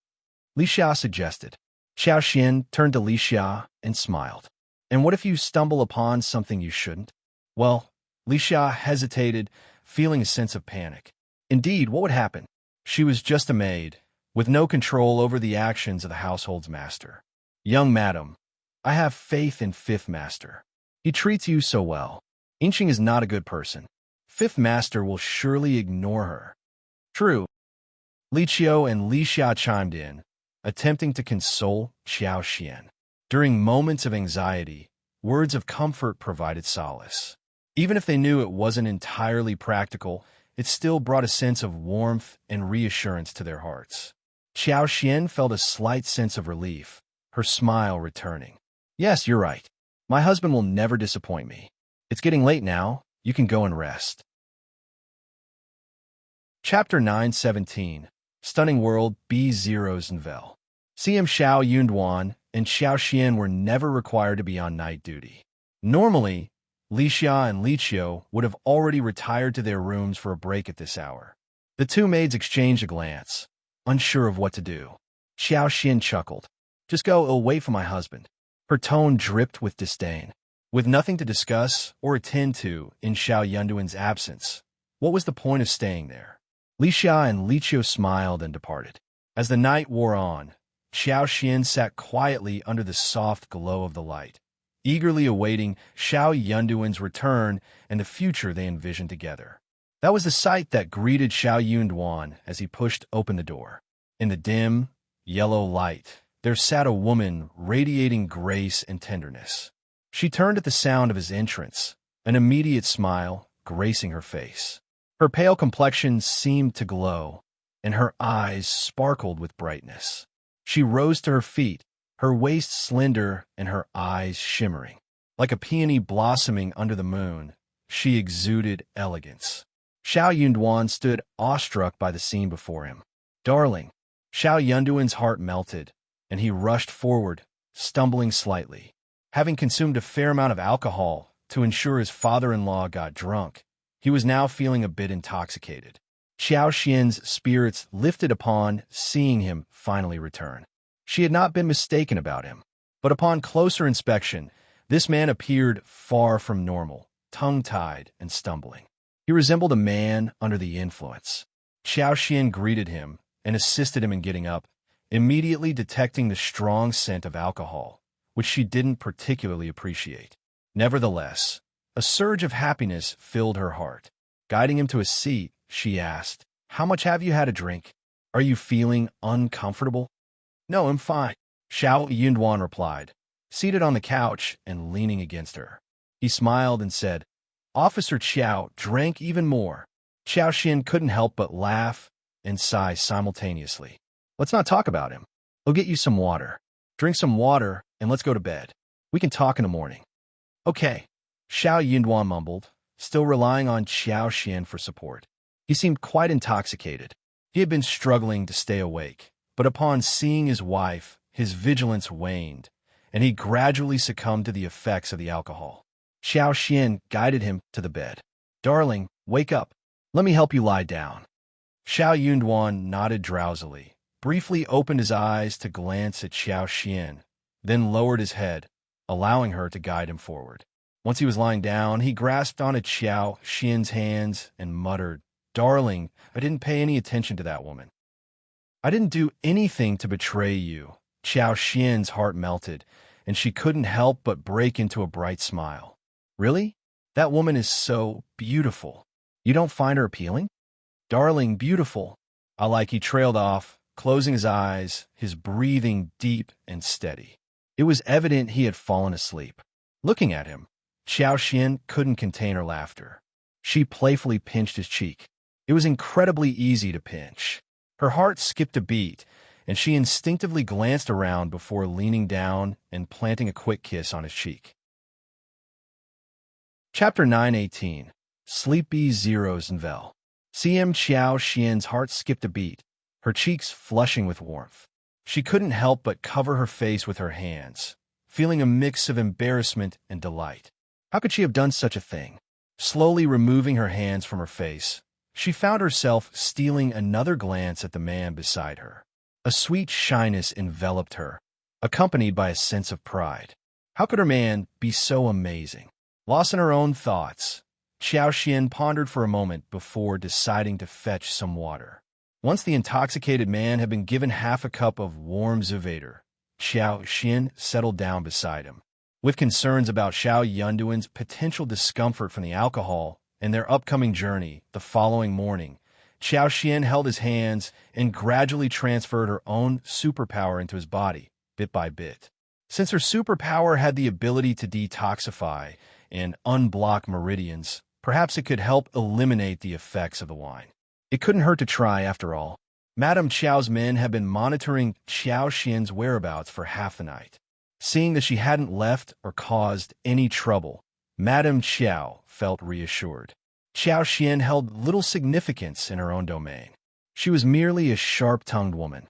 Li Xiao suggested. Qiao Xian turned to Li Xiao and smiled. And what if you stumble upon something you shouldn't? Well, Li Xiao hesitated, feeling a sense of panic. Indeed, what would happen? She was just a maid, with no control over the actions of the household's master. Young madam, I have faith in Fifth Master. He treats you so well. Yunxing is not a good person. Fifth Master will surely ignore her. True. Li Qiao and Li Xiao chimed in, attempting to console Qiao Xian. During moments of anxiety, words of comfort provided solace. Even if they knew it wasn't entirely practical, it still brought a sense of warmth and reassurance to their hearts. Qiao Xian felt a slight sense of relief, her smile returning. Yes, you're right. My husband will never disappoint me. It's getting late now. You can go and rest. Chapter 917 Stunning World B0's Nouvelle. CM Shao Yunduan and Xiao Xian were never required to be on night duty. Normally, Li Xia and Li Qiao would have already retired to their rooms for a break at this hour. The two maids exchanged a glance, unsure of what to do. Xiao Xian chuckled. Just go away from my husband. Her tone dripped with disdain. With nothing to discuss or attend to in Xiao Yunduan's absence, what was the point of staying there? Li Xia and Li Qiao smiled and departed. As the night wore on, Xiao Xian sat quietly under the soft glow of the light, eagerly awaiting Xiao Yunduan's return and the future they envisioned together. That was the sight that greeted Xiao Yunduan as he pushed open the door. In the dim, yellow light, there sat a woman radiating grace and tenderness. She turned at the sound of his entrance, an immediate smile gracing her face. Her pale complexion seemed to glow, and her eyes sparkled with brightness. She rose to her feet, her waist slender and her eyes shimmering. Like a peony blossoming under the moon, she exuded elegance. Xiao Yunduan stood awestruck by the scene before him. Darling! Xiao Yunduan's heart melted, and he rushed forward, stumbling slightly. Having consumed a fair amount of alcohol to ensure his father-in-law got drunk, he was now feeling a bit intoxicated. Xiao Xian's spirits lifted upon seeing him finally return. She had not been mistaken about him, but upon closer inspection, this man appeared far from normal, tongue-tied and stumbling. He resembled a man under the influence. Xiao Xian greeted him and assisted him in getting up, immediately detecting the strong scent of alcohol, which she didn't particularly appreciate. Nevertheless, a surge of happiness filled her heart. Guiding him to a seat, she asked, "How much have you had a drink? Are you feeling uncomfortable?" "No, I'm fine," Xiao Yunduan replied, seated on the couch and leaning against her. He smiled and said, "Officer Qiao drank even more." Xiao Xian couldn't help but laugh and sigh simultaneously. "Let's not talk about him. I'll get you some water. Drink some water and let's go to bed. We can talk in the morning." "Okay," Xiao Yunduan mumbled, still relying on Xiao Xian for support. He seemed quite intoxicated. He had been struggling to stay awake, but upon seeing his wife, his vigilance waned, and he gradually succumbed to the effects of the alcohol. Xiao Xian guided him to the bed. "Darling, wake up. Let me help you lie down." Xiao Yunduan nodded drowsily, briefly opened his eyes to glance at Xiao Xian, then lowered his head, allowing her to guide him forward. Once he was lying down, he grasped onto Xiao Xian's hands and muttered, "Darling, I didn't pay any attention to that woman." "I didn't do anything to betray you." Xiao Xian's heart melted, and she couldn't help but break into a bright smile. "Really? That woman is so beautiful. You don't find her appealing?" "Darling, beautiful." He trailed off, closing his eyes, his breathing deep and steady. It was evident he had fallen asleep. Looking at him, Xiao Xian couldn't contain her laughter. She playfully pinched his cheek. It was incredibly easy to pinch. Her heart skipped a beat, and she instinctively glanced around before leaning down and planting a quick kiss on his cheek. Chapter 918 Sleepy Zero's Nouvelle. CM Xiao Xian's heart skipped a beat, her cheeks flushing with warmth. She couldn't help but cover her face with her hands, feeling a mix of embarrassment and delight. How could she have done such a thing? Slowly removing her hands from her face, she found herself stealing another glance at the man beside her. A sweet shyness enveloped her, accompanied by a sense of pride. How could her man be so amazing? Lost in her own thoughts, Xiao Xian pondered for a moment before deciding to fetch some water. Once the intoxicated man had been given half a cup of warm Zuvader, Xiao Xian settled down beside him. With concerns about Xiao Yunduan's potential discomfort from the alcohol and their upcoming journey the following morning, Xiao Xian held his hands and gradually transferred her own superpower into his body, bit by bit. Since her superpower had the ability to detoxify and unblock meridians, perhaps it could help eliminate the effects of the wine. It couldn't hurt to try, after all. Madame Qiao's men had been monitoring Xiao Xian's whereabouts for half the night. Seeing that she hadn't left or caused any trouble, Madame Qiao felt reassured. Qiao Xian held little significance in her own domain. She was merely a sharp-tongued woman.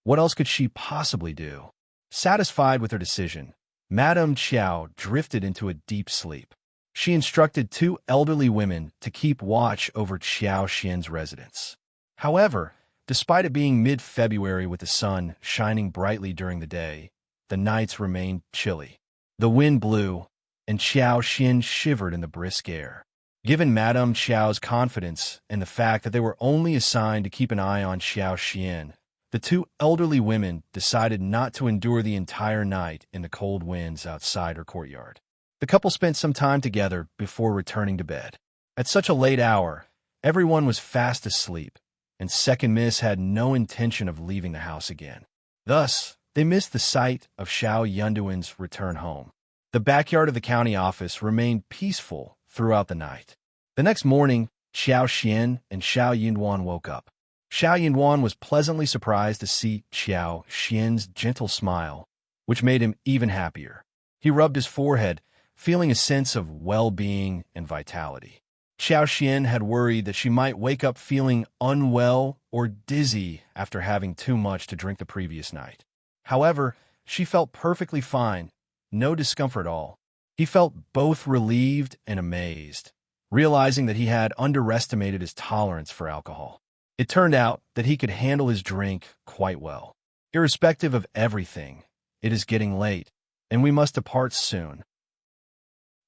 What else could she possibly do? Satisfied with her decision, Madame Qiao drifted into a deep sleep. She instructed 2 elderly women to keep watch over Qiao Xian's residence. However, despite it being mid-February with the sun shining brightly during the day, the nights remained chilly. The wind blew, and Qiao Xian shivered in the brisk air. Given Madame Qiao's confidence and the fact that they were only assigned to keep an eye on Qiao Xian, the 2 elderly women decided not to endure the entire night in the cold winds outside her courtyard. The couple spent some time together before returning to bed. At such a late hour, everyone was fast asleep, and Second Miss had no intention of leaving the house again. Thus, they missed the sight of Shao Yunduan's return home. The backyard of the county office remained peaceful throughout the night. The next morning, Qiao Xian and Shao Yunduan woke up. Shao Yunduan was pleasantly surprised to see Qiao Xian's gentle smile, which made him even happier. He rubbed his forehead, feeling a sense of well-being and vitality. Qiao Xian had worried that she might wake up feeling unwell or dizzy after having too much to drink the previous night. However, she felt perfectly fine, no discomfort at all. He felt both relieved and amazed, realizing that he had underestimated his tolerance for alcohol. It turned out that he could handle his drink quite well. Irrespective of everything, it is getting late, and we must depart soon.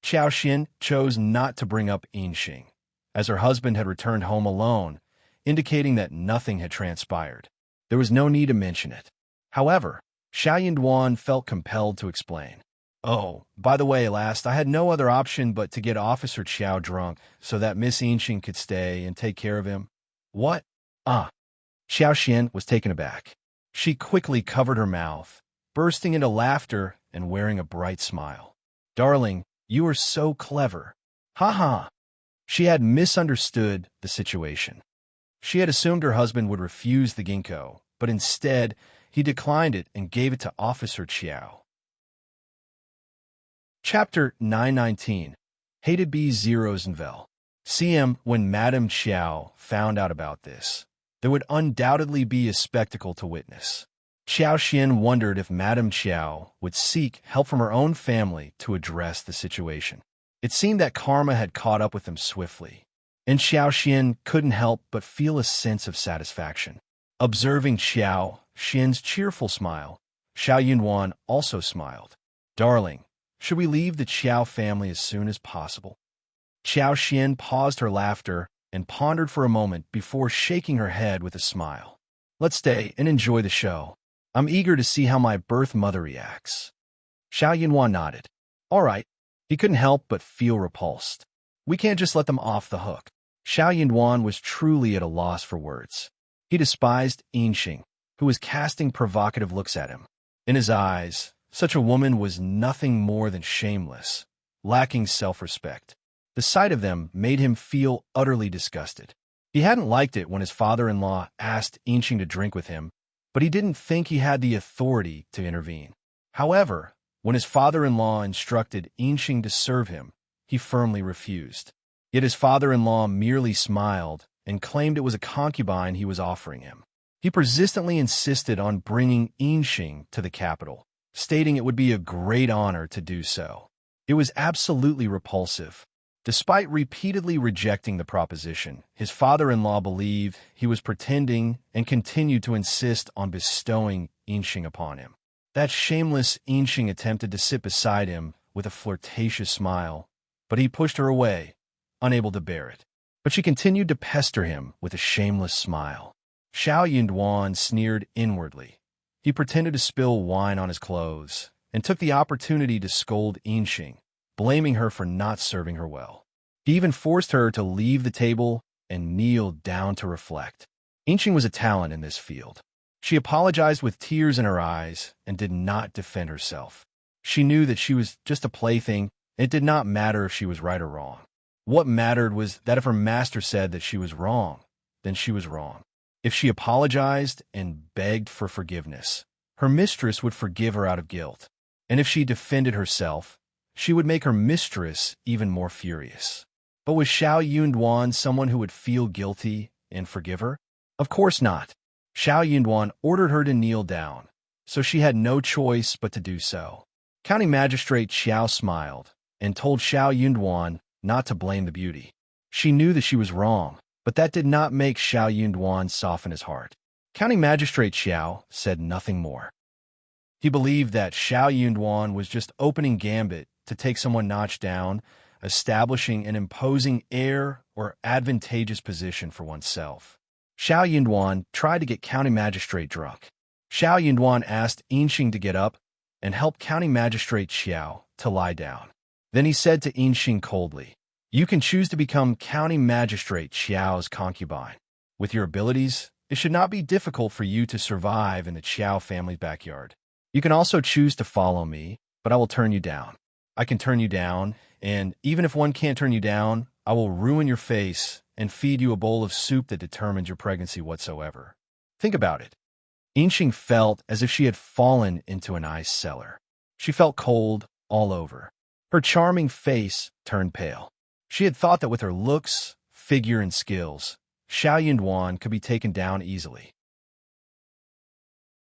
Qiao Xian chose not to bring up Yinxing, as her husband had returned home alone, indicating that nothing had transpired. There was no need to mention it. However, Shao Yunduan felt compelled to explain. "Oh, by the way, last, I had no other option but to get Officer Qiao drunk so that Miss Yinxing could stay and take care of him." "What?" "Ah." Qiao Xian was taken aback. She quickly covered her mouth, bursting into laughter and wearing a bright smile. "Darling, you are so clever." "Ha ha." She had misunderstood the situation. She had assumed her husband would refuse the ginkgo, but instead, he declined it and gave it to Officer Qiao. Chapter 919. Hated Be Rosenfeld. CM, when Madame Qiao found out about this, there would undoubtedly be a spectacle to witness. Qiao Xian wondered if Madame Qiao would seek help from her own family to address the situation. It seemed that karma had caught up with them swiftly, and Qiao Xian couldn't help but feel a sense of satisfaction. Observing Qiao Xian's cheerful smile, Shao Yunduan also smiled. "Darling, should we leave the Qiao family as soon as possible?" Qiao Xian paused her laughter and pondered for a moment before shaking her head with a smile. "Let's stay and enjoy the show. I'm eager to see how my birth mother reacts." Shao Yunduan nodded. "All right." He couldn't help but feel repulsed. We can't just let them off the hook. Shao Yunduan was truly at a loss for words. He despised Yinxing, who was casting provocative looks at him. In his eyes, such a woman was nothing more than shameless, lacking self-respect. The sight of them made him feel utterly disgusted. He hadn't liked it when his father-in-law asked Yinxing to drink with him, but he didn't think he had the authority to intervene. However, when his father-in-law instructed Yinxing to serve him, he firmly refused. Yet his father-in-law merely smiled and claimed it was a concubine he was offering him. He persistently insisted on bringing Yinxing to the capital, stating it would be a great honor to do so. It was absolutely repulsive. Despite repeatedly rejecting the proposition, his father-in-law believed he was pretending and continued to insist on bestowing Yinxing upon him. That shameless Yinxing attempted to sit beside him with a flirtatious smile, but he pushed her away, unable to bear it. But she continued to pester him with a shameless smile. Shao Yunduan sneered inwardly. He pretended to spill wine on his clothes and took the opportunity to scold Yinxing, blaming her for not serving her well. He even forced her to leave the table and kneel down to reflect. Yinxing was a talent in this field. She apologized with tears in her eyes and did not defend herself. She knew that she was just a plaything, and it did not matter if she was right or wrong. What mattered was that if her master said that she was wrong, then she was wrong. If she apologized and begged for forgiveness, her mistress would forgive her out of guilt. and if she defended herself, she would make her mistress even more furious. But was Shao Yunduan someone who would feel guilty and forgive her? Of course not. Shao Yunduan ordered her to kneel down, so she had no choice but to do so. County Magistrate Qiao smiled and told Shao Yunduan not to blame the beauty. She knew that she was wrong, but that did not make Shao Yunduan soften his heart. County Magistrate Qiao said nothing more. He believed that Shao Yunduan was just opening gambit to take someone notch down, establishing an imposing air or advantageous position for oneself. Shao Yunduan tried to get County Magistrate drunk. Shao Yunduan asked Yinxing to get up and help County Magistrate Qiao to lie down. Then he said to Yinxing coldly, "You can choose to become County Magistrate Qiao's concubine. With your abilities, it should not be difficult for you to survive in the Qiao family's backyard. You can also choose to follow me, but I will turn you down. I can turn you down, and even if one can't turn you down, I will ruin your face and feed you a bowl of soup that determines your pregnancy whatsoever. Think about it." Yinxing felt as if she had fallen into an ice cellar. She felt cold all over. Her charming face turned pale. She had thought that with her looks, figure, and skills, Shao Yunduan could be taken down easily.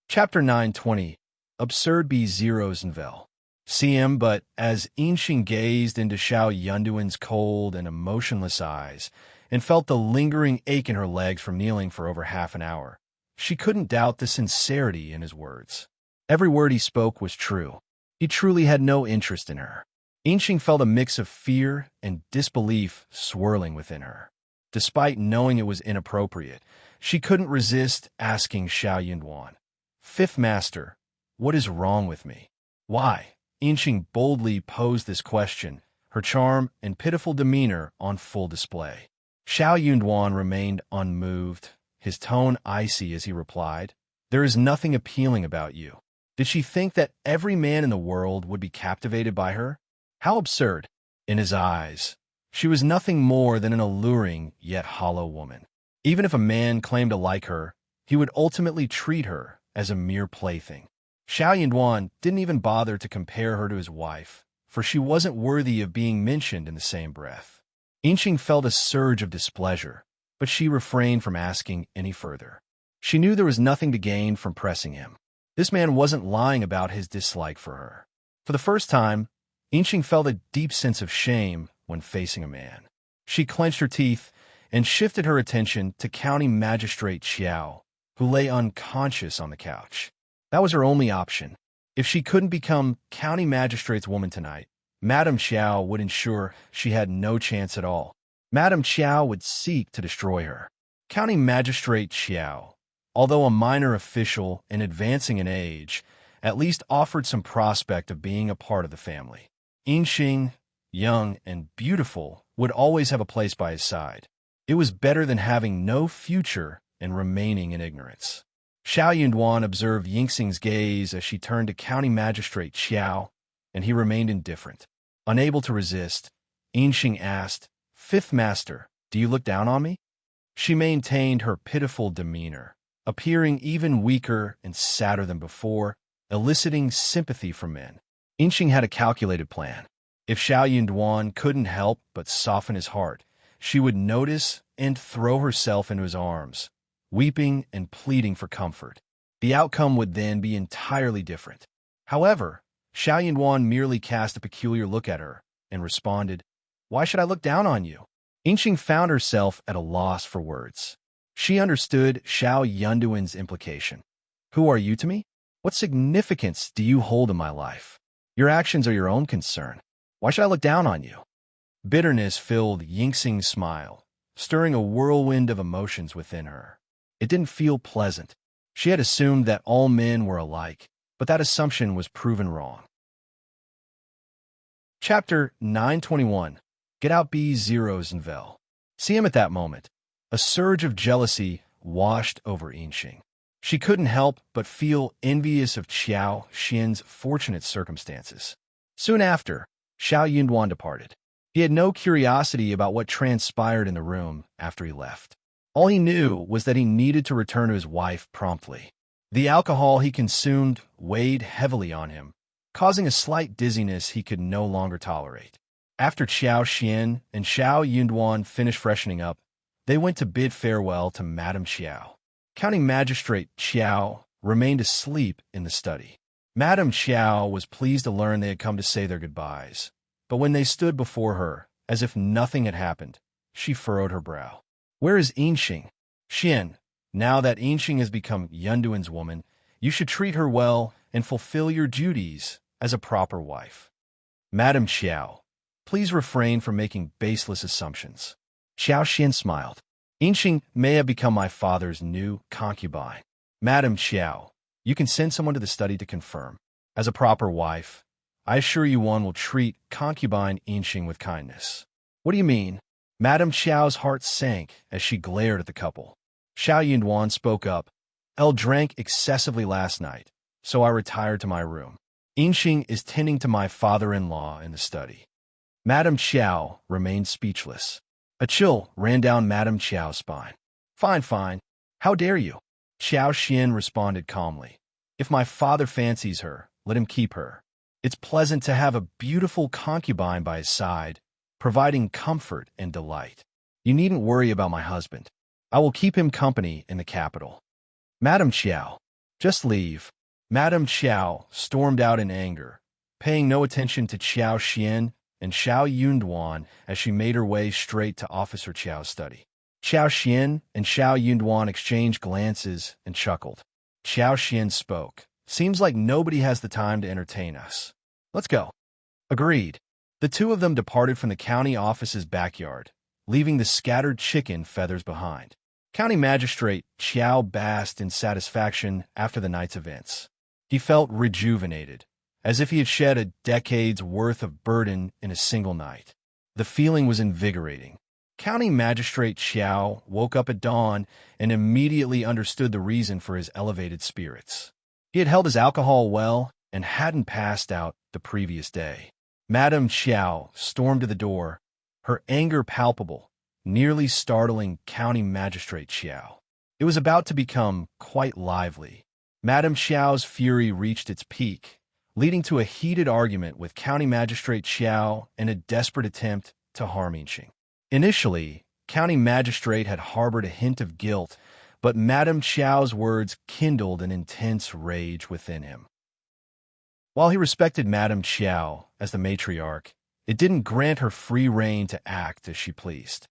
Chapter 920. Absurd B0's Unwilling. CM, but as Yinxing gazed into Shao Yunduan's cold and emotionless eyes and felt the lingering ache in her legs from kneeling for over half an hour, she couldn't doubt the sincerity in his words. Every word he spoke was true. He truly had no interest in her. Yinxing felt a mix of fear and disbelief swirling within her. Despite knowing it was inappropriate, she couldn't resist asking Shao Yunduan, "Fifth Master, what is wrong with me? Why?" Yinxing boldly posed this question, her charm and pitiful demeanor on full display. Shao Yunduan remained unmoved, his tone icy as he replied, "There is nothing appealing about you." Did she think that every man in the world would be captivated by her? How absurd! In his eyes, she was nothing more than an alluring yet hollow woman. Even if a man claimed to like her, he would ultimately treat her as a mere plaything. Shao Yunduan didn't even bother to compare her to his wife, for she wasn't worthy of being mentioned in the same breath. Yinxing felt a surge of displeasure, but she refrained from asking any further. She knew there was nothing to gain from pressing him. This man wasn't lying about his dislike for her. For the first time, Yinxing felt a deep sense of shame when facing a man. She clenched her teeth and shifted her attention to County Magistrate Qiao, who lay unconscious on the couch. That was her only option. If she couldn't become County Magistrate's woman tonight, Madame Qiao would ensure she had no chance at all. Madame Qiao would seek to destroy her. County Magistrate Qiao, although a minor official and advancing in age, at least offered some prospect of being a part of the family. Yinxing, young and beautiful, would always have a place by his side. It was better than having no future and remaining in ignorance. Shao Yunduan observed Yinxing's gaze as she turned to County Magistrate Qiao, and he remained indifferent. Unable to resist, Yinxing asked, "Fifth Master, do you look down on me?" She maintained her pitiful demeanor, appearing even weaker and sadder than before, eliciting sympathy from men. Yinxing had a calculated plan. If Shao Yunduan couldn't help but soften his heart, she would notice and throw herself into his arms, weeping and pleading for comfort. The outcome would then be entirely different. However, Shao Yunduan merely cast a peculiar look at her and responded, "Why should I look down on you?" Yinxing found herself at a loss for words. She understood Shao Yunduan's implication. "Who are you to me? What significance do you hold in my life? Your actions are your own concern. Why should I look down on you?" Bitterness filled Yinxing's smile, stirring a whirlwind of emotions within her. It didn't feel pleasant. She had assumed that all men were alike, but that assumption was proven wrong. Chapter 921. Get Out B0's Unwilling. See him at that moment. A surge of jealousy washed over Yinxing. She couldn't help but feel envious of Qiao Xian's fortunate circumstances. Soon after, Shao Yunduan departed. He had no curiosity about what transpired in the room after he left. All he knew was that he needed to return to his wife promptly. The alcohol he consumed weighed heavily on him, causing a slight dizziness he could no longer tolerate. After Qiao Xian and Shao Yunduan finished freshening up, they went to bid farewell to Madame Qiao. County Magistrate Qiao remained asleep in the study. Madame Qiao was pleased to learn they had come to say their goodbyes, but when they stood before her, as if nothing had happened, she furrowed her brow. "Where is Yinxing?" "Xian, now that Yinxing has become Yunduan's woman, you should treat her well and fulfill your duties as a proper wife." "Madame Qiao, please refrain from making baseless assumptions." Qiao Xian smiled. "Yinxing may have become my father's new concubine." "Madame Qiao, you can send someone to the study to confirm. As a proper wife, I assure you one will treat concubine Yinxing with kindness." "What do you mean?" Madame Qiao's heart sank as she glared at the couple. Shao Yunduan spoke up. "Elle drank excessively last night, so I retired to my room. Yinxing is tending to my father-in-law in the study." Madame Qiao remained speechless. A chill ran down Madame Qiao's spine. "Fine, fine. How dare you?" Qiao Xian responded calmly. "If my father fancies her, let him keep her. It's pleasant to have a beautiful concubine by his side, providing comfort and delight. You needn't worry about my husband. I will keep him company in the capital." "Madame Qiao, just leave." Madame Qiao stormed out in anger, paying no attention to Qiao Xian and Shao Yunduan as she made her way straight to Officer Qiao's study. Qiao Xian and Shao Yunduan exchanged glances and chuckled. Qiao Xian spoke. "Seems like nobody has the time to entertain us. Let's go." Agreed. The two of them departed from the county office's backyard, leaving the scattered chicken feathers behind. County Magistrate Qiao basked in satisfaction after the night's events. He felt rejuvenated, as if he had shed a decade's worth of burden in a single night. The feeling was invigorating. County Magistrate Qiao woke up at dawn and immediately understood the reason for his elevated spirits. He had held his alcohol well and hadn't passed out the previous day. Madame Qiao stormed to the door, her anger palpable, nearly startling County Magistrate Qiao. It was about to become quite lively. Madame Qiao's fury reached its peak, leading to a heated argument with County Magistrate Qiao and a desperate attempt to harm Yinxing. Initially, County Magistrate had harbored a hint of guilt, but Madame Qiao's words kindled an intense rage within him. While he respected Madame Qiao as the matriarch, it didn't grant her free rein to act as she pleased.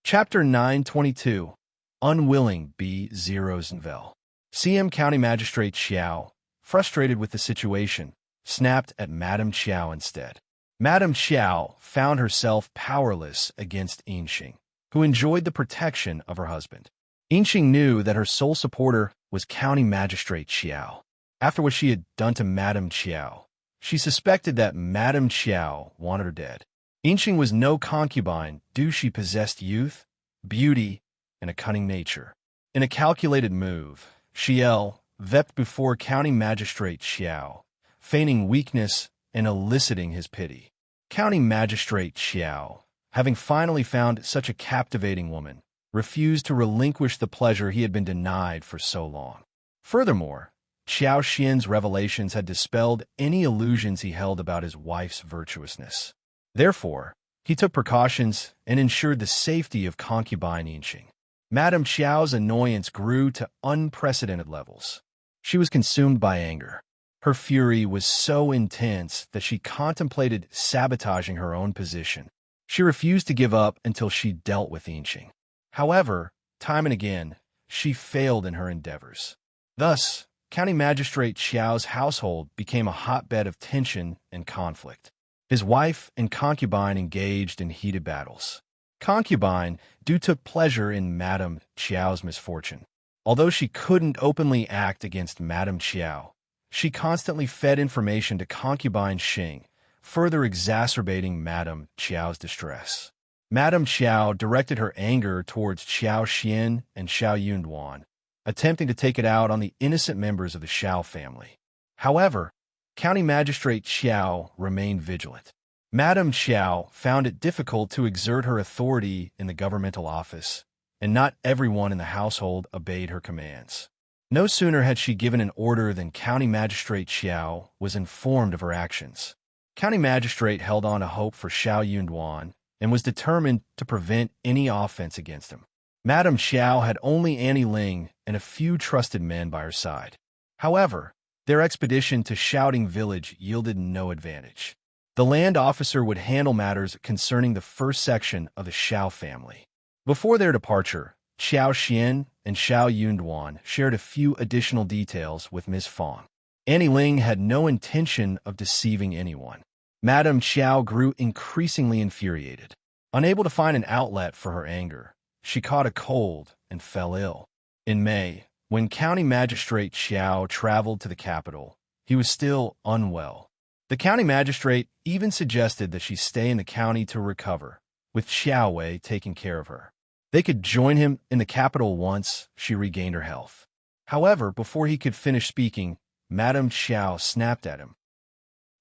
Chapter 922 Unwilling B. Zerosenvel. CM County Magistrate Qiao, frustrated with the situation, snapped at Madame Qiao instead. Madame Qiao found herself powerless against Yinxing, who enjoyed the protection of her husband. Yinxing knew that her sole supporter was County Magistrate Qiao. After what she had done to Madame Qiao, she suspected that Madame Qiao wanted her dead. Yinxing was no concubine due she possessed youth, beauty, and a cunning nature. In a calculated move, Qiao wept before County Magistrate Qiao, feigning weakness and eliciting his pity. County Magistrate Qiao, having finally found such a captivating woman, refused to relinquish the pleasure he had been denied for so long. Furthermore, Qiao Xian's revelations had dispelled any illusions he held about his wife's virtuousness. Therefore, he took precautions and ensured the safety of concubine Yinxing. Madame Qiao's annoyance grew to unprecedented levels. She was consumed by anger. Her fury was so intense that she contemplated sabotaging her own position. She refused to give up until she dealt with Yinxing. However, time and again, she failed in her endeavors. Thus, County Magistrate Qiao's household became a hotbed of tension and conflict. His wife and concubine engaged in heated battles. Concubine took pleasure in Madame Qiao's misfortune. Although she couldn't openly act against Madame Qiao, she constantly fed information to concubine Xing, further exacerbating Madame Qiao's distress. Madame Qiao directed her anger towards Qiao Xian and Shao Yunduan, attempting to take it out on the innocent members of the Shao family. However, County Magistrate Qiao remained vigilant. Madame Qiao found it difficult to exert her authority in the governmental office, and not everyone in the household obeyed her commands. No sooner had she given an order than County Magistrate Qiao was informed of her actions. County Magistrate held on to hope for Shao Yunduan and was determined to prevent any offense against him. Madame Qiao had only Unwilling and a few trusted men by her side. However, their expedition to Shouting Village yielded no advantage. The land officer would handle matters concerning the first section of the Shao family. Before their departure, Qiao Xian and Shao Yunduan shared a few additional details with Ms. Fong. Unwilling had no intention of deceiving anyone. Madame Qiao grew increasingly infuriated. Unable to find an outlet for her anger, she caught a cold and fell ill. In May, when County Magistrate Qiao traveled to the capital, he was still unwell. The county magistrate even suggested that she stay in the county to recover, with Xiao taking care of her. They could join him in the capital once she regained her health. However, before he could finish speaking, Madame Qiao snapped at him.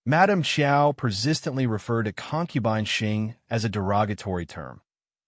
Madame Qiao persistently referred to concubine Xing as a derogatory term,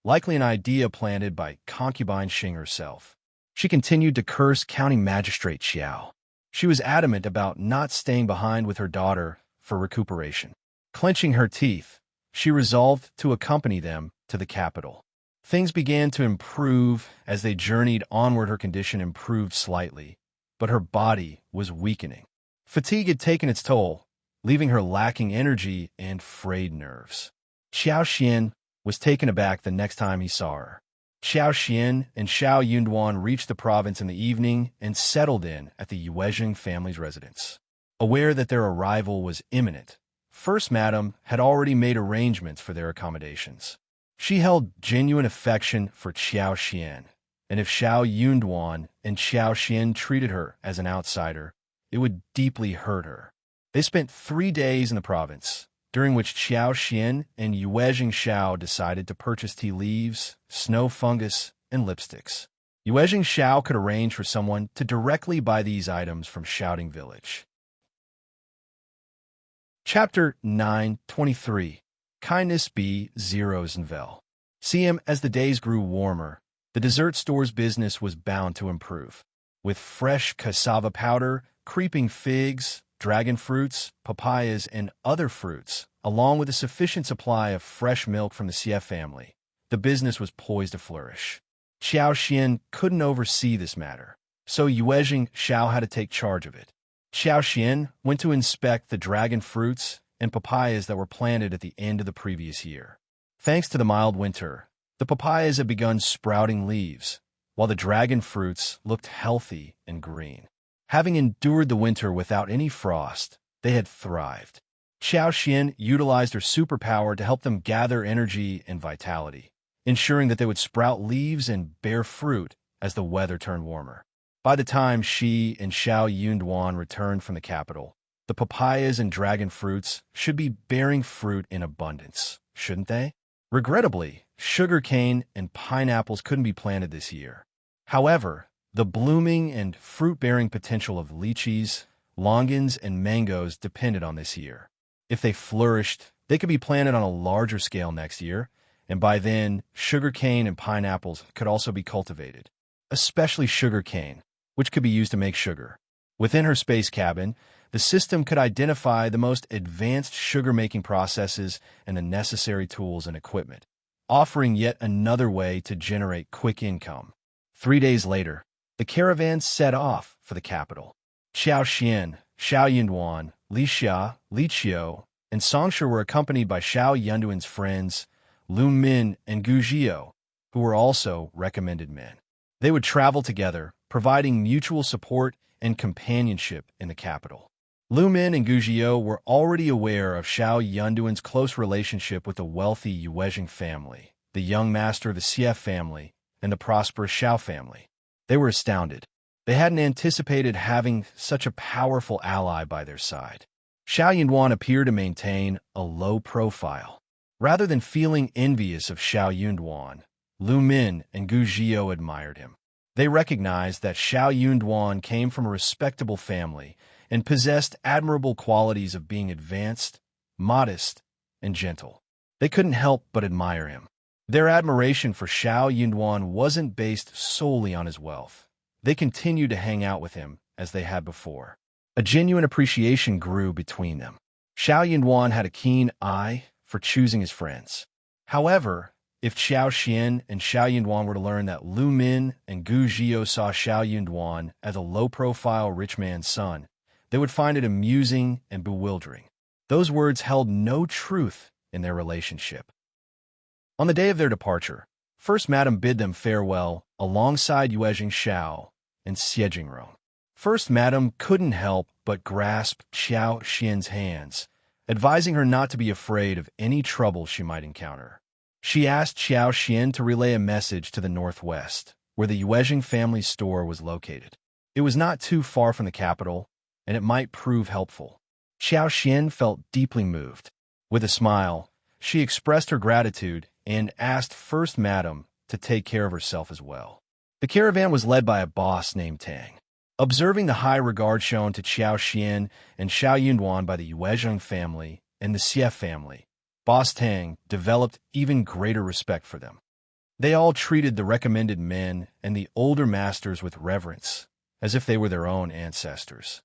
likely an idea planted by concubine Xing herself. She continued to curse County Magistrate Qiao. She was adamant about not staying behind with her daughter for recuperation. Clenching her teeth, she resolved to accompany them to the capital. Things began to improve as they journeyed onward. Her condition improved slightly, but her body was weakening. Fatigue had taken its toll, leaving her lacking energy and frayed nerves. Qiao Xian was taken aback the next time he saw her. Qiao Xian and Shao Yunduan reached the province in the evening and settled in at the Unsage family's residence. Aware that their arrival was imminent, First Madam had already made arrangements for their accommodations. She held genuine affection for Qiao Xian, and if Shao Yunduan and Qiao Xian treated her as an outsider, it would deeply hurt her. They spent 3 days in the province, during which Qiao Xian and Unsage Shao decided to purchase tea leaves, snow fungus, and lipsticks. Unsage Shao could arrange for someone to directly buy these items from Shouting Village. Chapter 9:23 Kindness B. Zeros and Vel. As the days grew warmer, the dessert store's business was bound to improve. With fresh cassava powder, creeping figs, dragon fruits, papayas, and other fruits, along with a sufficient supply of fresh milk from the Xie family, the business was poised to flourish. Qiao Xian couldn't oversee this matter, so Unsage Shao had to take charge of it. Qiao Xian went to inspect the dragon fruits and papayas that were planted at the end of the previous year. Thanks to the mild winter, the papayas had begun sprouting leaves, while the dragon fruits looked healthy and green. Having endured the winter without any frost, they had thrived. Qiao Xian utilized her superpower to help them gather energy and vitality, ensuring that they would sprout leaves and bear fruit as the weather turned warmer. By the time she and Shao Yunduan returned from the capital, the papayas and dragon fruits should be bearing fruit in abundance, shouldn't they? Regrettably, sugarcane and pineapples couldn't be planted this year. However, the blooming and fruit-bearing potential of lychees, longans, and mangoes depended on this year. If they flourished, they could be planted on a larger scale next year, and by then, sugarcane and pineapples could also be cultivated, especially sugarcane, which could be used to make sugar. Within her space cabin, the system could identify the most advanced sugar-making processes and the necessary tools and equipment, offering yet another way to generate quick income. 3 days later, the caravan set off for the capital. Qiao Xian, Shao Yunduan, Li Xia, Li Qiao, and Songshe were accompanied by Shao Yunduan's friends, Lu Min and Gu Jiao, who were also recommended men. They would travel together, providing mutual support and companionship in the capital. Lu Min and Gu Jiao were already aware of Shao Yunduan's close relationship with the wealthy Unsage family, the young master of the Xie family, and the prosperous Shao family. They were astounded. They hadn't anticipated having such a powerful ally by their side. Shao Yunduan appeared to maintain a low profile. Rather than feeling envious of Shao Yunduan, Lu Min and Gu Jiao admired him. They recognized that Shao Yunduan came from a respectable family and possessed admirable qualities of being advanced, modest, and gentle. They couldn't help but admire him. Their admiration for Shao Yunduan wasn't based solely on his wealth. they continued to hang out with him as they had before. A genuine appreciation grew between them. Yunduan had a keen eye for choosing his friends. However, if Qiao and Yunduan were to learn that Lu Min and Gu Zhio saw Yunduan as a low-profile rich man's son, they would find it amusing and bewildering. Those words held no truth in their relationship. On the day of their departure, First Madam bid them farewell alongside Shao and Xiejingrong. First Madam couldn't help but grasp Qiao's hands, advising her not to be afraid of any trouble she might encounter. She asked Qiao to relay a message to the northwest, where the Yuezhing family's store was located. It was not too far from the capital, and it might prove helpful. Qiao felt deeply moved. With a smile, she expressed her gratitude and asked First Madam to take care of herself as well. The caravan was led by a boss named Tang. Observing the high regard shown to Qiao and Yunduan by the Yuezheng family and the Xie family, Boss Tang developed even greater respect for them. They all treated the recommended men and the older masters with reverence, as if they were their own ancestors.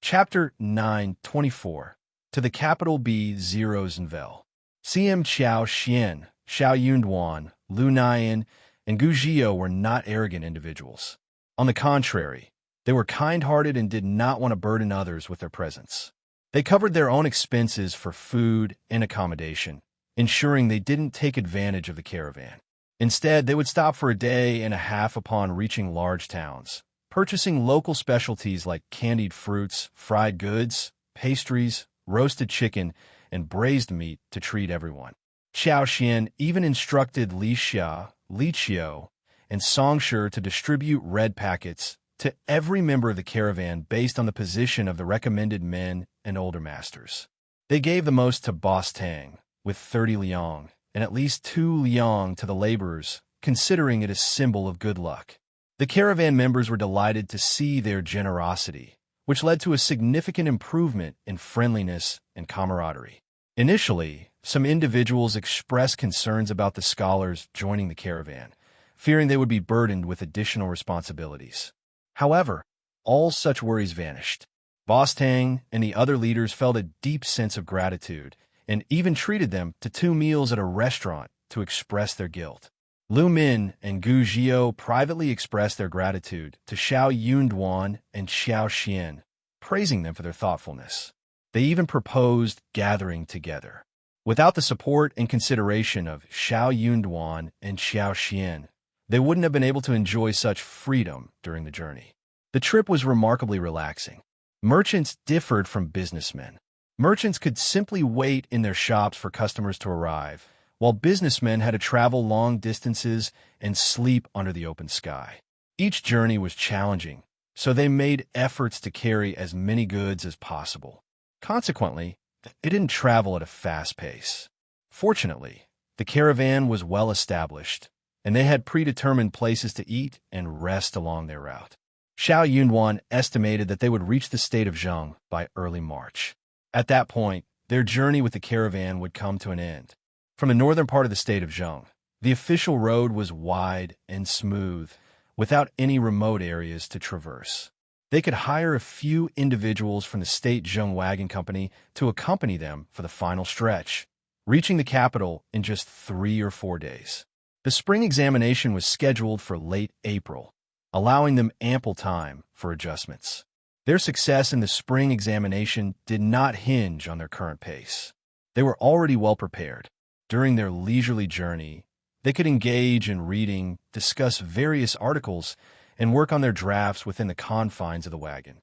Chapter 9:24. To the capital B0 CM Qiao, Yunduan, Lu Nian, and Gu Zhio were not arrogant individuals. On the contrary, they were kind-hearted and did not want to burden others with their presence. They covered their own expenses for food and accommodation, ensuring they didn't take advantage of the caravan. Instead, they would stop for a day and a half upon reaching large towns, purchasing local specialties like candied fruits, fried goods, pastries, roasted chicken, and braised meat to treat everyone. Qiao even instructed Li Qiao, and Songshi to distribute red packets to every member of the caravan based on the position of the recommended men and older masters. They gave the most to Boss Tang, with 30 liang, and at least 2 liang to the laborers, considering it a symbol of good luck. The caravan members were delighted to see their generosity, which led to a significant improvement in friendliness and camaraderie. Initially, some individuals expressed concerns about the scholars joining the caravan, fearing they would be burdened with additional responsibilities. However, all such worries vanished. Boss Tang and the other leaders felt a deep sense of gratitude and even treated them to 2 meals at a restaurant to express their guilt. Lu Min and Gu Zhio privately expressed their gratitude to Yunduan and Qiao, praising them for their thoughtfulness. They even proposed gathering together. Without the support and consideration of Yunduan and Qiao, they wouldn't have been able to enjoy such freedom during the journey. The trip was remarkably relaxing. Merchants differed from businessmen. Merchants could simply wait in their shops for customers to arrive, while businessmen had to travel long distances and sleep under the open sky. Each journey was challenging, so they made efforts to carry as many goods as possible. Consequently, they didn't travel at a fast pace. Fortunately, the caravan was well established, and they had predetermined places to eat and rest along their route. Yunduan estimated that they would reach the state of Zheng by early March. At that point, their journey with the caravan would come to an end. From the northern part of the state of Zheng, the official road was wide and smooth, without any remote areas to traverse. They could hire a few individuals from the State Zheng Wagon Company to accompany them for the final stretch, reaching the capital in just 3 or 4 days. The spring examination was scheduled for late April, allowing them ample time for adjustments. Their success in the spring examination did not hinge on their current pace. They were already well prepared. During their leisurely journey, they could engage in reading, discuss various articles, and work on their drafts within the confines of the wagon.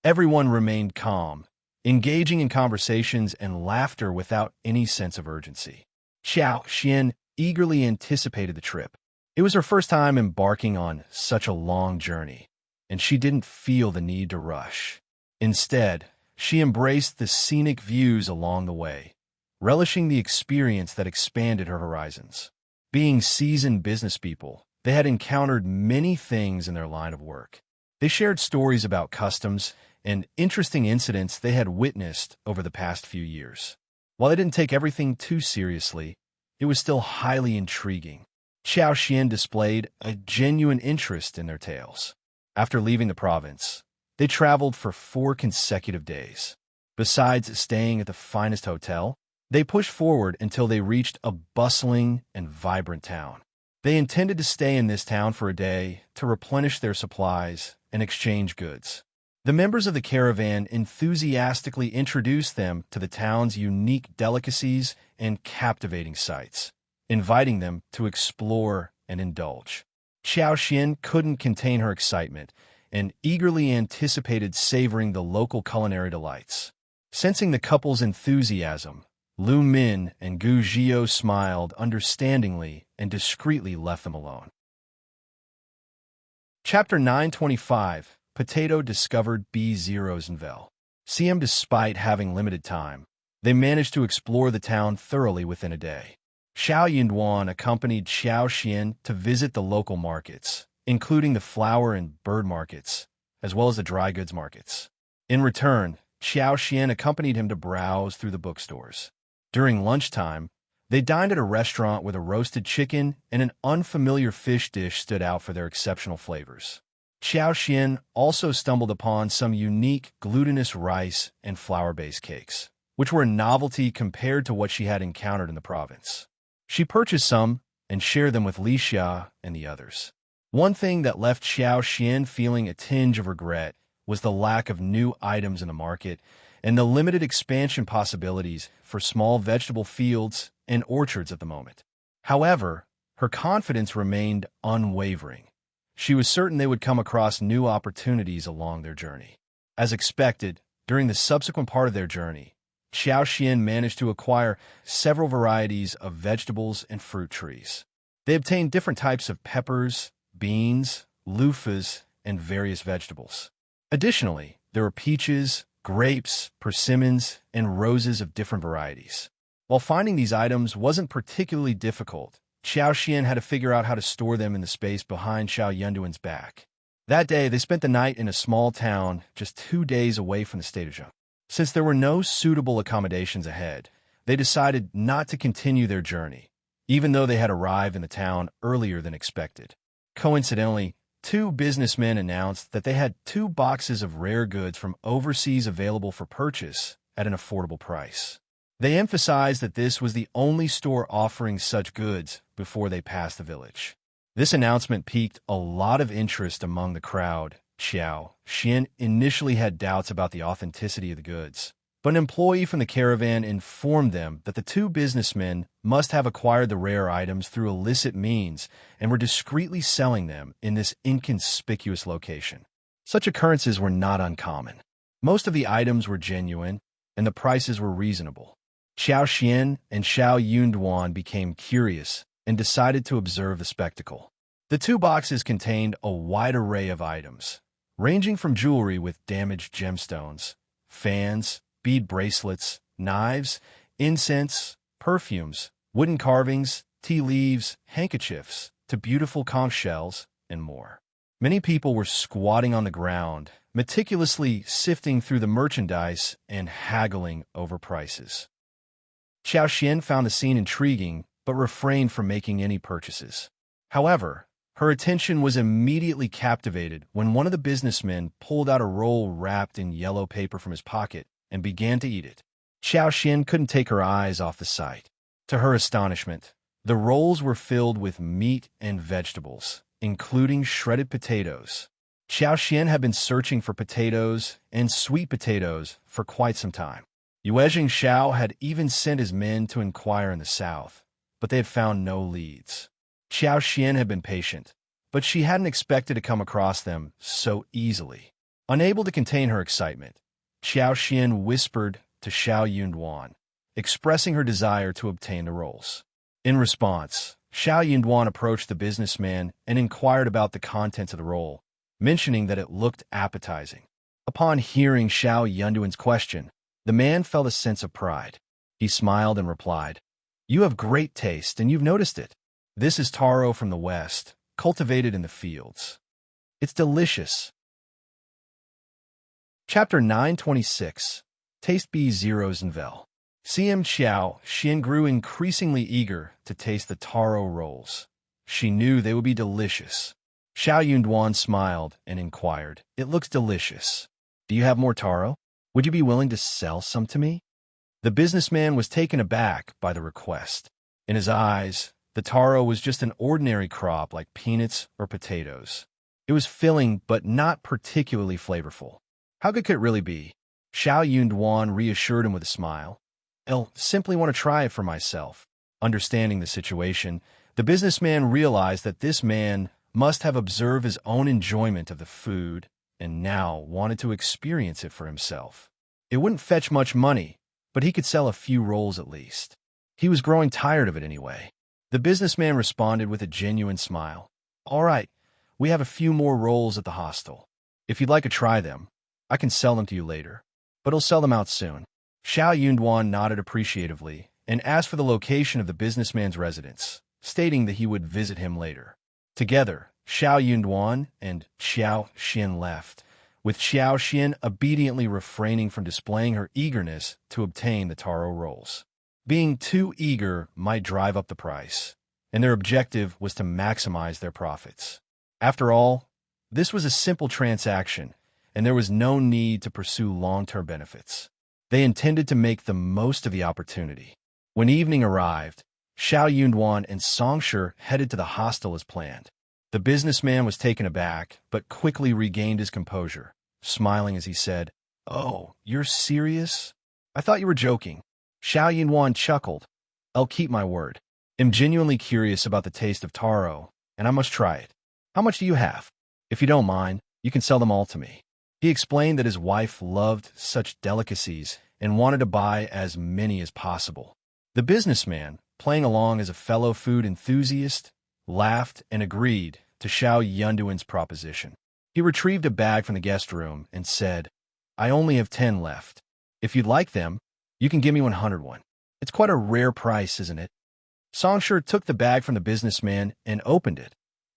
Everyone remained calm, engaging in conversations and laughter without any sense of urgency. Qiao eagerly anticipated the trip. It was her first time embarking on such a long journey, and she didn't feel the need to rush. Instead, she embraced the scenic views along the way, relishing the experience that expanded her horizons. Being seasoned business people, they had encountered many things in their line of work. They shared stories about customs and interesting incidents they had witnessed over the past few years. While they didn't take everything too seriously, it was still highly intriguing. Qiao Xian displayed a genuine interest in their tales. After leaving the province, they traveled for 4 consecutive days. Besides staying at the finest hotel, they pushed forward until they reached a bustling and vibrant town. They intended to stay in this town for a day to replenish their supplies and exchange goods. The members of the caravan enthusiastically introduced them to the town's unique delicacies and captivating sights, inviting them to explore and indulge. Qiao Xian couldn't contain her excitement and eagerly anticipated savoring the local culinary delights. Sensing the couple's enthusiasm, Lu Min and Gu Zhio smiled understandingly and discreetly left them alone. Chapter 925, Potato discovered B0's Envel. Despite having limited time, they managed to explore the town thoroughly within a day. Shao Yunduan accompanied Qiao Xian to visit the local markets, including the flower and bird markets, as well as the dry goods markets. In return, Qiao Xian accompanied him to browse through the bookstores. During lunchtime, they dined at a restaurant where a roasted chicken and an unfamiliar fish dish stood out for their exceptional flavors. Qiao Xian also stumbled upon some unique glutinous rice and flour-based cakes, which were a novelty compared to what she had encountered in the province. She purchased some and shared them with Li Xia and the others. One thing that left Qiao Xian feeling a tinge of regret was the lack of new items in the market and the limited expansion possibilities for small vegetable fields and orchards at the moment. However, her confidence remained unwavering. She was certain they would come across new opportunities along their journey. As expected, during the subsequent part of their journey, Qiao Xian managed to acquire several varieties of vegetables and fruit trees. They obtained different types of peppers, beans, loofahs, and various vegetables. Additionally, there were peaches, grapes, persimmons, and roses of different varieties. While finding these items wasn't particularly difficult, Qiao Xian had to figure out how to store them in the space behind Shao Yunduan's back. That day, they spent the night in a small town just 2 days away from the state of Zheng. Since there were no suitable accommodations ahead, they decided not to continue their journey, even though they had arrived in the town earlier than expected. Coincidentally, 2 businessmen announced that they had 2 boxes of rare goods from overseas available for purchase at an affordable price. They emphasized that this was the only store offering such goods before they passed the village. This announcement piqued a lot of interest among the crowd. Qiao Xian initially had doubts about the authenticity of the goods, but an employee from the caravan informed them that the 2 businessmen must have acquired the rare items through illicit means and were discreetly selling them in this inconspicuous location. Such occurrences were not uncommon. Most of the items were genuine, and the prices were reasonable. Qiao Xian and Shao Yunduan became curious and decided to observe the spectacle. The 2 boxes contained a wide array of items, ranging from jewelry with damaged gemstones, fans, bead bracelets, knives, incense, perfumes, wooden carvings, tea leaves, handkerchiefs, to beautiful conch shells, and more. Many people were squatting on the ground, meticulously sifting through the merchandise and haggling over prices. Qiao Xian found the scene intriguing, but refrained from making any purchases. However, her attention was immediately captivated when one of the businessmen pulled out a roll wrapped in yellow paper from his pocket and began to eat it. Qiao Xian couldn't take her eyes off the sight. To her astonishment, the rolls were filled with meat and vegetables, including shredded potatoes. Qiao Xian had been searching for potatoes and sweet potatoes for quite some time. Yuezhing Shao had even sent his men to inquire in the south, but they had found no leads. Qiao Xian had been patient, but she hadn't expected to come across them so easily. Unable to contain her excitement, Qiao Xian whispered to Shao Yunduan, expressing her desire to obtain the rolls. In response, Shao Yunduan approached the businessman and inquired about the contents of the roll, mentioning that it looked appetizing. Upon hearing Shao Yunduan's question, the man felt a sense of pride. He smiled and replied, "You have great taste, and you've noticed it. This is taro from the west, cultivated in the fields. It's delicious." Chapter 926, Taste B0's Envel. Qiao Xian grew increasingly eager to taste the taro rolls. She knew they would be delicious. Shao Yunduan smiled and inquired, "It looks delicious. Do you have more taro? Would you be willing to sell some to me?" The businessman was taken aback by the request. In his eyes, the taro was just an ordinary crop like peanuts or potatoes. It was filling but not particularly flavorful. How good could it really be? Shao Yunduan reassured him with a smile. "I'll simply want to try it for myself." Understanding the situation, the businessman realized that this man must have observed his own enjoyment of the food and now wanted to experience it for himself. It wouldn't fetch much money, but he could sell a few rolls at least. He was growing tired of it anyway. The businessman responded with a genuine smile. "All right, we have a few more rolls at the hostel. If you'd like to try them, I can sell them to you later, but I'll sell them out soon." Shao Yunduan nodded appreciatively and asked for the location of the businessman's residence, stating that he would visit him later. Together, Shao Yunduan and Xiao Xian left, with Xiao Xian obediently refraining from displaying her eagerness to obtain the taro rolls. Being too eager might drive up the price, and their objective was to maximize their profits. After all, this was a simple transaction, and there was no need to pursue long-term benefits. They intended to make the most of the opportunity. When evening arrived, Shao Yunduan and Songshi headed to the hostel as planned. The businessman was taken aback, but quickly regained his composure, smiling as he said, "Oh, you're serious? I thought you were joking." Shao Yunduan chuckled. "I'll keep my word. I'm genuinely curious about the taste of taro, and I must try it. How much do you have? If you don't mind, you can sell them all to me." He explained that his wife loved such delicacies and wanted to buy as many as possible. The businessman, playing along as a fellow food enthusiast, laughed and agreed to Shao Yunduan's proposition. He retrieved a bag from the guest room and said, "I only have 10 left. If you'd like them, you can give me 101. It's quite a rare price, isn't it?" Songshi took the bag from the businessman and opened it,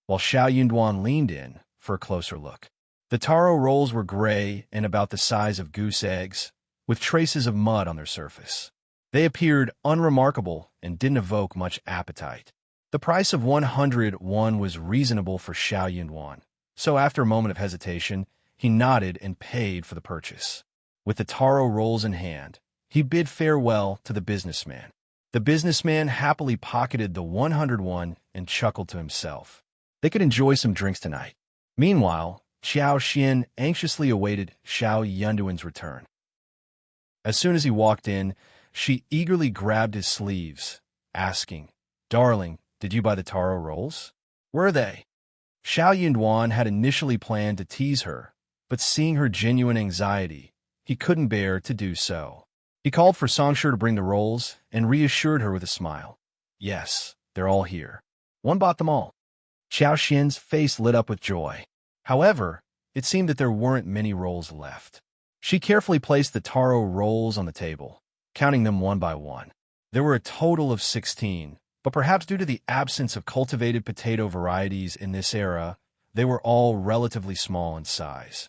while Shao Yunduan leaned in for a closer look. The taro rolls were gray and about the size of goose eggs, with traces of mud on their surface. They appeared unremarkable and didn't evoke much appetite. The price of 101 was reasonable for Shao Yunduan, so after a moment of hesitation, he nodded and paid for the purchase. With the taro rolls in hand, he bid farewell to the businessman. The businessman happily pocketed the 101 and chuckled to himself. They could enjoy some drinks tonight. Meanwhile, Xiao Xian anxiously awaited Shao Yunduan's return. As soon as he walked in, she eagerly grabbed his sleeves, asking, "Darling, did you buy the taro rolls? Where are they?" Shao Yunduan had initially planned to tease her, but seeing her genuine anxiety, he couldn't bear to do so. He called for Songshi to bring the rolls and reassured her with a smile. "Yes, they're all here. One bought them all." Xiao Xian's face lit up with joy. However, it seemed that there weren't many rolls left. She carefully placed the taro rolls on the table, counting them one by one. There were a total of 16, but perhaps due to the absence of cultivated potato varieties in this era, they were all relatively small in size.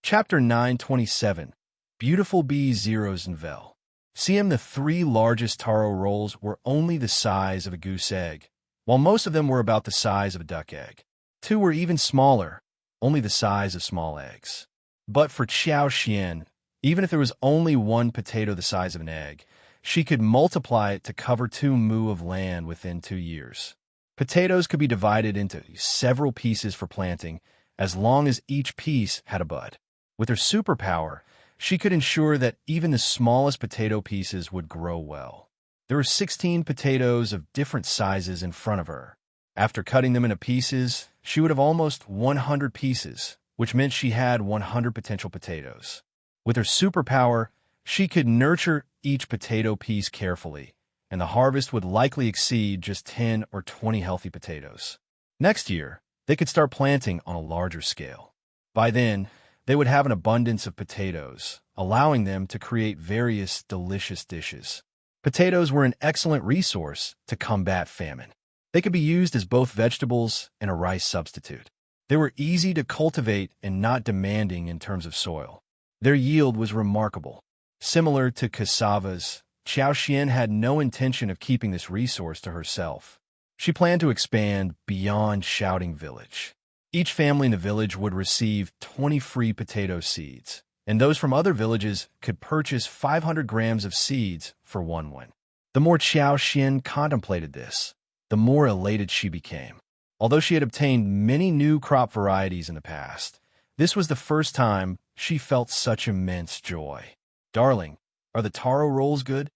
Chapter 927. Beautiful Bee Zeros and Vel. CM The 3 largest taro rolls were only the size of a goose egg, while most of them were about the size of a duck egg. 2 were even smaller, only the size of small eggs. But for Xiao Xian, even if there was only one potato the size of an egg, she could multiply it to cover 2 mu of land within 2 years. Potatoes could be divided into several pieces for planting, as long as each piece had a bud. With her superpower, she could ensure that even the smallest potato pieces would grow well. There were 16 potatoes of different sizes in front of her. After cutting them into pieces, she would have almost 100 pieces, which meant she had 100 potential potatoes. With her superpower, she could nurture each potato piece carefully, and the harvest would likely exceed just 10 or 20 healthy potatoes. Next year, they could start planting on a larger scale. By then, they would have an abundance of potatoes, allowing them to create various delicious dishes. Potatoes were an excellent resource to combat famine. They could be used as both vegetables and a rice substitute. They were easy to cultivate and not demanding in terms of soil. Their yield was remarkable. Similar to cassavas, Xiao Xian had no intention of keeping this resource to herself. She planned to expand beyond Shouting Village. Each family in the village would receive 20 free potato seeds, and those from other villages could purchase 500 grams of seeds for 1 win. The more Qiao contemplated this, the more elated she became. Although she had obtained many new crop varieties in the past, this was the first time she felt such immense joy. "Darling, are the taro rolls good?"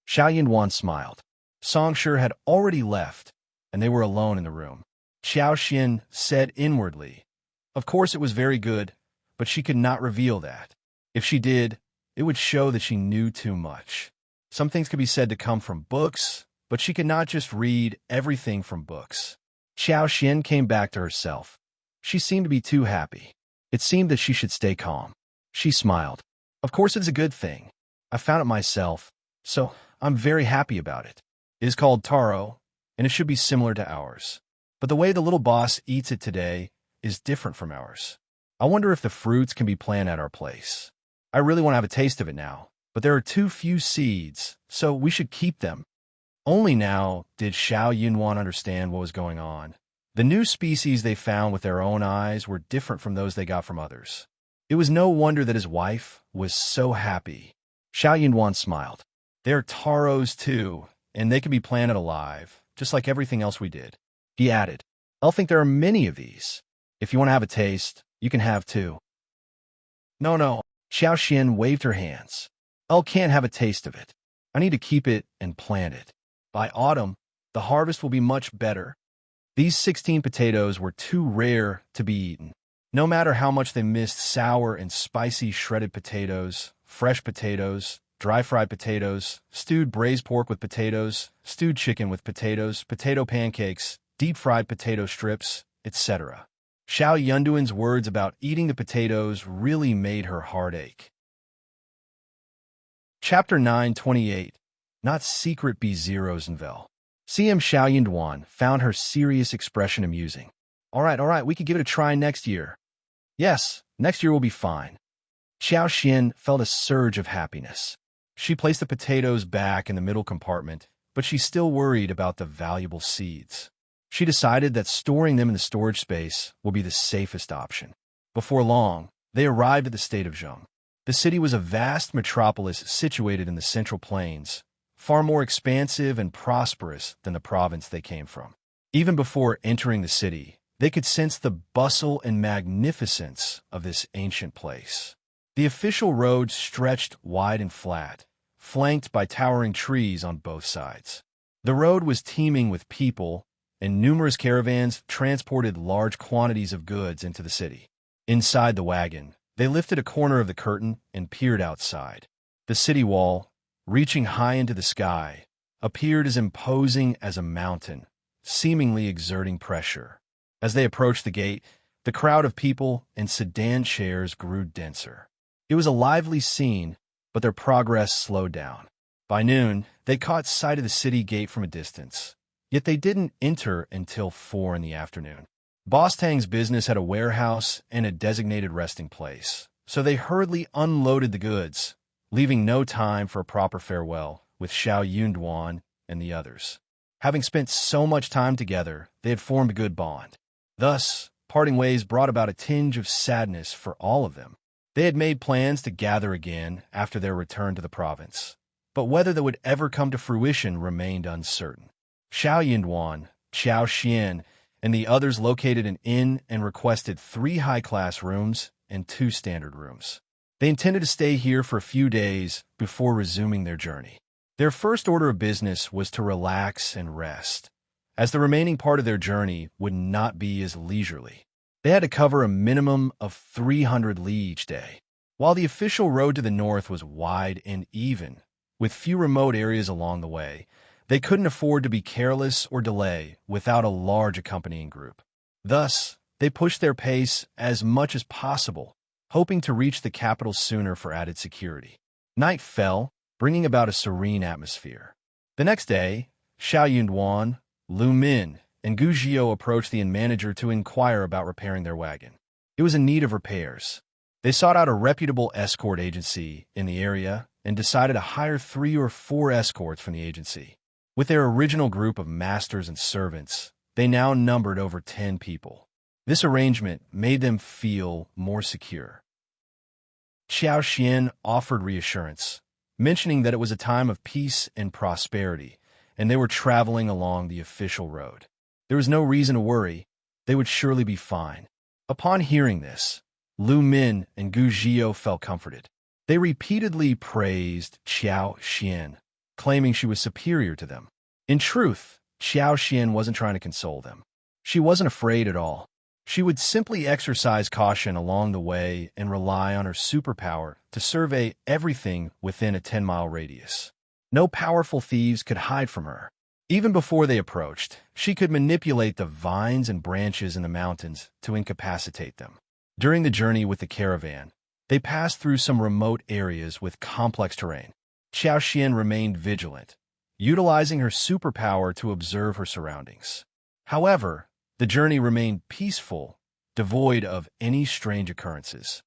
Yunduan smiled. Songshire had already left, and they were alone in the room. Qiao said inwardly, of course it was very good, but she could not reveal that. If she did, it would show that she knew too much. Some things could be said to come from books, but she could not just read everything from books. Qiao came back to herself. She seemed to be too happy. It seemed that she should stay calm. She smiled. Of course it's a good thing. I found it myself, so I'm very happy about it. It is called taro, and it should be similar to ours. But the way the little boss eats it today is different from ours. I wonder if the fruits can be planted at our place. I really want to have a taste of it now, but there are too few seeds, so we should keep them. Only now did Yunduan understand what was going on. The new species they found with their own eyes were different from those they got from others. It was no wonder that his wife was so happy. Yunduan smiled. They're taros too, and they can be planted alive, just like everything else we did. He added, I'll think there are many of these. If you want to have a taste, you can have two. No. Qiao waved her hands. Elle can't have a taste of it. I need to keep it and plant it. By autumn, the harvest will be much better. These 16 potatoes were too rare to be eaten. No matter how much they missed sour and spicy shredded potatoes, fresh potatoes, dry-fried potatoes, stewed braised pork with potatoes, stewed chicken with potatoes, potato pancakes, deep-fried potato strips, etc. Yunduan's words about eating the potatoes really made her heart ache. Chapter 9:28. Not secret B0s in Vel. Yunduan found her serious expression amusing. All right, we could give it a try next year. Yes, next year will be fine. Qiao felt a surge of happiness. She placed the potatoes back in the middle compartment, but she still worried about the valuable seeds. She decided that storing them in the storage space will be the safest option. Before long, they arrived at the state of Zheng. The city was a vast metropolis situated in the Central Plains, far more expansive and prosperous than the province they came from. Even before entering the city, they could sense the bustle and magnificence of this ancient place. The official road stretched wide and flat, flanked by towering trees on both sides. The road was teeming with people, and numerous caravans transported large quantities of goods into the city. Inside the wagon, they lifted a corner of the curtain and peered outside. The city wall, reaching high into the sky, appeared as imposing as a mountain, seemingly exerting pressure. As they approached the gate, the crowd of people and sedan chairs grew denser. It was a lively scene, but their progress slowed down. By noon, they caught sight of the city gate from a distance, yet they didn't enter until 4 in the afternoon. Boss Tang's business had a warehouse and a designated resting place, so they hurriedly unloaded the goods, leaving no time for a proper farewell with Yunduan and the others. Having spent so much time together, they had formed a good bond. Thus, parting ways brought about a tinge of sadness for all of them. They had made plans to gather again after their return to the province, but whether that would ever come to fruition remained uncertain. Yunduan, Qiao, and the others located an inn and requested 3 high-class rooms and 2 standard rooms. They intended to stay here for a few days before resuming their journey. Their first order of business was to relax and rest, as the remaining part of their journey would not be as leisurely. They had to cover a minimum of 300 li each day. While the official road to the north was wide and even, with few remote areas along the way, they couldn't afford to be careless or delay without a large accompanying group. Thus, they pushed their pace as much as possible, hoping to reach the capital sooner for added security. Night fell, bringing about a serene atmosphere. The next day, Yunduan, Lu Min, and Gu Zhio approached the inn manager to inquire about repairing their wagon. It was in need of repairs. They sought out a reputable escort agency in the area and decided to hire 3 or 4 escorts from the agency. With their original group of masters and servants, they now numbered over 10 people. This arrangement made them feel more secure. Qiao offered reassurance, mentioning that it was a time of peace and prosperity, and they were traveling along the official road. There was no reason to worry. They would surely be fine. Upon hearing this, Lu Min and Gu Zhio felt comforted. They repeatedly praised Qiao, claiming she was superior to them. In truth, Qiao wasn't trying to console them. She wasn't afraid at all. She would simply exercise caution along the way and rely on her superpower to survey everything within a 10-mile radius. No powerful thieves could hide from her. Even before they approached, she could manipulate the vines and branches in the mountains to incapacitate them. During the journey with the caravan, they passed through some remote areas with complex terrain. Qiao remained vigilant, utilizing her superpower to observe her surroundings. However, the journey remained peaceful, devoid of any strange occurrences.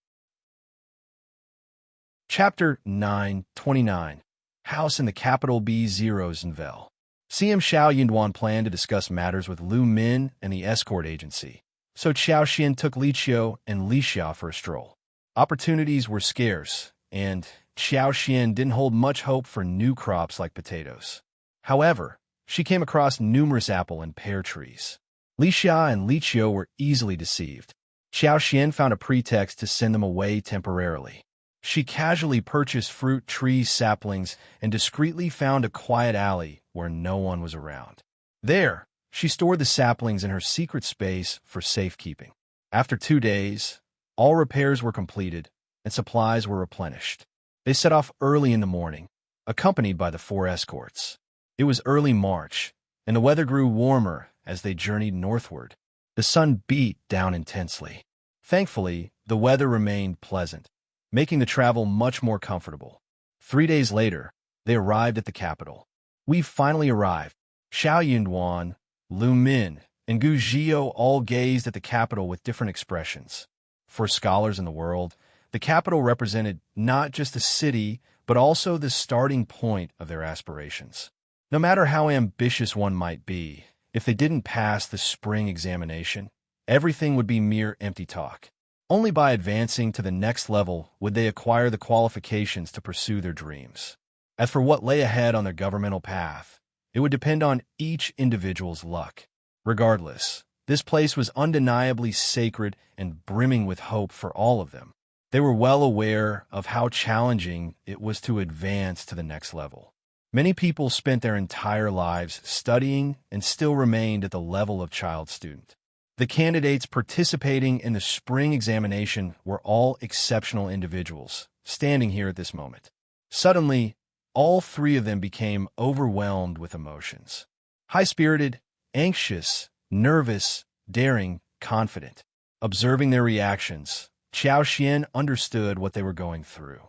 Chapter 9:29 House in the capital B0 CM Shao Yunduan planned to discuss matters with Lu Min and the escort agency, so Qiao took Li Qiao and Li Xiao for a stroll. Opportunities were scarce, and Qiao didn't hold much hope for new crops like potatoes. However, she came across numerous apple and pear trees. Li Xia and Li Qiao were easily deceived. Qiao found a pretext to send them away temporarily. She casually purchased fruit tree saplings and discreetly found a quiet alley where no one was around. There, she stored the saplings in her secret space for safekeeping. After 2 days, all repairs were completed and supplies were replenished. They set off early in the morning, accompanied by the 4 escorts. It was early March, and the weather grew warmer as they journeyed northward. The sun beat down intensely. Thankfully, the weather remained pleasant, making the travel much more comfortable. 3 days later, they arrived at the capital. "We've finally arrived." Shao Yunduan, Lu Min, and Gu Zhio all gazed at the capital with different expressions. For scholars in the world, the capital represented not just the city, but also the starting point of their aspirations. No matter how ambitious one might be, if they didn't pass the spring examination, everything would be mere empty talk. Only by advancing to the next level would they acquire the qualifications to pursue their dreams. As for what lay ahead on their governmental path, it would depend on each individual's luck. Regardless, this place was undeniably sacred and brimming with hope for all of them. They were well aware of how challenging it was to advance to the next level. Many people spent their entire lives studying and still remained at the level of child student. The candidates participating in the spring examination were all exceptional individuals, standing here at this moment. Suddenly, all 3 of them became overwhelmed with emotions. High-spirited, anxious, nervous, daring, confident. Observing their reactions, Qiao understood what they were going through.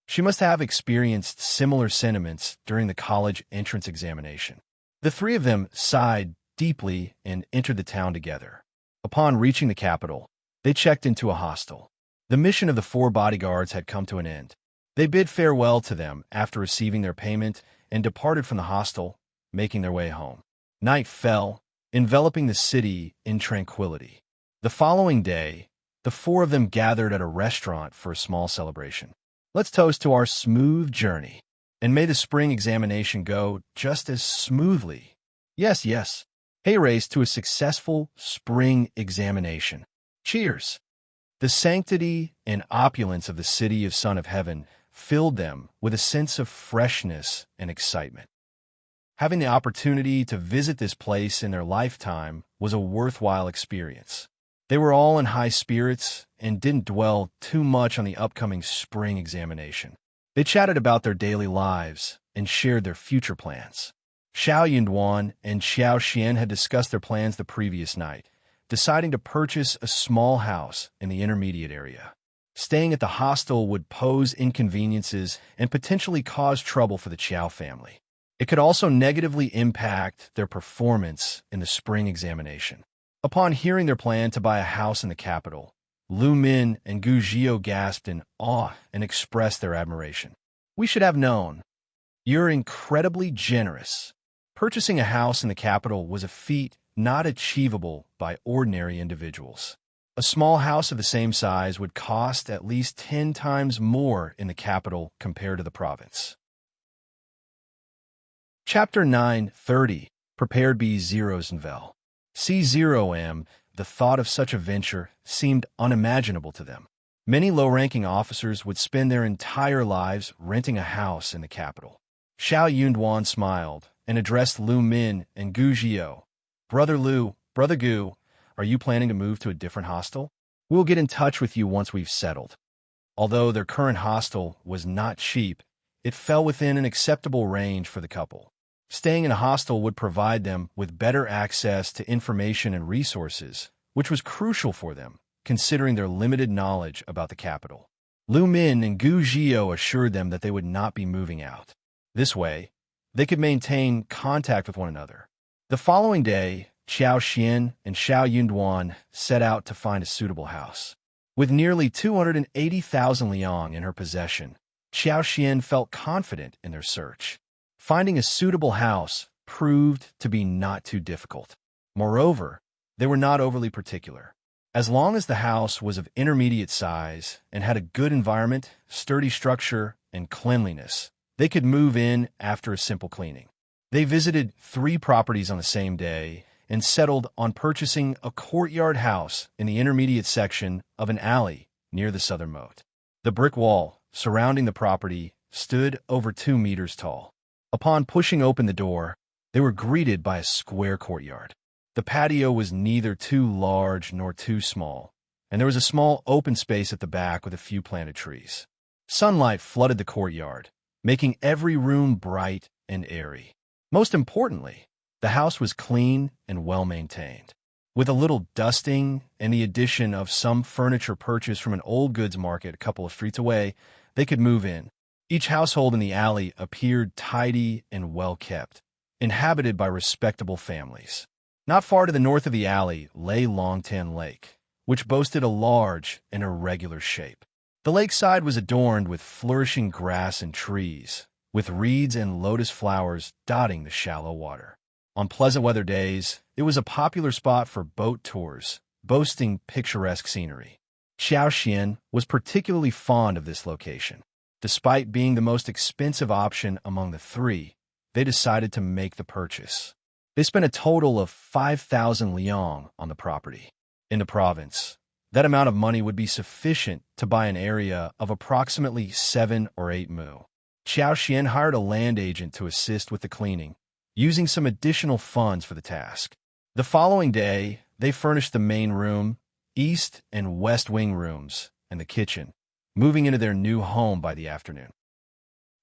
She must have experienced similar sentiments during the college entrance examination. The 3 of them sighed deeply and entered the town together. Upon reaching the capital, they checked into a hostel. The mission of the 4 bodyguards had come to an end. They bid farewell to them after receiving their payment and departed from the hostel, making their way home. Night fell, enveloping the city in tranquility. The following day, the 4 of them gathered at a restaurant for a small celebration. "Let's toast to our smooth journey, and may the spring examination go just as smoothly." Yes, yes. Hey, race to a successful spring examination. Cheers. The sanctity and opulence of the city of Son of Heaven filled them with a sense of freshness and excitement. Having the opportunity to visit this place in their lifetime was a worthwhile experience. They were all in high spirits and didn't dwell too much on the upcoming spring examination. They chatted about their daily lives and shared their future plans. Shao Yunduan and Qiao had discussed their plans the previous night, deciding to purchase a small house in the intermediate area. Staying at the hostel would pose inconveniences and potentially cause trouble for the Qiao family. It could also negatively impact their performance in the spring examination. Upon hearing their plan to buy a house in the capital, Lu Min and Gu Zhio gasped in awe and expressed their admiration. "We should have known. You're incredibly generous," Purchasing a house in the capital was a feat not achievable by ordinary individuals. A small house of the same size would cost at least 10 times more in the capital compared to the province. Chapter 9:30. Prepared B0's Nvel. C0M, the thought of such a venture seemed unimaginable to them. Many low-ranking officers would spend their entire lives renting a house in the capital. Shao Yunduan smiled and addressed Lu Min and Gu Qiao. Brother Lu, Brother Gu, are you planning to move to a different hostel? We'll get in touch with you once we've settled. Although their current hostel was not cheap, it fell within an acceptable range for the couple. Staying in a hostel would provide them with better access to information and resources, which was crucial for them, considering their limited knowledge about the capital. Lu Min and Gu Qiao assured them that they would not be moving out. This way, they could maintain contact with one another. The following day, Qiao Xian and Shao Yunduan set out to find a suitable house. With nearly 280,000 liang in her possession, Qiao Xian felt confident in their search. Finding a suitable house proved to be not too difficult. Moreover, they were not overly particular. As long as the house was of intermediate size and had a good environment, sturdy structure, and cleanliness, they could move in after a simple cleaning. They visited 3 properties on the same day and settled on purchasing a courtyard house in the intermediate section of an alley near the southern moat. The brick wall surrounding the property stood over 2 meters tall. Upon pushing open the door, they were greeted by a square courtyard. The patio was neither too large nor too small, and there was a small open space at the back with a few planted trees. Sunlight flooded the courtyard, making every room bright and airy. Most importantly, the house was clean and well-maintained. With a little dusting and the addition of some furniture purchased from an old goods market a couple of streets away, they could move in. Each household in the alley appeared tidy and well-kept, inhabited by respectable families. Not far to the north of the alley lay Longtan Lake, which boasted a large and irregular shape. The lakeside was adorned with flourishing grass and trees, with reeds and lotus flowers dotting the shallow water. On pleasant weather days, it was a popular spot for boat tours, boasting picturesque scenery. Qiao Xian was particularly fond of this location. Despite being the most expensive option among the 3, they decided to make the purchase. They spent a total of 5,000 liang on the property. In the province, that amount of money would be sufficient to buy an area of approximately 7 or 8 mu. Qiao Xian hired a land agent to assist with the cleaning, using some additional funds for the task. The following day, they furnished the main room, east and west wing rooms, and the kitchen, moving into their new home by the afternoon.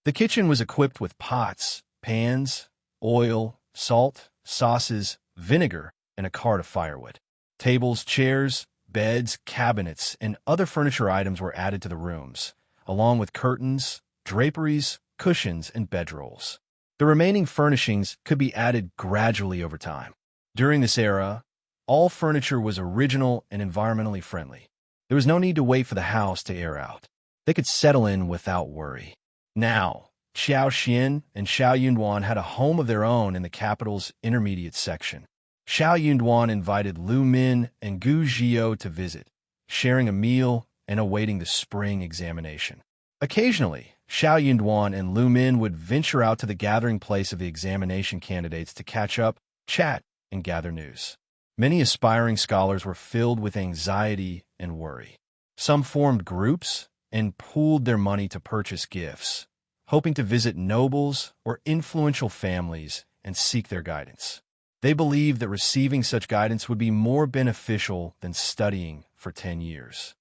The kitchen was equipped with pots, pans, oil, salt, sauces, vinegar, and a cart of firewood. Tables, chairs, beds, cabinets, and other furniture items were added to the rooms, along with curtains, draperies, cushions, and bedrolls. The remaining furnishings could be added gradually over time. During this era, all furniture was original and environmentally friendly. There was no need to wait for the house to air out. They could settle in without worry. Now, Qiao Xian and Shao Yunduan had a home of their own in the capital's intermediate section. Shao Yunduan invited Lu Min and Gu Qiao to visit, sharing a meal and awaiting the spring examination. Occasionally, Shao Yunduan and Lu Min would venture out to the gathering place of the examination candidates to catch up, chat, and gather news. Many aspiring scholars were filled with anxiety and worry. Some formed groups and pooled their money to purchase gifts, hoping to visit nobles or influential families and seek their guidance. They believed that receiving such guidance would be more beneficial than studying for 10 years.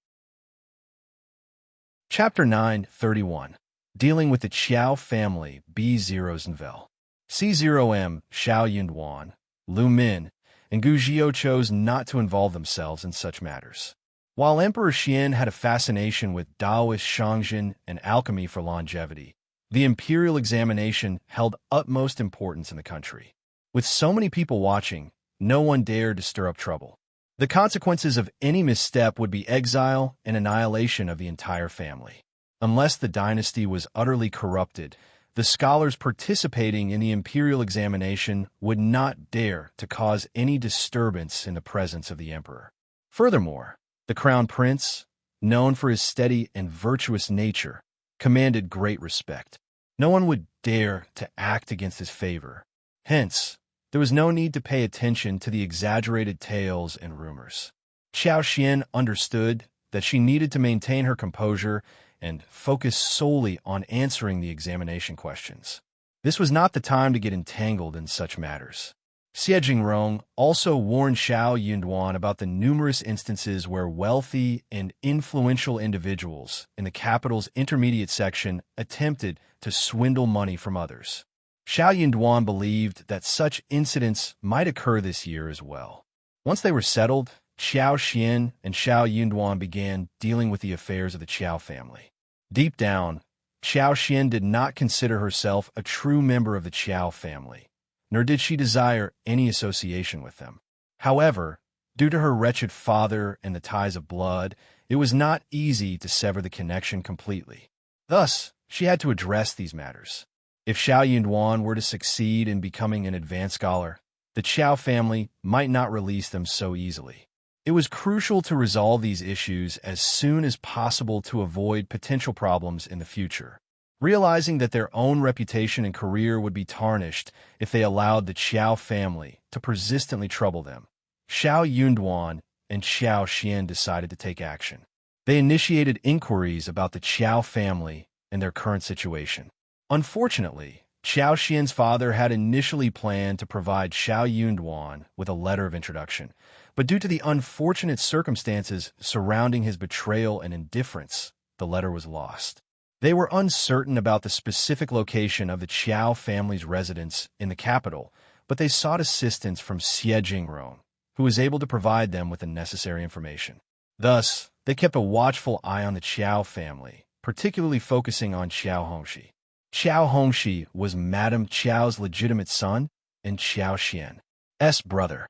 Chapter 9:31. Dealing with the Qiao family B0's Nvel. C0M, Shao Yunduan, Lu Min, and Gu Qiao chose not to involve themselves in such matters. While Emperor Xian had a fascination with Taoist Shangxin and alchemy for longevity, the imperial examination held utmost importance in the country. With so many people watching, no one dared to stir up trouble. The consequences of any misstep would be exile and annihilation of the entire family. Unless the dynasty was utterly corrupted, the scholars participating in the imperial examination would not dare to cause any disturbance in the presence of the emperor. Furthermore, the crown prince, known for his steady and virtuous nature, commanded great respect. No one would dare to act against his favor. Hence, there was no need to pay attention to the exaggerated tales and rumors. Qiao Xian understood that she needed to maintain her composure and focus solely on answering the examination questions. This was not the time to get entangled in such matters. Xie Jingrong also warned Shao Yunduan about the numerous instances where wealthy and influential individuals in the capital's intermediate section attempted to swindle money from others. Shao Yunduan believed that such incidents might occur this year as well. Once they were settled, Qiao Xian and Shao Yunduan began dealing with the affairs of the Qiao family. Deep down, Qiao Xian did not consider herself a true member of the Qiao family, nor did she desire any association with them. However, due to her wretched father and the ties of blood, it was not easy to sever the connection completely. Thus, she had to address these matters. If Shao Yunduan were to succeed in becoming an advanced scholar, the Qiao family might not release them so easily. It was crucial to resolve these issues as soon as possible to avoid potential problems in the future. Realizing that their own reputation and career would be tarnished if they allowed the Qiao family to persistently trouble them, Shao Yunduan and Qiao Xian decided to take action. They initiated inquiries about the Qiao family and their current situation. Unfortunately, Qiao Xian's father had initially planned to provide Shao Yunduan with a letter of introduction, but due to the unfortunate circumstances surrounding his betrayal and indifference, the letter was lost. They were uncertain about the specific location of the Qiao family's residence in the capital, but they sought assistance from Xie Jingrong, who was able to provide them with the necessary information. Thus, they kept a watchful eye on the Qiao family, particularly focusing on Qiao Hongxi. Qiao Hongxi was Madame Qiao's legitimate son and Qiao Xian's brother.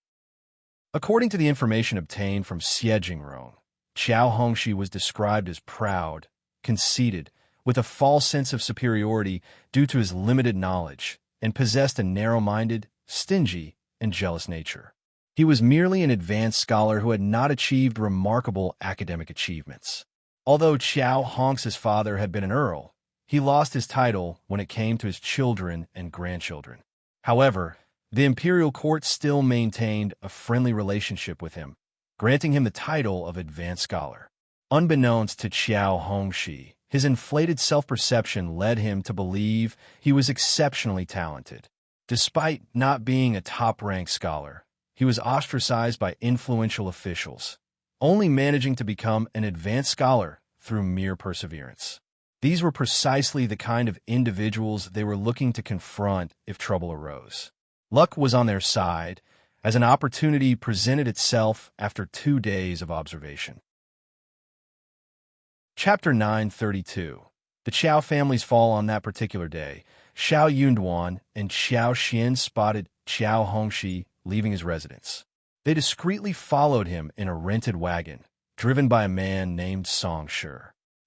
According to the information obtained from Xie Jingrong, Qiao Hongxi was described as proud, conceited, with a false sense of superiority due to his limited knowledge, and possessed a narrow-minded, stingy, and jealous nature. He was merely an advanced scholar who had not achieved remarkable academic achievements. Although Qiao Hongxi's father had been an earl, he lost his title when it came to his children and grandchildren. However, the imperial court still maintained a friendly relationship with him, granting him the title of advanced scholar. Unbeknownst to Qiao Hongxi, his inflated self-perception led him to believe he was exceptionally talented. Despite not being a top-ranked scholar, he was ostracized by influential officials, only managing to become an advanced scholar through mere perseverance. These were precisely the kind of individuals they were looking to confront if trouble arose. Luck was on their side, as an opportunity presented itself after 2 days of observation. Chapter 932. The Qiao family's fall on that particular day. Shao Yunduan and Qiao Xian spotted Qiao Hongxi leaving his residence. They discreetly followed him in a rented wagon, driven by a man named Song Shi.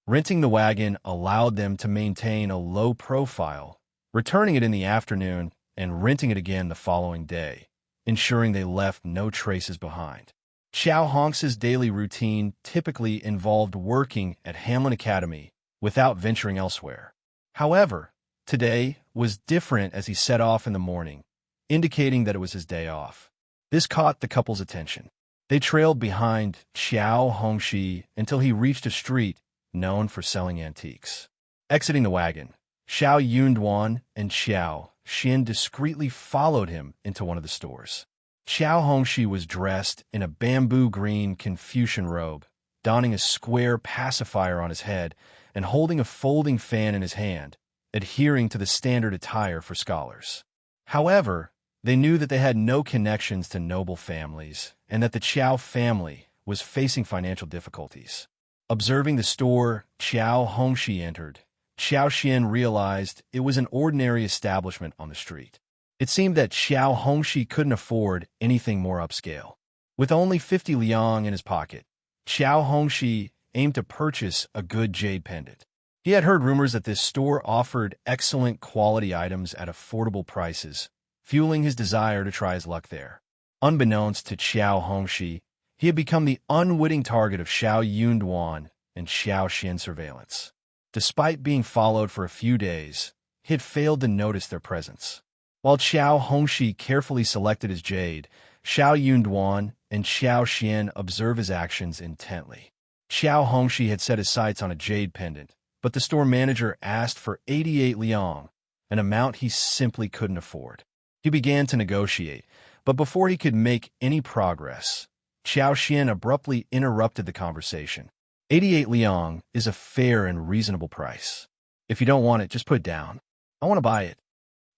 Renting the wagon allowed them to maintain a low profile, returning it in the afternoon and renting it again the following day, ensuring they left no traces behind. Qiao Hongxi's daily routine typically involved working at Hamlin Academy without venturing elsewhere. However, today was different as he set off in the morning, indicating that it was his day off. This caught the couple's attention. They trailed behind Qiao Hongxi until he reached a street known for selling antiques. Exiting the wagon, Shao Yunduan and Qiao Xian discreetly followed him into one of the stores. Qiao Hongxi was dressed in a bamboo-green Confucian robe, donning a square pacifier on his head and holding a folding fan in his hand, adhering to the standard attire for scholars. However, they knew that they had no connections to noble families and that the Qiao family was facing financial difficulties. Observing the store Qiao Hongxi entered, Qiao Xian realized it was an ordinary establishment on the street. It seemed that Qiao Hongxi couldn't afford anything more upscale. With only 50 liang in his pocket, Qiao Hongxi aimed to purchase a good jade pendant. He had heard rumors that this store offered excellent quality items at affordable prices, fueling his desire to try his luck there. Unbeknownst to Qiao Hongxi, he had become the unwitting target of Shao Yunduan and Shao Xian surveillance. Despite being followed for a few days, he had failed to notice their presence. While Qiao Hongxi carefully selected his jade, Shao Yunduan and Shao Xian observed his actions intently. Qiao Hongxi had set his sights on a jade pendant, but the store manager asked for 88 liang, an amount he simply couldn't afford. He began to negotiate, but before he could make any progress, Shao Xian abruptly interrupted the conversation. 88 liang is a fair and reasonable price. If you don't want it, just put it down. I want to buy it.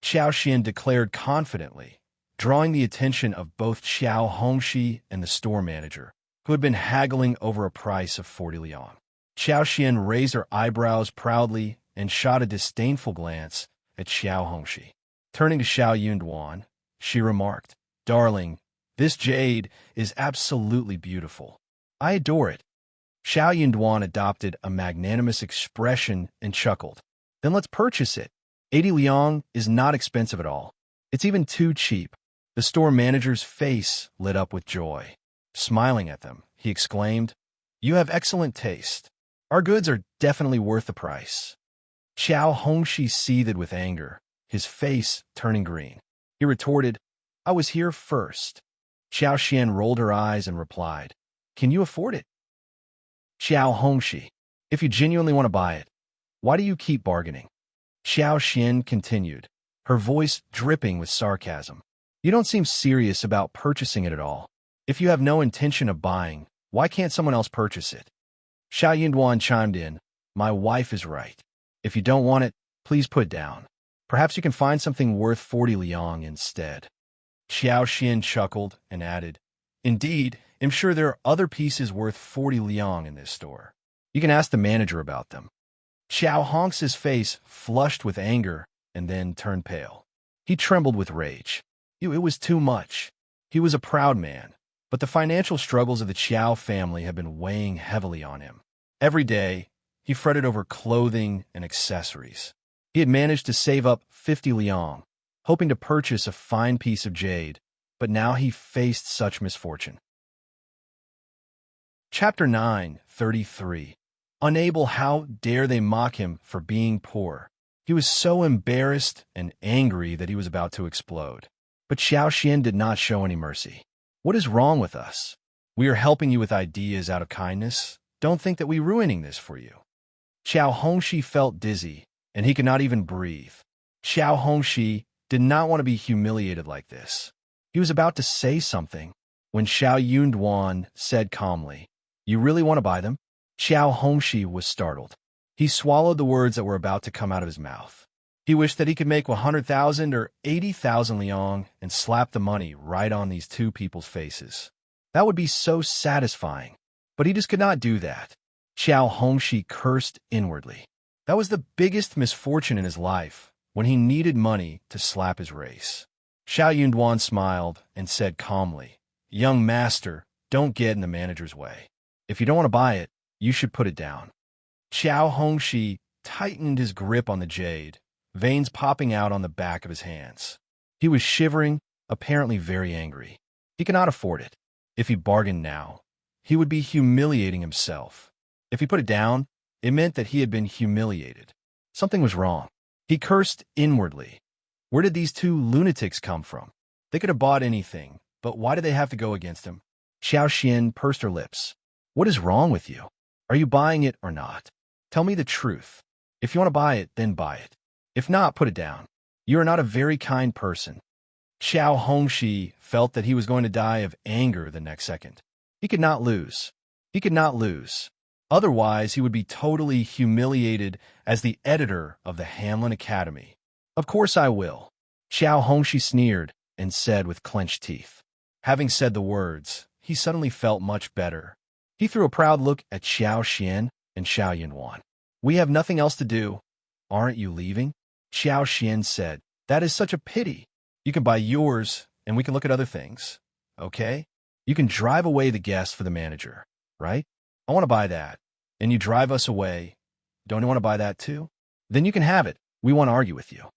Shao Xian declared confidently, drawing the attention of both Qiao Hongxi and the store manager, who had been haggling over a price of 40 liang. Shao Xian raised her eyebrows proudly and shot a disdainful glance at Qiao Hongxi. Turning to Shao Yunduan, she remarked, "Darling, this jade is absolutely beautiful. I adore it." Shao Yunduan adopted a magnanimous expression and chuckled. "Then let's purchase it. 80 liang is not expensive at all. It's even too cheap." The store manager's face lit up with joy. Smiling at them, he exclaimed, "You have excellent taste. Our goods are definitely worth the price." Qiao Hongxi seethed with anger, his face turning green. He retorted, "I was here first." Qiao Xian rolled her eyes and replied, "Can you afford it?" Qiao Hongxi, "If you genuinely want to buy it, why do you keep bargaining?" Qiao Xian continued, her voice dripping with sarcasm. "You don't seem serious about purchasing it at all. If you have no intention of buying, why can't someone else purchase it?" Shao Yunduan chimed in, "My wife is right. If you don't want it, please put it down. Perhaps you can find something worth 40 liang instead." Qiao Xian chuckled and added, "Indeed, I'm sure there are other pieces worth 40 liang in this store. You can ask the manager about them." Qiao Hongxi's face flushed with anger and then turned pale. He trembled with rage. It was too much. He was a proud man, but the financial struggles of the Qiao family had been weighing heavily on him. Every day, he fretted over clothing and accessories. He had managed to save up 50 liang, hoping to purchase a fine piece of jade, but now he faced such misfortune. Chapter 9:33. Unable, how dare they mock him for being poor? He was so embarrassed and angry that he was about to explode. But Shao Xian did not show any mercy. "What is wrong with us? We are helping you with ideas out of kindness. Don't think that we're ruining this for you." Qiao Hongxi felt dizzy, and he could not even breathe. Qiao Hongxi did not want to be humiliated like this. He was about to say something when Shao Yunduan said calmly, "You really want to buy them?" Qiao Hongxi was startled. He swallowed the words that were about to come out of his mouth. He wished that he could make 100,000 or 80,000 liang and slap the money right on these two people's faces. That would be so satisfying, but he just could not do that. Qiao Hongxi cursed inwardly. That was the biggest misfortune in his life, when he needed money to slap his race. Shao Yunduan smiled and said calmly, "Young master, don't get in the manager's way. If you don't want to buy it, you should put it down." Qiao Hongxi tightened his grip on the jade, veins popping out on the back of his hands. He was shivering, apparently very angry. He could not afford it. If he bargained now, he would be humiliating himself. If he put it down, it meant that he had been humiliated. Something was wrong. He cursed inwardly. Where did these two lunatics come from? They could have bought anything, but why did they have to go against him? Shao Xian pursed her lips. "What is wrong with you? Are you buying it or not? Tell me the truth. If you want to buy it, then buy it. If not, put it down. You are not a very kind person." Qiao Hongxi felt that he was going to die of anger the next second. He could not lose. He could not lose. Otherwise, he would be totally humiliated as the editor of the Hanlin Academy. "Of course I will." Qiao Hongxi sneered and said with clenched teeth. Having said the words, he suddenly felt much better. He threw a proud look at Qiao Xian and Shao Yunduan. "We have nothing else to do. Aren't you leaving?" Qiao Xian said, "That is such a pity. You can buy yours, and we can look at other things. Okay? You can drive away the guests for the manager, right? I want to buy that. And you drive us away, Don't you want to buy that too? Then you can have it. We won't argue with you.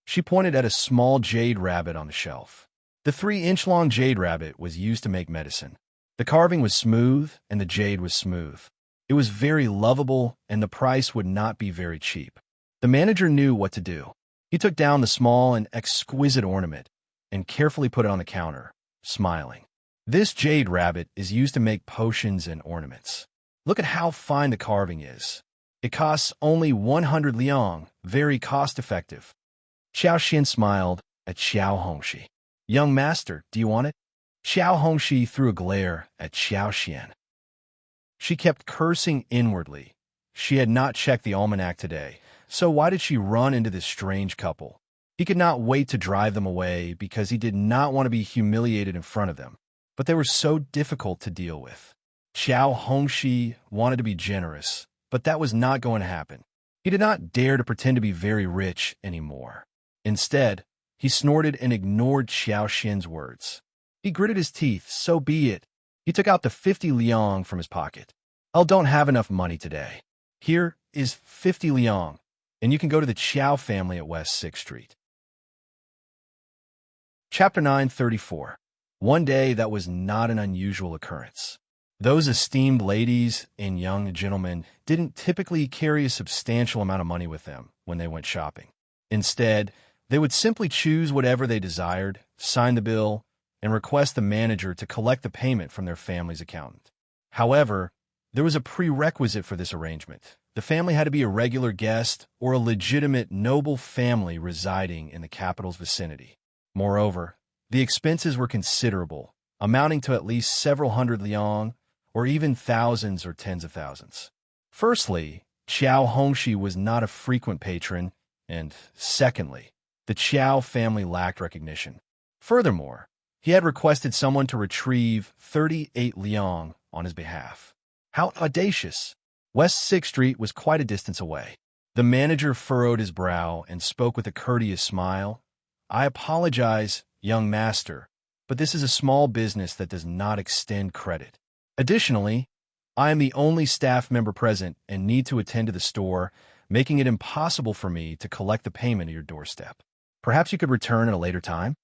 She pointed at a small jade rabbit on the shelf. The 3-inch-long jade rabbit was used to make medicine. The carving was smooth, and the jade was smooth. It was very lovable, and the price would not be very cheap. The manager knew what to do. He took down the small and exquisite ornament and carefully put it on the counter, smiling. This jade rabbit is used to make potions and ornaments. Look at how fine the carving is. It costs only 100 liang, very cost-effective. Xiao Xian smiled at Xiao Hongxi. Young master, do you want it? Xiao Hongxi threw a glare at Xiao Xian. She kept cursing inwardly. She had not checked the almanac today, so why did she run into this strange couple? He could not wait to drive them away because he did not want to be humiliated in front of them, but they were so difficult to deal with. Xiao Hongxi wanted to be generous, but that was not going to happen. He did not dare to pretend to be very rich anymore. Instead, he snorted and ignored Xiao Xian's words. He gritted his teeth, so be it. He took out the 50 liang from his pocket. I don't have enough money today. Here is 50 liang, and you can go to the Qiao family at West 6th Street. Chapter 934. One day that was not an unusual occurrence. Those esteemed ladies and young gentlemen didn't typically carry a substantial amount of money with them when they went shopping. Instead, they would simply choose whatever they desired, sign the bill, and request the manager to collect the payment from their family's accountant. However, there was a prerequisite for this arrangement. The family had to be a regular guest or a legitimate noble family residing in the capital's vicinity. Moreover, the expenses were considerable, amounting to at least several hundred liang, or even thousands or tens of thousands. Firstly, Qiao Hongxi was not a frequent patron, and secondly, the Qiao family lacked recognition. Furthermore, he had requested someone to retrieve 38 liang on his behalf. How audacious! West 6th Street was quite a distance away. The manager furrowed his brow and spoke with a courteous smile. I apologize, young master, but this is a small business that does not extend credit. Additionally, I am the only staff member present and need to attend to the store, making it impossible for me to collect the payment at your doorstep. Perhaps you could return at a later time?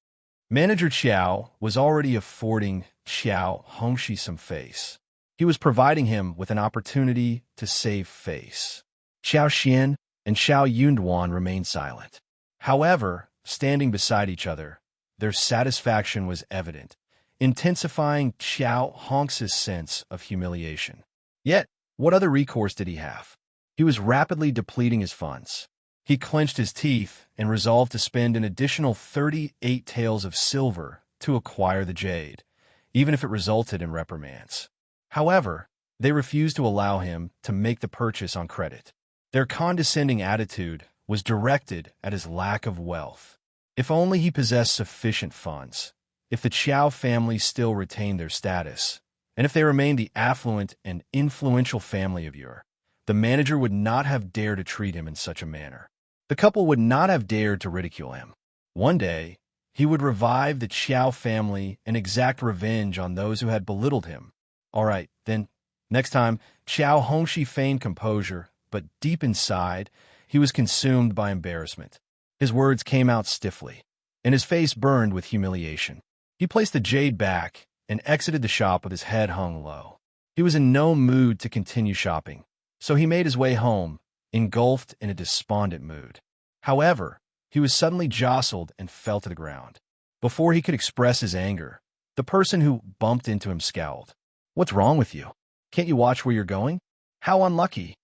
Manager Qiao was already affording Qiao Hongxi some face. He was providing him with an opportunity to save face. Xiao Xian and Shao Yunduan remained silent. However, standing beside each other, their satisfaction was evident, intensifying Qiao Hongxi's sense of humiliation. Yet, what other recourse did he have? He was rapidly depleting his funds. He clenched his teeth and resolved to spend an additional 38 taels of silver to acquire the jade, even if it resulted in reprimands. However, they refused to allow him to make the purchase on credit. Their condescending attitude was directed at his lack of wealth. If only he possessed sufficient funds, if the Qiao family still retained their status, and if they remained the affluent and influential family of Ur, the manager would not have dared to treat him in such a manner. The couple would not have dared to ridicule him. One day, he would revive the Qiao family and exact revenge on those who had belittled him. All right, then, next time, Qiao Hongxi feigned composure, but deep inside, he was consumed by embarrassment. His words came out stiffly, and his face burned with humiliation. He placed the jade back and exited the shop with his head hung low. He was in no mood to continue shopping, so he made his way home, engulfed in a despondent mood. However, he was suddenly jostled and fell to the ground. Before he could express his anger, the person who bumped into him scowled. What's wrong with you? Can't you watch where you're going? How unlucky.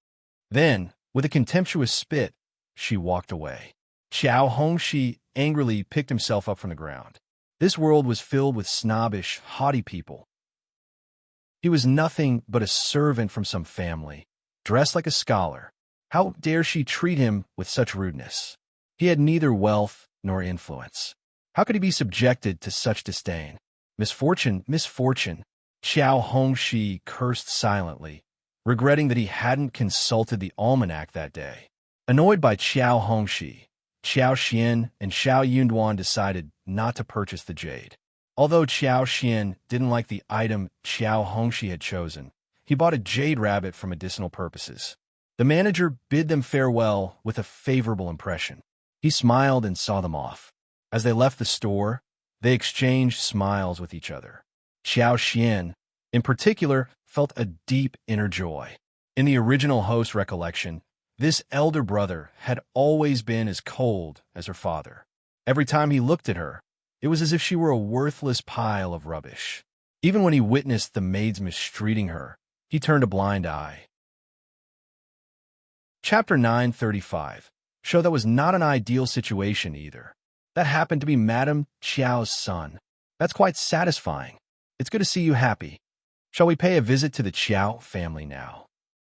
Then, with a contemptuous spit, she walked away. Qiao Hongxi angrily picked himself up from the ground. This world was filled with snobbish, haughty people. He was nothing but a servant from some family, dressed like a scholar. How dare she treat him with such rudeness? He had neither wealth nor influence. How could he be subjected to such disdain? Misfortune, misfortune. Qiao Hongxi cursed silently, regretting that he hadn't consulted the almanac that day. Annoyed by Qiao Hongxi, Xiao Xian and Shao Yunduan decided not to purchase the jade. Although Xiao Xian didn't like the item Qiao Hongxi had chosen, he bought a jade rabbit for medicinal purposes. The manager bid them farewell with a favorable impression. He smiled and saw them off. As they left the store, they exchanged smiles with each other. Qiao Xian, in particular, felt a deep inner joy. In the original host recollection, this elder brother had always been as cold as her father. Every time he looked at her, it was as if she were a worthless pile of rubbish. Even when he witnessed the maids mistreating her, he turned a blind eye. Chapter 935. Shao that was not an ideal situation either. That happened to be Madame Qiao's son. That's quite satisfying. It's good to see you happy. Shall we pay a visit to the Qiao family now?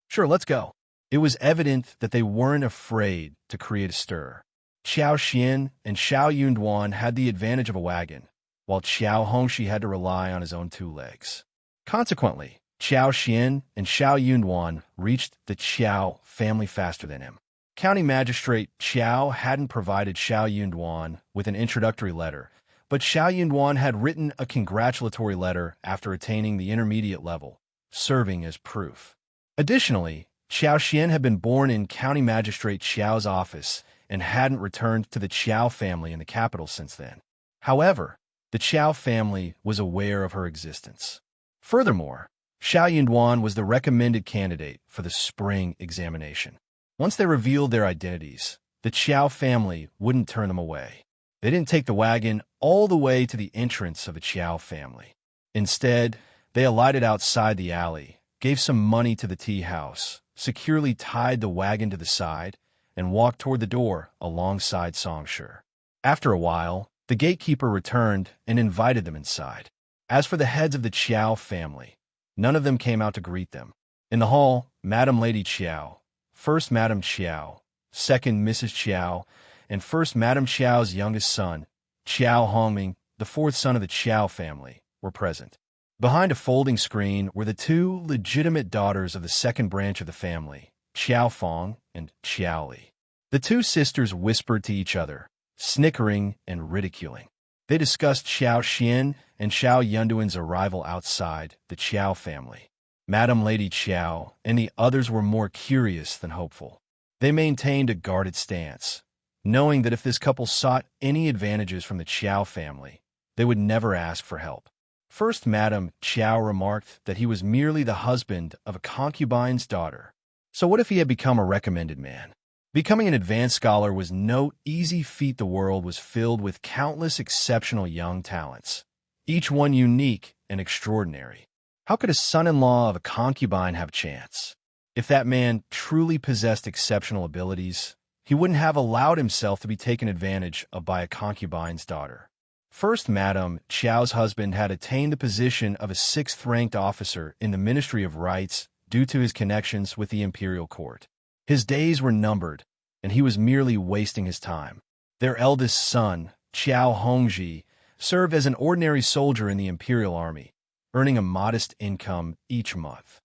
Sure, let's go. It was evident that they weren't afraid to create a stir. Qiao Xian and Shao Yunduan had the advantage of a wagon, while Qiao Hongxi had to rely on his own 2 legs. Consequently, Qiao Xian and Shao Yunduan reached the Qiao family faster than him. County Magistrate Qiao hadn't provided Shao Yunduan with an introductory letter, but Shao Yunduan had written a congratulatory letter after attaining the intermediate level, serving as proof. Additionally, Qiao Xian had been born in County Magistrate Qiao's office and hadn't returned to the Qiao family in the capital since then. However, the Qiao family was aware of her existence. Furthermore, Shao Yunduan was the recommended candidate for the spring examination. Once they revealed their identities, the Qiao family wouldn't turn them away. They didn't take the wagon all the way to the entrance of the Qiao family. Instead, they alighted outside the alley, gave some money to the tea house, securely tied the wagon to the side, and walked toward the door alongside Songsher. After a while, the gatekeeper returned and invited them inside. As for the heads of the Qiao family, none of them came out to greet them. In the hall, Madam Lady Qiao, First Madam Qiao, Second Mrs. Qiao, and First Madam Qiao's youngest son, Qiao Hongming, the 4th son of the Qiao family, were present. Behind a folding screen were the 2 legitimate daughters of the 2nd branch of the family, Qiao Fong and Qiao Li. The 2 sisters whispered to each other, snickering and ridiculing. They discussed Qiao Xian and Shao Yunduan's arrival outside the Qiao family. Madam Lady Qiao and the others were more curious than hopeful. They maintained a guarded stance, knowing that if this couple sought any advantages from the Qiao family, they would never ask for help. First Madam Qiao remarked that he was merely the husband of a concubine's daughter. So what if he had become a recommended man? Becoming an advanced scholar was no easy feat. The world was filled with countless exceptional young talents, each one unique and extraordinary. How could a son-in-law of a concubine have a chance? If that man truly possessed exceptional abilities, he wouldn't have allowed himself to be taken advantage of by a concubine's daughter. First Madam Qiao's husband had attained the position of a 6th-ranked officer in the Ministry of Rights due to his connections with the imperial court. His days were numbered, and he was merely wasting his time. Their eldest son, Qiao Hongxi, served as an ordinary soldier in the imperial army, earning a modest income each month.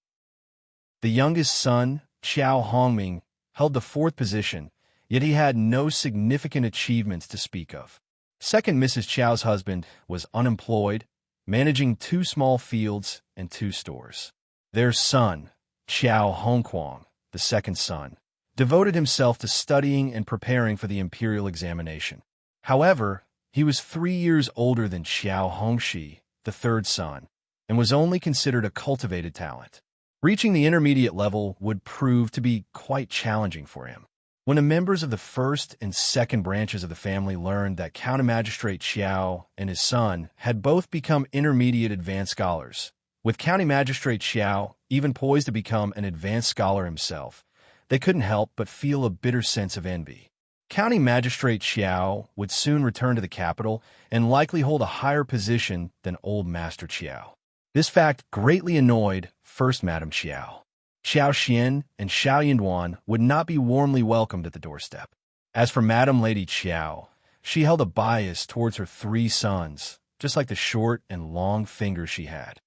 The youngest son, Qiao Hongming, held the 4th position, yet he had no significant achievements to speak of. Second Mrs. Qiao's husband was unemployed, managing 2 small fields and 2 stores. Their son, Qiao Hongquang, the 2nd son, devoted himself to studying and preparing for the imperial examination. However, he was 3 years older than Qiao Hongxi, the 3rd son, and was only considered a cultivated talent. Reaching the intermediate level would prove to be quite challenging for him. When the members of the 1st and 2nd branches of the family learned that County Magistrate Qiao and his son had both become intermediate advanced scholars, with County Magistrate Qiao even poised to become an advanced scholar himself, they couldn't help but feel a bitter sense of envy. County Magistrate Qiao would soon return to the capital and likely hold a higher position than old Master Qiao. This fact greatly annoyed First Madam Qiao. Qiao Xian and Shao Yunduan would not be warmly welcomed at the doorstep. As for Madam Lady Qiao, she held a bias towards her 3 sons, just like the short and long fingers she had.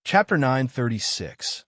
Chapter 936.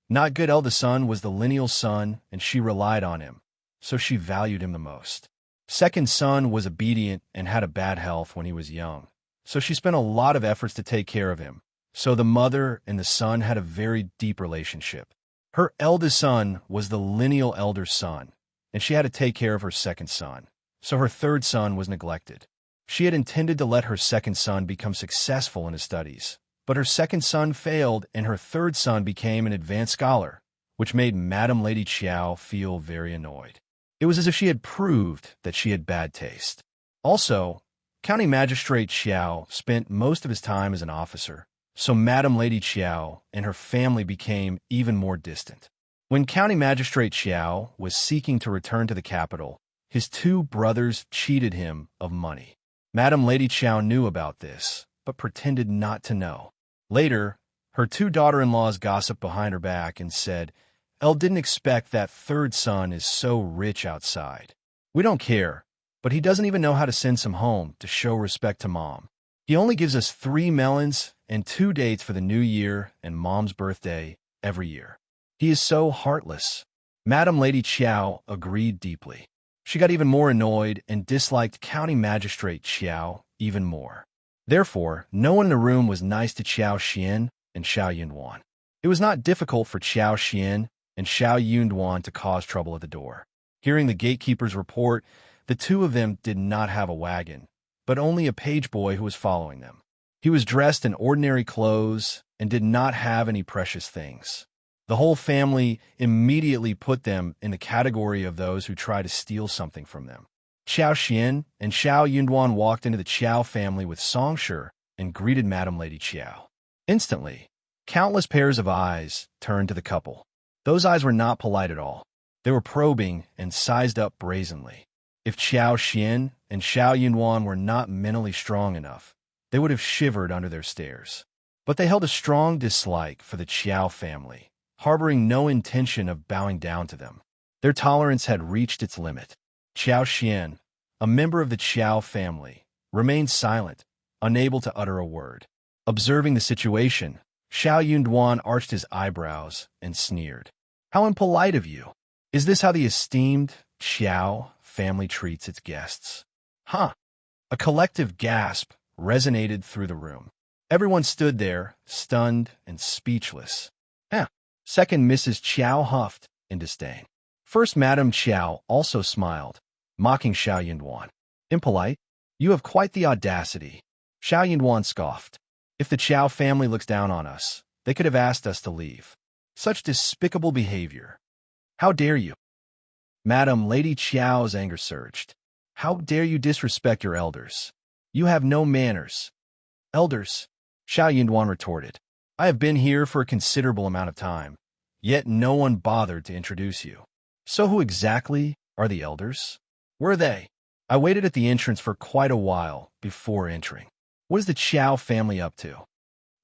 Not good eldest son was the lineal son, and she relied on him, so she valued him the most. Second son was obedient and had a bad health when he was young, so she spent a lot of efforts to take care of him. So the mother and the son had a very deep relationship. Her eldest son was the lineal elder son, and she had to take care of her second son, so her third son was neglected. She had intended to let her second son become successful in his studies, but her second son failed and her third son became an advanced scholar, which made Madam Lady Qiao feel very annoyed. It was as if she had proved that she had bad taste. Also, County Magistrate Qiao spent most of his time as an officer, so Madam Lady Qiao and her family became even more distant. When County Magistrate Qiao was seeking to return to the capital, his two brothers cheated him of money. Madam Lady Qiao knew about this, but pretended not to know. Later, her two daughter-in-laws gossiped behind her back and said, "Elle didn't expect that third son is so rich outside. We don't care, but he doesn't even know how to send some home to show respect to Mom. He only gives us 3 melons and 2 dates for the New Year and Mom's birthday every year. He is so heartless." Madam Lady Qiao agreed deeply. She got even more annoyed and disliked County Magistrate Qiao even more. Therefore, no one in the room was nice to Qiao Xian and Shao Yunduan. It was not difficult for Qiao Xian and Shao Yunduan to cause trouble at the door. Hearing the gatekeeper's report, the two of them did not have a wagon, but only a page boy who was following them. He was dressed in ordinary clothes and did not have any precious things. The whole family immediately put them in the category of those who try to steal something from them. Qiao Xian and Shao Yunduan walked into the Qiao family with Songshe and greeted Madam Lady Qiao. Instantly, countless pairs of eyes turned to the couple. Those eyes were not polite at all. They were probing and sized up brazenly. If Qiao Xian and Shao Yunduan were not mentally strong enough, they would have shivered under their stares. But they held a strong dislike for the Qiao family, harboring no intention of bowing down to them. Their tolerance had reached its limit. Qiao Xian, a member of the Qiao family, remained silent, unable to utter a word. Observing the situation, Shao Yunduan arched his eyebrows and sneered. "How impolite of you! Is this how the esteemed Qiao family treats its guests?" "Huh!" A collective gasp resonated through the room. Everyone stood there, stunned and speechless. Second Mrs. Qiao huffed in disdain. First Madam Qiao also smiled, mocking Shao Yunduan. "Impolite? You have quite the audacity." Shao Yunduan scoffed. "If the Qiao family looks down on us, they could have asked us to leave. Such despicable behavior. How dare you?" Madam Lady Qiao's anger surged. "How dare you disrespect your elders? You have no manners." "Elders?" Shao Yunduan retorted. "I have been here for a considerable amount of time, yet no one bothered to introduce you. So who exactly are the elders? Where are they? I waited at the entrance for quite a while before entering. What is the Qiao family up to?"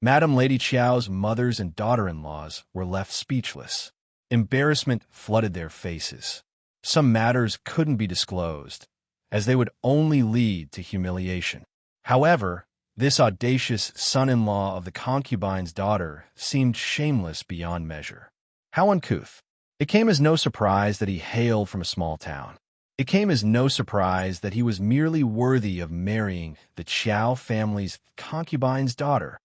Madam Lady Qiao's mothers and daughter-in-laws were left speechless. Embarrassment flooded their faces. Some matters couldn't be disclosed, as they would only lead to humiliation. However, this audacious son-in-law of the concubine's daughter seemed shameless beyond measure. How uncouth. It came as no surprise that he hailed from a small town. It came as no surprise that he was merely worthy of marrying the Qiao family's concubine's daughter.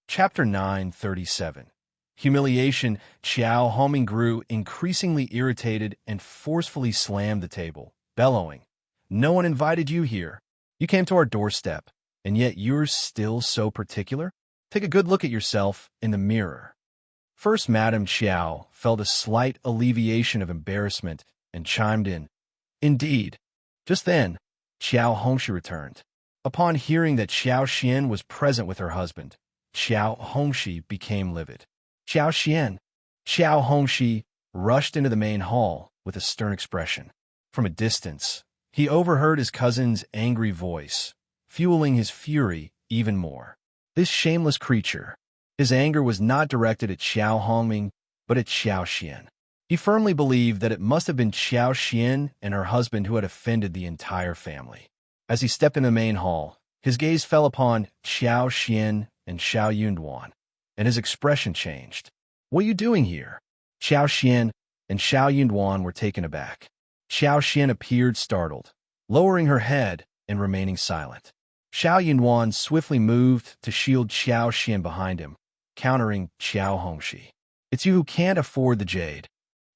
Chapter 937. Humiliation. Qiao Homing grew increasingly irritated and forcefully slammed the table, bellowing, "No one invited you here. You came to our doorstep, and yet you're still so particular? Take a good look at yourself in the mirror." First Madam Qiao felt a slight alleviation of embarrassment and chimed in, "Indeed." Just then, Qiao Hongxi returned. Upon hearing that Qiao Xian was present with her husband, Qiao Hongxi became livid. "Qiao Xian!" Qiao Hongxi rushed into the main hall with a stern expression. From a distance, he overheard his cousin's angry voice, fueling his fury even more. This shameless creature. His anger was not directed at Qiao Hongming, but at Qiao Xian. He firmly believed that it must have been Qiao Xian and her husband who had offended the entire family. As he stepped into the main hall, his gaze fell upon Qiao Xian and Shao Yunduan, and his expression changed. "What are you doing here?" Qiao Xian and Shao Yunduan were taken aback. Qiao Xian appeared startled, lowering her head and remaining silent. Shao Yunduan swiftly moved to shield Qiao Xian behind him, countering Qiao Hongxi. It's you who can't afford the jade.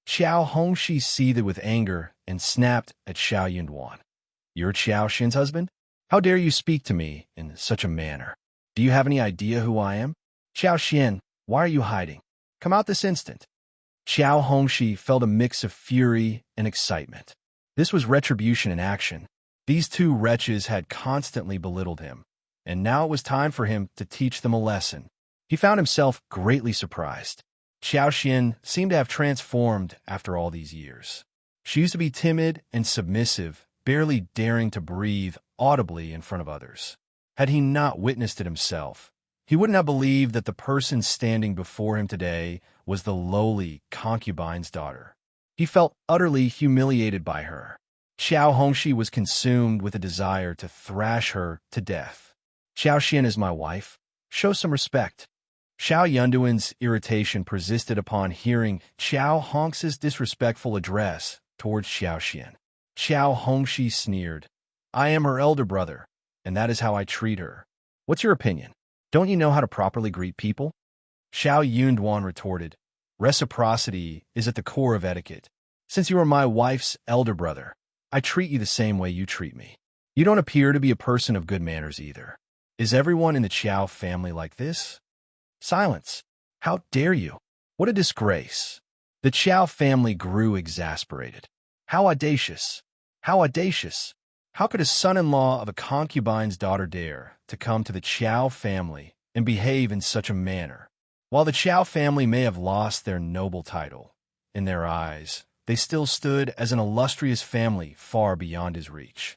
Qiao Hongxi seethed with anger and snapped at Shao Yunduan. You're Qiao Xin's husband? How dare you speak to me in such a manner? Do you have any idea who I am? Qiao Xin, why are you hiding? Come out this instant. Qiao Hongxi felt a mix of fury and excitement. This was retribution in action. These two wretches had constantly belittled him, and now it was time for him to teach them a lesson. He found himself greatly surprised. Qiao Xin seemed to have transformed after all these years. She used to be timid and submissive, barely daring to breathe audibly in front of others. Had he not witnessed it himself, he wouldn't have believed that the person standing before him today was the lowly concubine's daughter. He felt utterly humiliated by her. Qiao Hongxi was consumed with a desire to thrash her to death. Qiao Xin is my wife. Show some respect. Shao Yunduan's irritation persisted upon hearing Qiao Hongxi's disrespectful address towards Qiao Xin. Qiao Hongxi sneered. I am her elder brother, and that is how I treat her. What's your opinion? Don't you know how to properly greet people? Shao Yunduan retorted. Reciprocity is at the core of etiquette. Since you are my wife's elder brother, I treat you the same way you treat me. You don't appear to be a person of good manners either. Is everyone in the Qiao family like this? Silence. How dare you? What a disgrace. The Qiao family grew exasperated. How audacious. How audacious. How could a son-in-law of a concubine's daughter dare to come to the Qiao family and behave in such a manner? While the Qiao family may have lost their noble title, in their eyes, they still stood as an illustrious family far beyond his reach.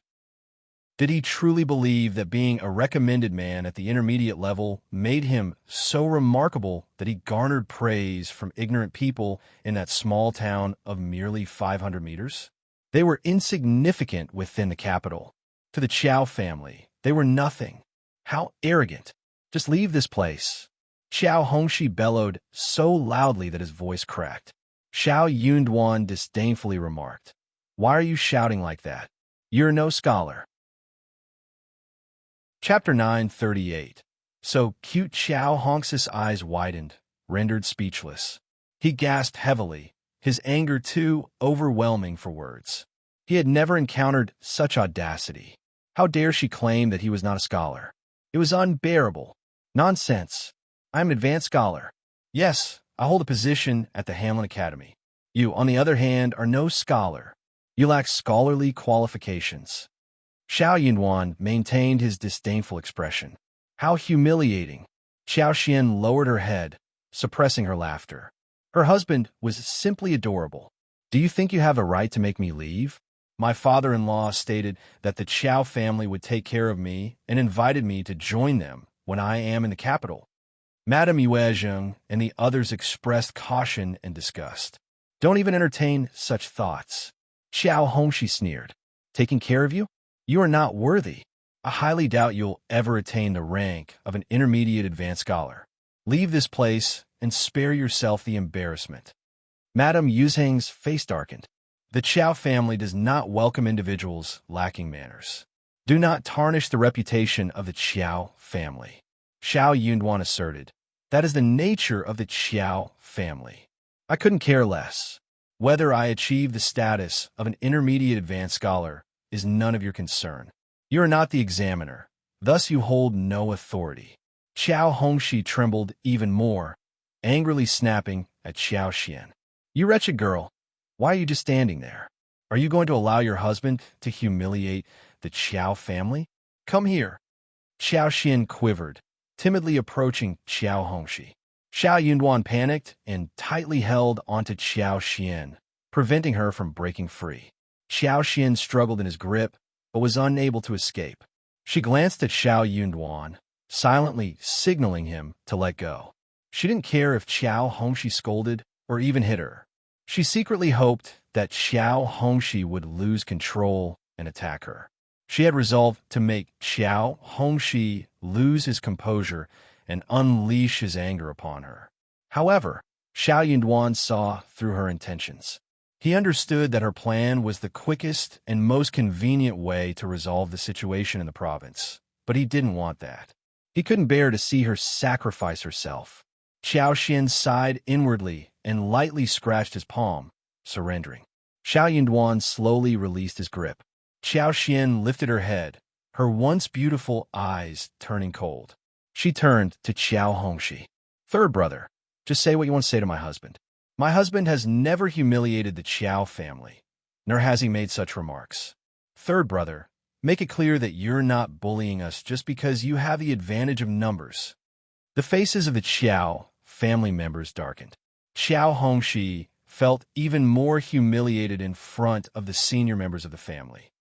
Did he truly believe that being a recommended man at the intermediate level made him so remarkable that he garnered praise from ignorant people in that small town of merely 500 meters? They were insignificant within the capital. To the Qiao family, they were nothing. How arrogant. Just leave this place. Qiao Hongxi bellowed so loudly that his voice cracked. Shao Yunduan disdainfully remarked, Why are you shouting like that? You're no scholar. Chapter 938. So cute Qiao Hongxi's eyes widened, rendered speechless. He gasped heavily, his anger too overwhelming for words. He had never encountered such audacity. How dare she claim that he was not a scholar? It was unbearable. Nonsense. I am an advanced scholar. Yes, I hold a position at the Hamlin Academy. You, on the other hand, are no scholar. You lack scholarly qualifications. Shao Yunduan maintained his disdainful expression. How humiliating. Qiao Xin lowered her head, suppressing her laughter. Her husband was simply adorable. Do you think you have a right to make me leave? My father-in-law stated that the Qiao family would take care of me and invited me to join them when I am in the capital. Madame Yue and the others expressed caution and disgust. Don't even entertain such thoughts. Qiao Hongxi sneered. Taking care of you? You are not worthy. I highly doubt you'll ever attain the rank of an intermediate advanced scholar. Leave this place and spare yourself the embarrassment. Madame Yuzhang's face darkened. The Qiao family does not welcome individuals lacking manners. Do not tarnish the reputation of the Qiao family. Shao Yunduan asserted. That is the nature of the Qiao family. I couldn't care less. Whether I achieve the status of an intermediate advanced scholar is none of your concern. You are not the examiner, thus you hold no authority. Qiao Hongxi trembled even more, angrily snapping at Qiao Xin. You wretched girl, why are you just standing there? Are you going to allow your husband to humiliate the Qiao family? Come here. Qiao Xin quivered, timidly approaching Qiao Hongxi. Shao Yunduan panicked and tightly held onto Qiao Xin, preventing her from breaking free. Qiao Xin struggled in his grip, but was unable to escape. She glanced at Shao Yunduan, silently signaling him to let go. She didn't care if Qiao Hongxi scolded or even hit her. She secretly hoped that Qiao Hongxi would lose control and attack her. She had resolved to make Qiao Hongxi lose his composure and unleash his anger upon her. However, Shao Yunduan saw through her intentions. He understood that her plan was the quickest and most convenient way to resolve the situation in the province, but he didn't want that. He couldn't bear to see her sacrifice herself. Qiao Xian sighed inwardly and lightly scratched his palm, surrendering. Yunduan slowly released his grip. Qiao Xian lifted her head, her once beautiful eyes turning cold. She turned to Qiao Hongxi. Third brother, just say what you want to say to my husband. My husband has never humiliated the Qiao family, nor has he made such remarks. Third brother, make it clear that you're not bullying us just because you have the advantage of numbers. The faces of the Qiao family members darkened. Qiao Hongxi felt even more humiliated in front of the senior members of the family.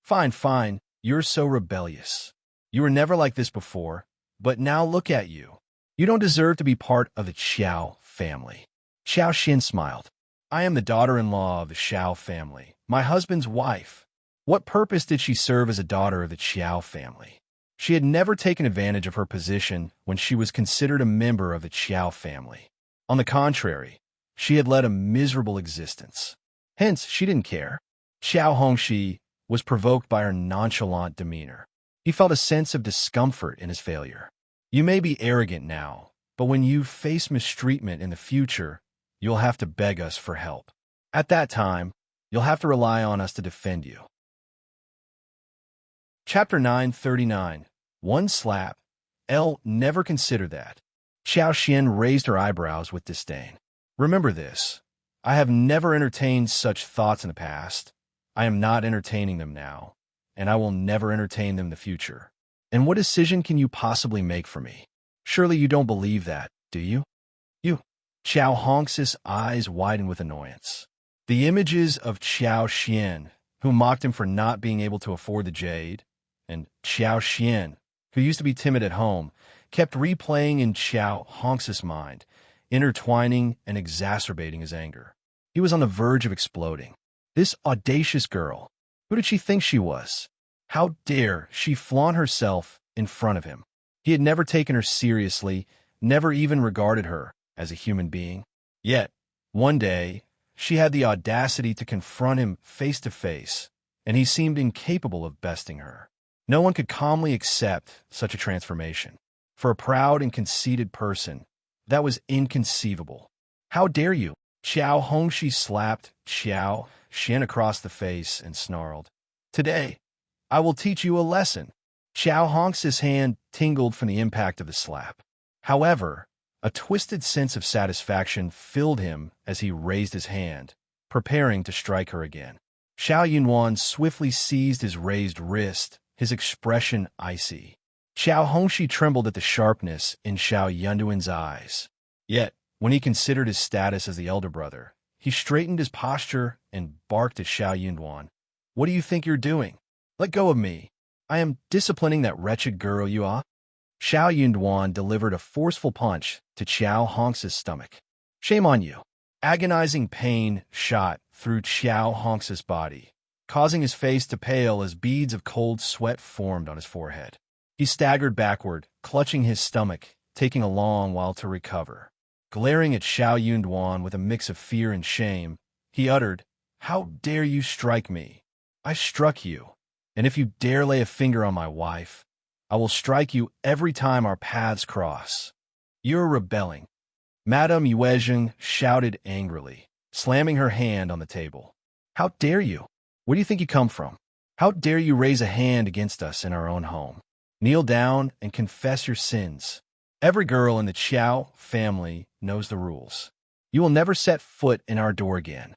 Fine, fine, you're so rebellious. You were never like this before, but now look at you. You don't deserve to be part of the Qiao family. Qiao Xin smiled. I am the daughter-in-law of the Shao family, my husband's wife. What purpose did she serve as a daughter of the Qiao family? She had never taken advantage of her position when she was considered a member of the Qiao family. On the contrary, she had led a miserable existence. Hence, she didn't care. Qiao Hongxi was provoked by her nonchalant demeanor. He felt a sense of discomfort in his failure. You may be arrogant now, but when you face mistreatment in the future, you'll have to beg us for help. At that time, you'll have to rely on us to defend you. Chapter 939. One slap. Never consider that. Qiao Xian raised her eyebrows with disdain. Remember this. I have never entertained such thoughts in the past. I am not entertaining them now, and I will never entertain them in the future. And what decision can you possibly make for me? Surely you don't believe that, do you? You. Qiao Hongxi's eyes widened with annoyance. The images of Qiao Xian, who mocked him for not being able to afford the jade, and Qiao Xian, who used to be timid at home, kept replaying in Qiao Hongxi's mind, intertwining and exacerbating his anger. He was on the verge of exploding. This audacious girl, who did she think she was? How dare she flaunt herself in front of him? He had never taken her seriously, never even regarded her as a human being. Yet, one day, she had the audacity to confront him face to face, and he seemed incapable of besting her. No one could calmly accept such a transformation. For a proud and conceited person, that was inconceivable. How dare you? Qiao Hongxi slapped Qiao Xian across the face and snarled. Today, I will teach you a lesson. Qiao Hongxi's hand tingled from the impact of the slap. However, a twisted sense of satisfaction filled him as he raised his hand, preparing to strike her again. Shao Yunduan swiftly seized his raised wrist, his expression icy. Qiao Hongxi trembled at the sharpness in Shao Yunduan's eyes. Yet, when he considered his status as the elder brother, he straightened his posture and barked at Shao Yunduan. What do you think you're doing? Let go of me. I am disciplining that wretched girl you are. Shao Yunduan delivered a forceful punch to Qiao Hongxi's stomach. Shame on you. Agonizing pain shot through Qiao Hongxi's body, causing his face to pale as beads of cold sweat formed on his forehead. He staggered backward, clutching his stomach, taking a long while to recover. Glaring at Shao Yunduan with a mix of fear and shame, he uttered, How dare you strike me? I struck you, and if you dare lay a finger on my wife, I will strike you every time our paths cross. You're rebelling. Madame Yuezheng shouted angrily, slamming her hand on the table. How dare you? Where do you think you come from? How dare you raise a hand against us in our own home? Kneel down and confess your sins. Every girl in the Qiao family knows the rules. You will never set foot in our door again.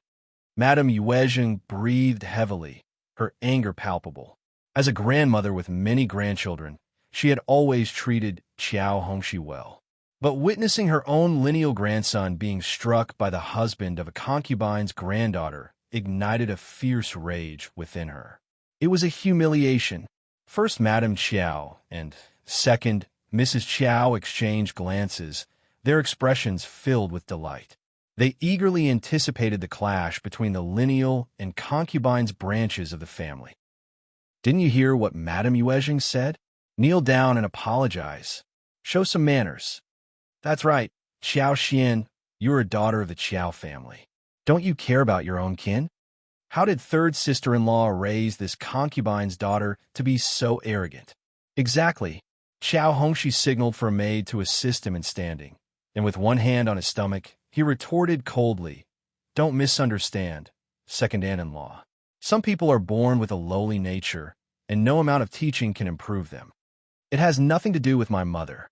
Madame Yuezheng breathed heavily, her anger palpable. As a grandmother with many grandchildren, she had always treated Qiao Hongxi well. But witnessing her own lineal grandson being struck by the husband of a concubine's granddaughter ignited a fierce rage within her. It was a humiliation. First, Madame Qiao and, second, Mrs. Qiao exchanged glances, their expressions filled with delight. They eagerly anticipated the clash between the lineal and concubine's branches of the family. Didn't you hear what Madame Yuezheng said? Kneel down and apologize. Show some manners. That's right, Qiao Xian, you're a daughter of the Qiao family. Don't you care about your own kin? How did third sister-in-law raise this concubine's daughter to be so arrogant? Exactly. Qiao Hongxi signaled for a maid to assist him in standing, and with one hand on his stomach, he retorted coldly, "Don't misunderstand, second aunt-in-law. Some people are born with a lowly nature, and no amount of teaching can improve them. It has nothing to do with my mother."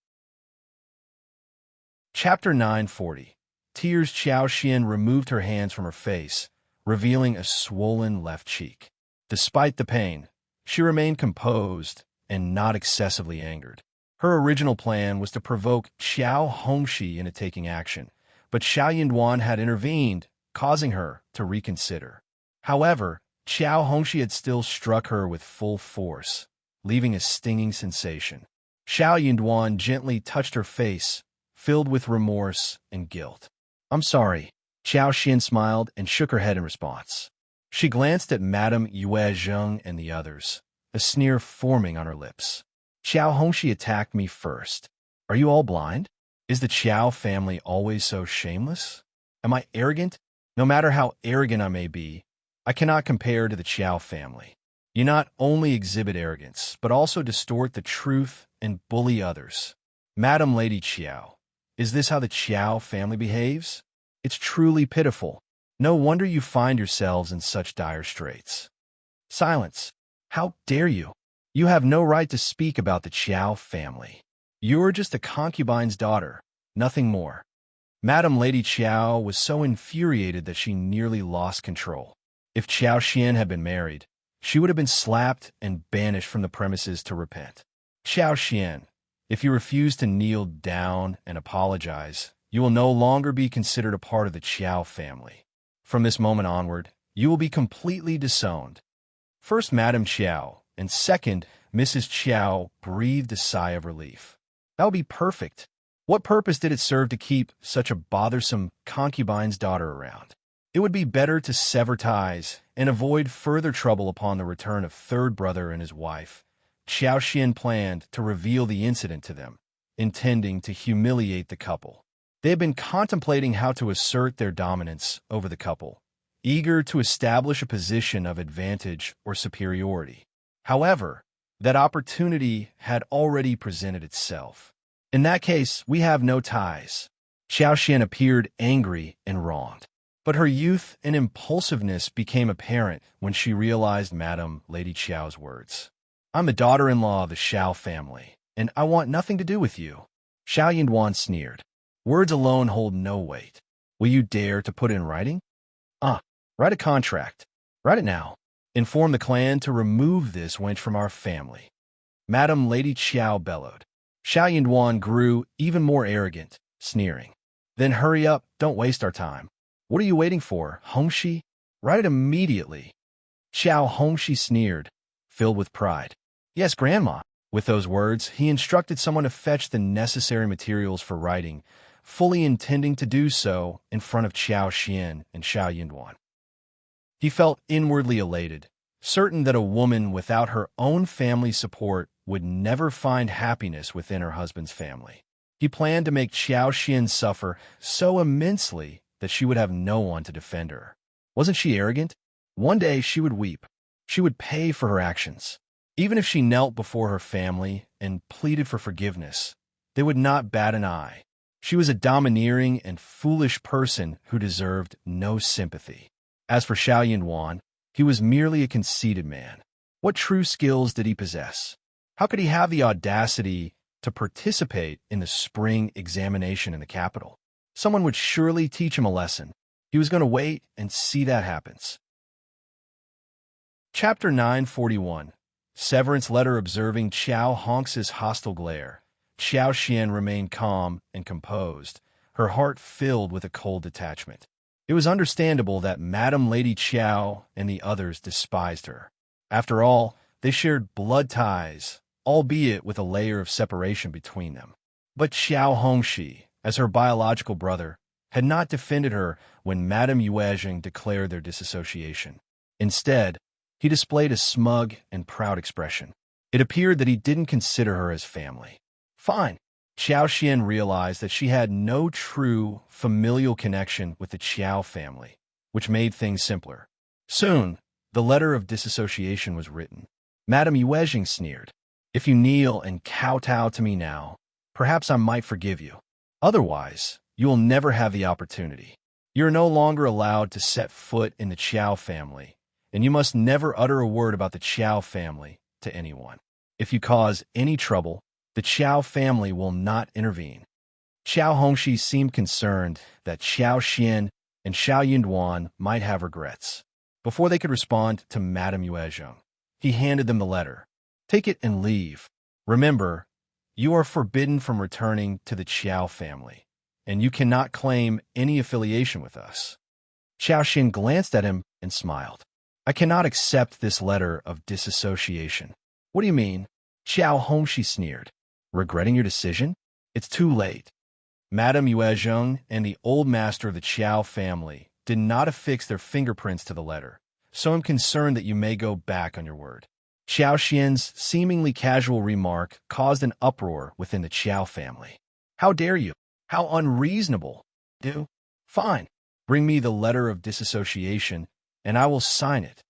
Chapter 940. Tears. Qiao Xian removed her hands from her face, revealing a swollen left cheek. Despite the pain, she remained composed and not excessively angered. Her original plan was to provoke Qiao Hongxi into taking action, but Xiao Yunduan had intervened, causing her to reconsider. However, Qiao Hongxi had still struck her with full force, leaving a stinging sensation. Xiao Yunduan gently touched her face, filled with remorse and guilt. "I'm sorry." Qiao Xian smiled and shook her head in response. She glanced at Madame Yue Zheng and the others, a sneer forming on her lips. "Qiao Hongxi attacked me first. Are you all blind? Is the Qiao family always so shameless? Am I arrogant? No matter how arrogant I may be, I cannot compare to the Qiao family. You not only exhibit arrogance, but also distort the truth and bully others. Madam Lady Qiao, is this how the Qiao family behaves? It's truly pitiful. No wonder you find yourselves in such dire straits." "Silence! How dare you? You have no right to speak about the Qiao family. You're just a concubine's daughter, nothing more." Madam Lady Qiao was so infuriated that she nearly lost control. If Qiao Xian had been married, she would have been slapped and banished from the premises to repent. "Qiao Xian, if you refuse to kneel down and apologize, you will no longer be considered a part of the Qiao family. From this moment onward, you will be completely disowned." First Madame Qiao, and second Mrs. Qiao breathed a sigh of relief. That would be perfect. What purpose did it serve to keep such a bothersome concubine's daughter around? It would be better to sever ties and avoid further trouble upon the return of third brother and his wife. Qiao Xian planned to reveal the incident to them, intending to humiliate the couple. They had been contemplating how to assert their dominance over the couple, eager to establish a position of advantage or superiority. However, that opportunity had already presented itself. "In that case, we have no ties." Qiao Xian appeared angry and wronged. But her youth and impulsiveness became apparent when she realized Madame Lady Qiao's words. "I'm the daughter-in-law of the Shao family, and I want nothing to do with you." Xiao Yunduan sneered. "Words alone hold no weight. Will you dare to put it in writing? Write a contract. Write it now. Inform the clan to remove this wench from our family." Madame Lady Qiao bellowed. Xiao Yunduan grew even more arrogant, sneering. "Then hurry up, don't waste our time. What are you waiting for, Hongxi? Write it immediately." Qiao Hongxi sneered, filled with pride. "Yes, Grandma." With those words, he instructed someone to fetch the necessary materials for writing, fully intending to do so in front of Qiao Xian and Xiao Yunduan. He felt inwardly elated, certain that a woman without her own family's support would never find happiness within her husband's family. He planned to make Qiao Xian suffer so immensely that she would have no one to defend her. Wasn't she arrogant? One day she would weep. She would pay for her actions. Even if she knelt before her family and pleaded for forgiveness, they would not bat an eye. She was a domineering and foolish person who deserved no sympathy. As for Xiao Yunduan, he was merely a conceited man. What true skills did he possess? How could he have the audacity to participate in the spring examination in the capital? Someone would surely teach him a lesson. He was going to wait and see that happens. Chapter 941. Severance letter. Observing Qiao Hongxi's hostile glare, Qiao Xian remained calm and composed, her heart filled with a cold detachment. It was understandable that Madame Lady Qiao and the others despised her. After all, they shared blood ties, albeit with a layer of separation between them. But Qiao Hongxi, as her biological brother, had not defended her when Madame Yue declared their disassociation. Instead, he displayed a smug and proud expression. It appeared that he didn't consider her as family. Fine. Qiao Xian realized that she had no true familial connection with the Qiao family, which made things simpler. Soon, the letter of disassociation was written. Madame Yue sneered. "If you kneel and kowtow to me now, perhaps I might forgive you." Otherwise, you will never have the opportunity. You are no longer allowed to set foot in the Qiao family, and you must never utter a word about the Qiao family to anyone. If you cause any trouble, the Qiao family will not intervene. Qiao Hongxi seemed concerned that Xiao Xian and Shao Yunduan might have regrets. Before they could respond to Madame Yuezheng, he handed them the letter. Take it and leave. Remember, you are forbidden from returning to the Qiao family, and you cannot claim any affiliation with us. Xiao Xian glanced at him and smiled. I cannot accept this letter of disassociation. What do you mean? Qiao Hongxi sneered. Regretting your decision? It's too late. Madame Yuezheng and the old master of the Qiao family did not affix their fingerprints to the letter, so I'm concerned that you may go back on your word. Xiao Xian's seemingly casual remark caused an uproar within the Qiao family. How dare you? How unreasonable. Fine. Bring me the letter of disassociation, and I will sign it.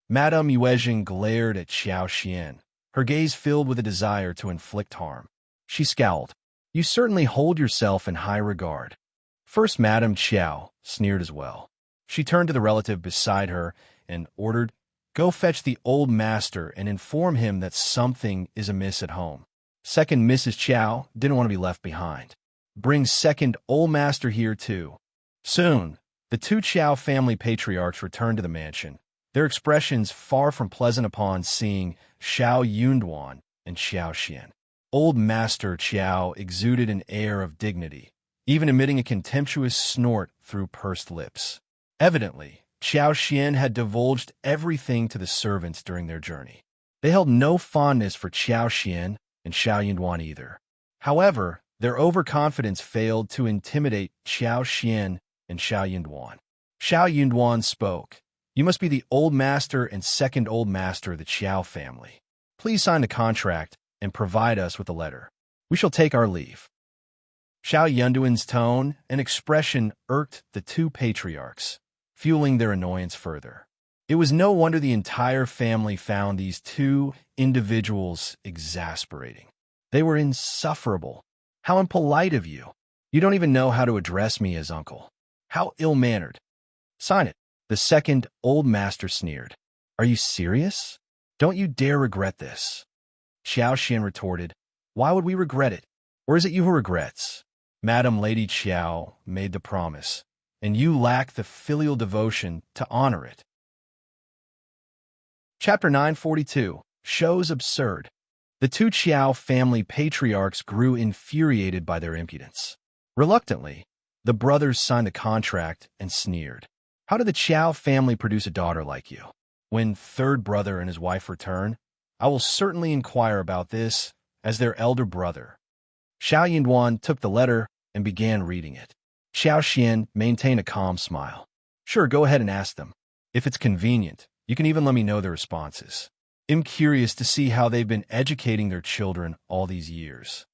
Madame Yuezheng glared at Xiao Xian, her gaze filled with a desire to inflict harm. She scowled. You certainly hold yourself in high regard. First Madame Qiao sneered as well. She turned to the relative beside her and ordered, Go fetch the old master and inform him that something is amiss at home. Second Mrs. Qiao didn't want to be left behind. Bring second old master here too. Soon, the two Qiao family patriarchs returned to the mansion, their expressions far from pleasant upon seeing Shao Yunduan and Xiao Xian. Old Master Qiao exuded an air of dignity, even emitting a contemptuous snort through pursed lips. Evidently, Xiao Xian had divulged everything to the servants during their journey. They held no fondness for Xiao Xian and Shao Yunduan either. However, their overconfidence failed to intimidate Xiao Xian and Shao Yunduan. Shao Yunduan spoke. You must be the old master and second old master of the Qiao family. Please sign the contract and provide us with a letter. We shall take our leave. Shao Yunduan's tone and expression irked the two patriarchs, fueling their annoyance further. It was no wonder the entire family found these two individuals exasperating. They were insufferable. How impolite of you. You don't even know how to address me as uncle. How ill-mannered. Sign it. The second old master sneered. Are you serious? Don't you dare regret this. Xiao Xian retorted, Why would we regret it? Or is it you who regrets? Madam Lady Qiao made the promise, and you lack the filial devotion to honor it. Chapter 942, Shows Absurd. The two Qiao family patriarchs grew infuriated by their impudence. Reluctantly, the brothers signed the contract and sneered. How did the Qiao family produce a daughter like you? When third brother and his wife return, I will certainly inquire about this as their elder brother. Shao Yunduan took the letter and began reading it. Xiao Xian maintained a calm smile. Sure, go ahead and ask them. If it's convenient, you can even let me know their responses. I'm curious to see how they've been educating their children all these years.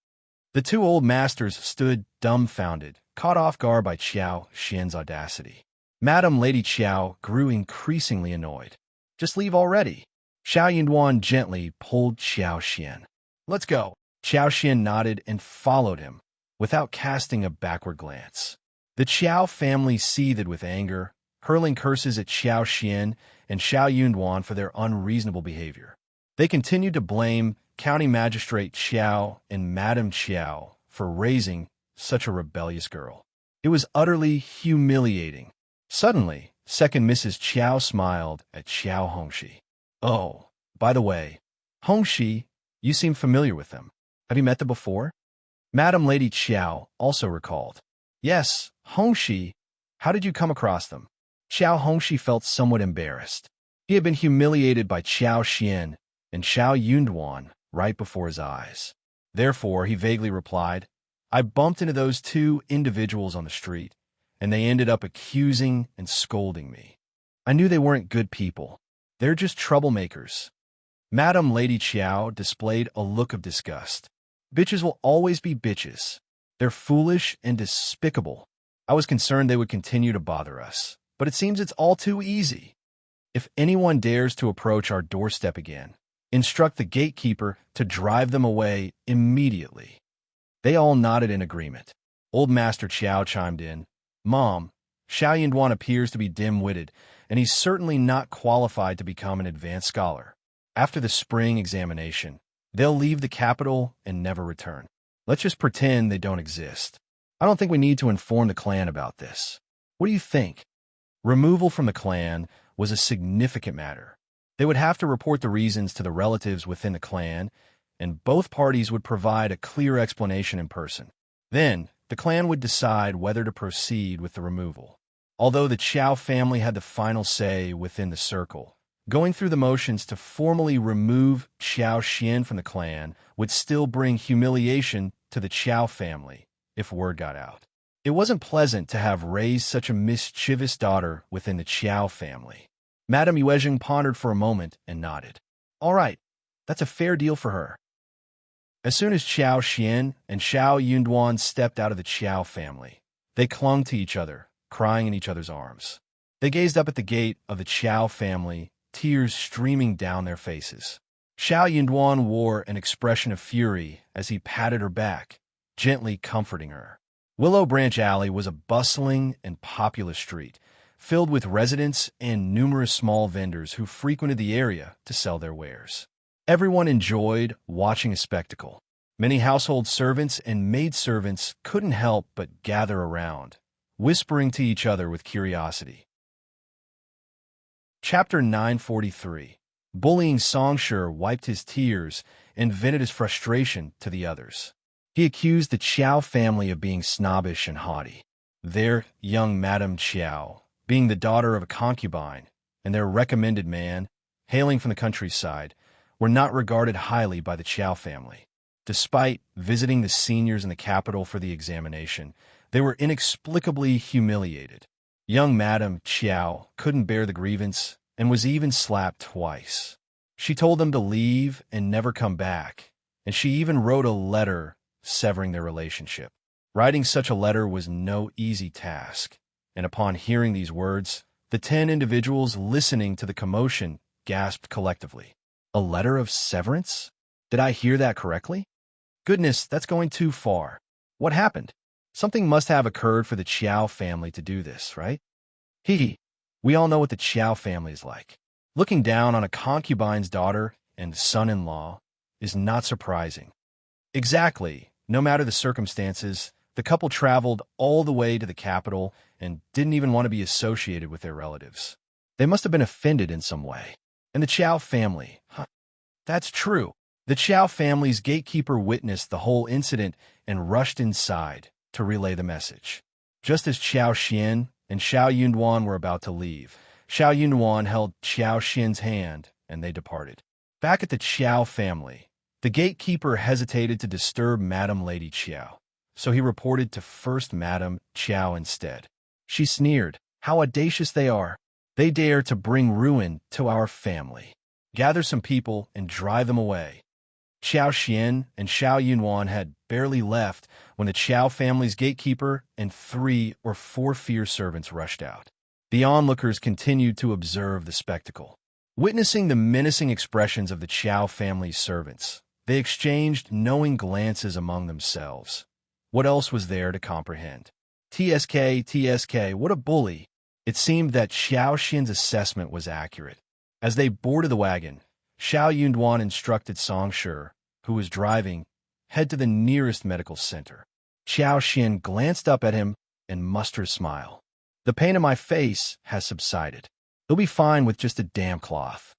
The two old masters stood dumbfounded, caught off guard by Xiao Xian's audacity. Madam Lady Qiao grew increasingly annoyed. Just leave already. Shao Yunduan gently pulled Xiao Xian. Let's go. Xiao Xian nodded and followed him, without casting a backward glance. The Qiao family seethed with anger, hurling curses at Xiao Xian and Shao Yunduan for their unreasonable behavior. They continued to blame County Magistrate Qiao and Madame Qiao for raising such a rebellious girl. It was utterly humiliating. Suddenly, second Mrs. Qiao smiled at Qiao Hongxi. Oh, by the way, Hongxi, you seem familiar with them. Have you met them before? Madam Lady Qiao also recalled. Yes, Hongxi. How did you come across them? Qiao Hongxi felt somewhat embarrassed. He had been humiliated by Xiao Xian and Shao Yunduan right before his eyes. Therefore, he vaguely replied, I bumped into those two individuals on the street, and they ended up accusing and scolding me. I knew they weren't good people. They're just troublemakers. Madam Lady Qiao displayed a look of disgust. Bitches will always be bitches. They're foolish and despicable. I was concerned they would continue to bother us, but it seems it's all too easy. If anyone dares to approach our doorstep again, instruct the gatekeeper to drive them away immediately. They all nodded in agreement. Old Master Qiao chimed in. Mom, Shao Yunduan appears to be dim-witted, and he's certainly not qualified to become an advanced scholar. After the spring examination, they'll leave the capital and never return. Let's just pretend they don't exist. I don't think we need to inform the clan about this. What do you think? Removal from the clan was a significant matter. They would have to report the reasons to the relatives within the clan, and both parties would provide a clear explanation in person. Then, the clan would decide whether to proceed with the removal. Although the Qiao family had the final say within the circle, going through the motions to formally remove Qiao Xian from the clan would still bring humiliation to the Qiao family if word got out. It wasn't pleasant to have raised such a mischievous daughter within the Qiao family. Madame Yuezheng pondered for a moment and nodded. All right, that's a fair deal for her. As soon as Qiao Xian and Shao Yunduan stepped out of the Qiao family, they clung to each other, crying in each other's arms. They gazed up at the gate of the Qiao family, tears streaming down their faces. Shao Yunduan wore an expression of fury as he patted her back, gently comforting her. Willow Branch Alley was a bustling and populous street, filled with residents and numerous small vendors who frequented the area to sell their wares. Everyone enjoyed watching a spectacle. Many household servants and maidservants couldn't help but gather around, whispering to each other with curiosity. Chapter 943. Bullying Songshi wiped his tears and vented his frustration to the others. He accused the Qiao family of being snobbish and haughty. Their young Madame Qiao, being the daughter of a concubine, and their recommended man, hailing from the countryside, were not regarded highly by the Qiao family. Despite visiting the seniors in the capital for the examination, they were inexplicably humiliated. Young Madame Qiao couldn't bear the grievance and was even slapped twice. She told them to leave and never come back, and she even wrote a letter severing their relationship. Writing such a letter was no easy task, and upon hearing these words, the 10 individuals listening to the commotion gasped collectively. A letter of severance? Did I hear that correctly? Goodness, that's going too far. What happened? Something must have occurred for the Qiao family to do this, right? Hee. We all know what the Qiao family is like. Looking down on a concubine's daughter and son-in-law is not surprising. Exactly. No matter the circumstances, the couple traveled all the way to the capital and didn't even want to be associated with their relatives. They must have been offended in some way. And the Qiao family, That's true. The Qiao family's gatekeeper witnessed the whole incident and rushed inside to relay the message. Just as Qiao Xian and Shao Yunduan were about to leave, Shao Yunduan held Qiao Xian's hand and they departed. Back at the Qiao family, the gatekeeper hesitated to disturb Madame Lady Qiao, so he reported to First Madame Qiao instead. She sneered, "How audacious they are! They dare to bring ruin to our family. Gather some people and drive them away." Qiao Xian and Shao Yunduan had barely left when the Qiao family's gatekeeper and 3 or 4 fierce servants rushed out. The onlookers continued to observe the spectacle. Witnessing the menacing expressions of the Qiao family's servants, they exchanged knowing glances among themselves. What else was there to comprehend? TSK, what a bully! It seemed that Qiao Xian's assessment was accurate. As they boarded the wagon, Shao Yunduan instructed Songshi, who was driving, head to the nearest medical center. Qiao Xian glanced up at him and mustered a smile. The pain in my face has subsided. He'll be fine with just a damp cloth.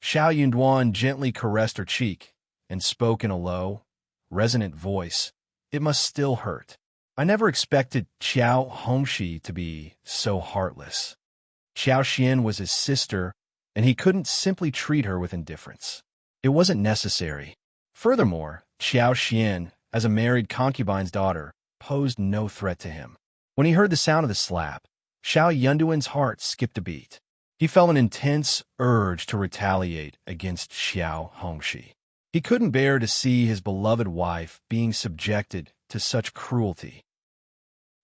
Shao Yunduan gently caressed her cheek and spoke in a low, resonant voice. It must still hurt. I never expected Qiao Hongxi to be so heartless. Qiao Xian was his sister, and he couldn't simply treat her with indifference. It wasn't necessary. Furthermore, Qiao Xian, as a married concubine's daughter, posed no threat to him. When he heard the sound of the slap, Shao Yunduan's heart skipped a beat. He felt an intense urge to retaliate against Qiao Hongxi. He couldn't bear to see his beloved wife being subjected to such cruelty.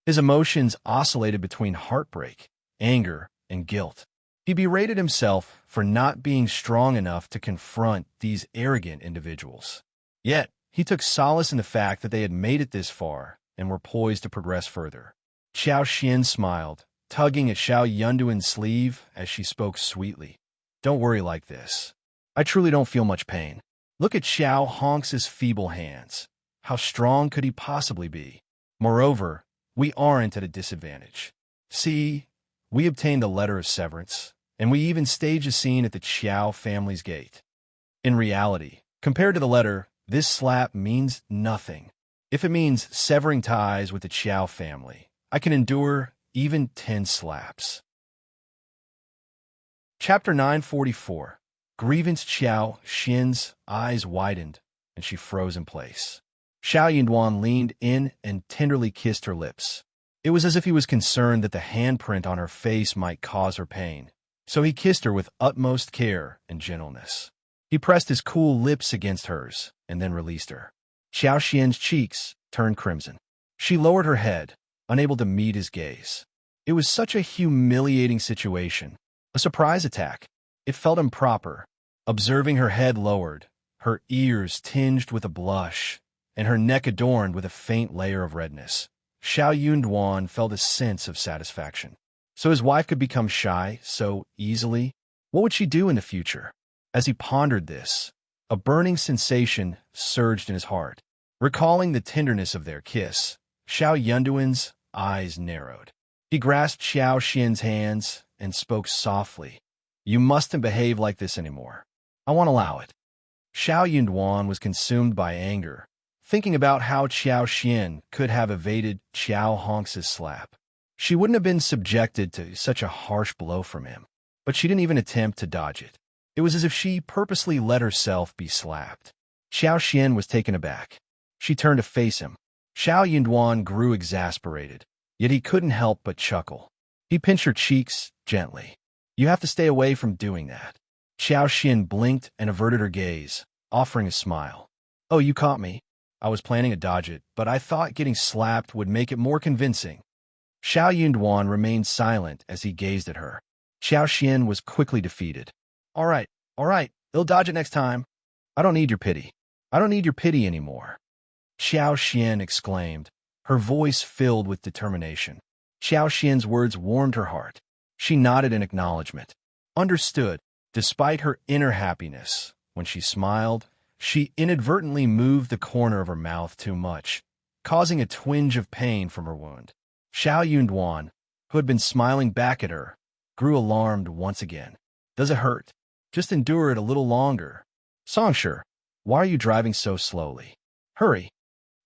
His emotions oscillated between heartbreak, anger, and guilt. He berated himself for not being strong enough to confront these arrogant individuals. Yet, he took solace in the fact that they had made it this far and were poised to progress further. Qiao Xian smiled, tugging at Shao Yunduan's sleeve as she spoke sweetly. Don't worry like this. I truly don't feel much pain. Look at Xiao Honks's feeble hands. How strong could he possibly be? Moreover, we aren't at a disadvantage. See, we obtained the letter of severance, and we even staged a scene at the Qiao family's gate. In reality, compared to the letter, this slap means nothing. If it means severing ties with the Qiao family, I can endure even 10 slaps. Chapter 944. Grievance. Qiao Xian's eyes widened, and she froze in place. Shao Yunduan leaned in and tenderly kissed her lips. It was as if he was concerned that the handprint on her face might cause her pain, so he kissed her with utmost care and gentleness. He pressed his cool lips against hers, and then released her. Qiao Xian's cheeks turned crimson. She lowered her head, unable to meet his gaze. It was such a humiliating situation. A surprise attack. It felt improper. Observing her head lowered, her ears tinged with a blush, and her neck adorned with a faint layer of redness, Shao Yunduan felt a sense of satisfaction. So his wife could become shy so easily? What would she do in the future? As he pondered this, a burning sensation surged in his heart. Recalling the tenderness of their kiss, Shao Yunduan's eyes narrowed. He grasped Qiao Xian's hands and spoke softly. You mustn't behave like this anymore. I won't allow it. Shao Yunduan was consumed by anger, thinking about how Qiao Xian could have evaded Qiao Honks's slap. She wouldn't have been subjected to such a harsh blow from him, but she didn't even attempt to dodge it. It was as if she purposely let herself be slapped. Qiao Xian was taken aback. She turned to face him. Shao Yunduan grew exasperated, yet he couldn't help but chuckle. He pinched her cheeks gently. You have to stay away from doing that. Qiao Xian blinked and averted her gaze, offering a smile. Oh, you caught me. I was planning to dodge it, but I thought getting slapped would make it more convincing. Shao Yunduan remained silent as he gazed at her. Qiao Xian was quickly defeated. All right, they'll dodge it next time. I don't need your pity. I don't need your pity anymore. Qiao Xian exclaimed, her voice filled with determination. Qiao Xian's words warmed her heart. She nodded in acknowledgement. Understood. Despite her inner happiness, when she smiled, she inadvertently moved the corner of her mouth too much, causing a twinge of pain from her wound. Shao Yunduan, who had been smiling back at her, grew alarmed once again. Does it hurt? Just endure it a little longer. Songsher, why are you driving so slowly? Hurry.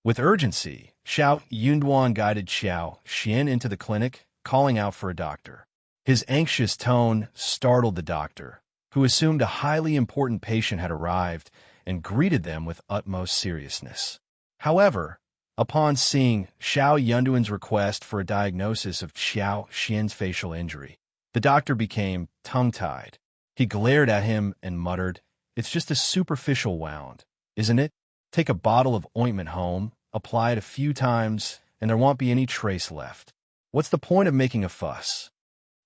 With urgency, Shao Yunduan guided Qiao Xian into the clinic, calling out for a doctor. His anxious tone startled the doctor, who assumed a highly important patient had arrived and greeted them with utmost seriousness. However, upon seeing Shao Yunduan's request for a diagnosis of Qiao Xian's facial injury, the doctor became tongue-tied. He glared at him and muttered, It's just a superficial wound, isn't it? Take a bottle of ointment home, apply it a few times, and there won't be any trace left. What's the point of making a fuss?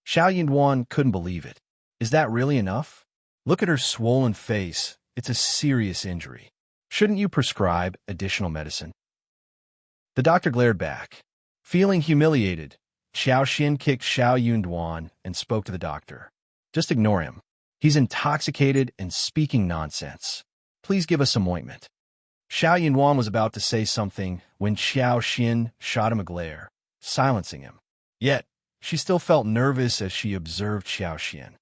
Shao Yunduan couldn't believe it. Is that really enough? Look at her swollen face. It's a serious injury. Shouldn't you prescribe additional medicine? The doctor glared back. Feeling humiliated, Qiao Xian kicked Shao Yunduan and spoke to the doctor. Just ignore him. He's intoxicated and speaking nonsense. Please give us some ointment. Shao Yunduan was about to say something when Qiao Xian shot him a glare, silencing him. Yet, she still felt nervous as she observed Qiao Xian.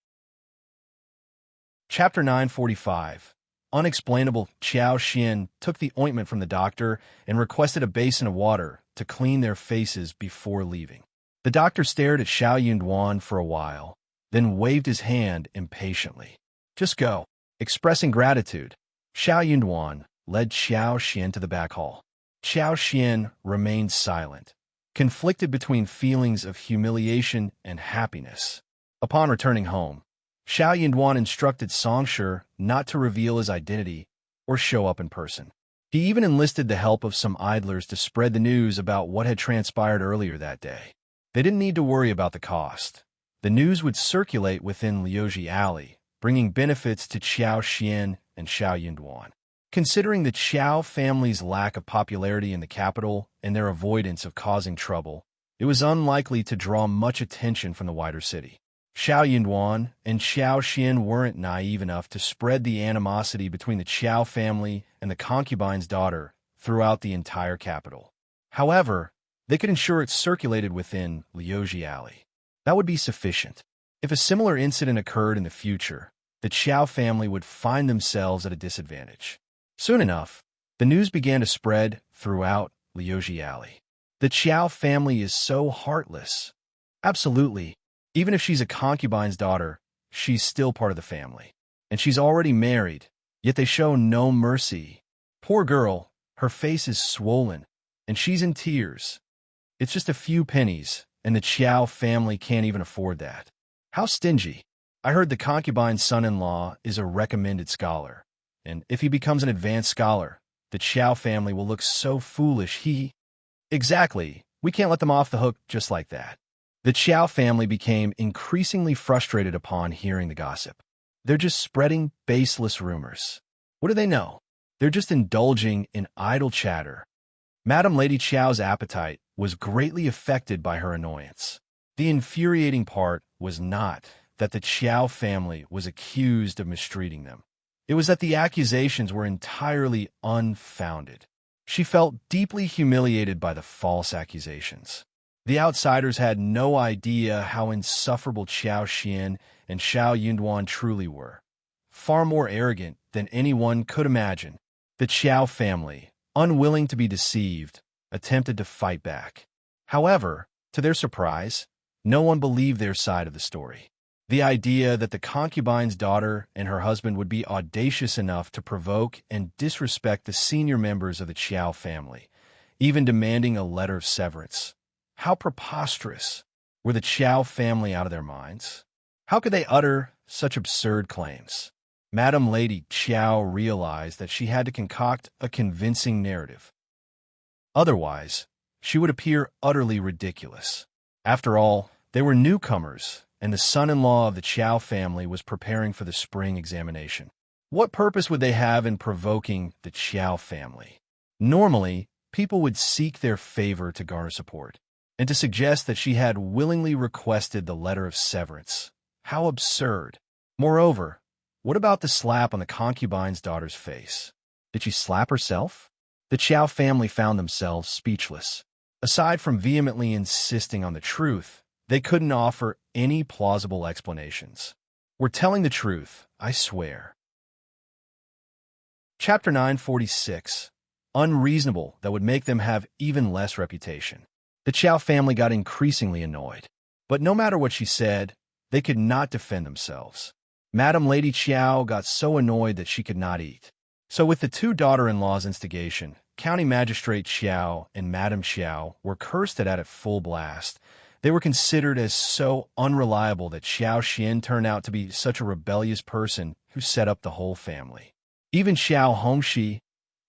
Chapter 945. Unexplainable. Qiao Xian took the ointment from the doctor and requested a basin of water to clean their faces before leaving. The doctor stared at Shao Yunduan for a while, then waved his hand impatiently. Just go. Expressing gratitude, Shao Yunduan led Qiao Xian to the back hall. Qiao Xian remained silent, conflicted between feelings of humiliation and happiness. Upon returning home, Shao Yunduan instructed Songsher not to reveal his identity or show up in person. He even enlisted the help of some idlers to spread the news about what had transpired earlier that day. They didn't need to worry about the cost. The news would circulate within Liuji Alley, bringing benefits to Qiao Xian and Shao Yunduan. Considering the Qiao family's lack of popularity in the capital and their avoidance of causing trouble, it was unlikely to draw much attention from the wider city. Shao Yunduan and Shao Xian weren't naive enough to spread the animosity between the Qiao family and the concubine's daughter throughout the entire capital. However, they could ensure it circulated within Liuji Alley. That would be sufficient. If a similar incident occurred in the future, the Qiao family would find themselves at a disadvantage. Soon enough, the news began to spread throughout Liuji Alley. The Qiao family is so heartless. Absolutely. Even if she's a concubine's daughter, she's still part of the family. And she's already married, yet they show no mercy. Poor girl, her face is swollen, and she's in tears. It's just a few pennies, and the Qiao family can't even afford that. How stingy. I heard the concubine's son-in-law is a recommended scholar, and if he becomes an advanced scholar, the Qiao family will look so foolish. Exactly. We can't let them off the hook just like that. The Qiao family became increasingly frustrated upon hearing the gossip. They're just spreading baseless rumors. What do they know? They're just indulging in idle chatter. Madame Lady Qiao's appetite was greatly affected by her annoyance. The infuriating part was not that the Qiao family was accused of mistreating them. It was that the accusations were entirely unfounded. She felt deeply humiliated by the false accusations. The outsiders had no idea how insufferable Qiao Xian and Shao Yunduan truly were. Far more arrogant than anyone could imagine, the Qiao family, unwilling to be deceived, attempted to fight back. However, to their surprise, no one believed their side of the story. The idea that the concubine's daughter and her husband would be audacious enough to provoke and disrespect the senior members of the Qiao family, even demanding a letter of severance. How preposterous! Were the Qiao family out of their minds? How could they utter such absurd claims? Madame Lady Qiao realized that she had to concoct a convincing narrative. Otherwise, she would appear utterly ridiculous. After all, they were newcomers, and the son-in-law of the Qiao family was preparing for the spring examination. What purpose would they have in provoking the Qiao family? Normally, people would seek their favor to garner support, and to suggest that she had willingly requested the letter of severance. How absurd. Moreover, what about the slap on the concubine's daughter's face? Did she slap herself? The Qiao family found themselves speechless. Aside from vehemently insisting on the truth, they couldn't offer any plausible explanations. We're telling the truth, I swear. Chapter 946. Unreasonable that would make them have even less reputation. The Qiao family got increasingly annoyed. But no matter what she said, they could not defend themselves. Madame Lady Qiao got so annoyed that she could not eat. So with the two daughter-in-law's instigation, County Magistrate Qiao and Madame Qiao were cursed at full blast. They were considered as so unreliable that Shao Xian turned out to be such a rebellious person who set up the whole family. Even Shao Hongxi,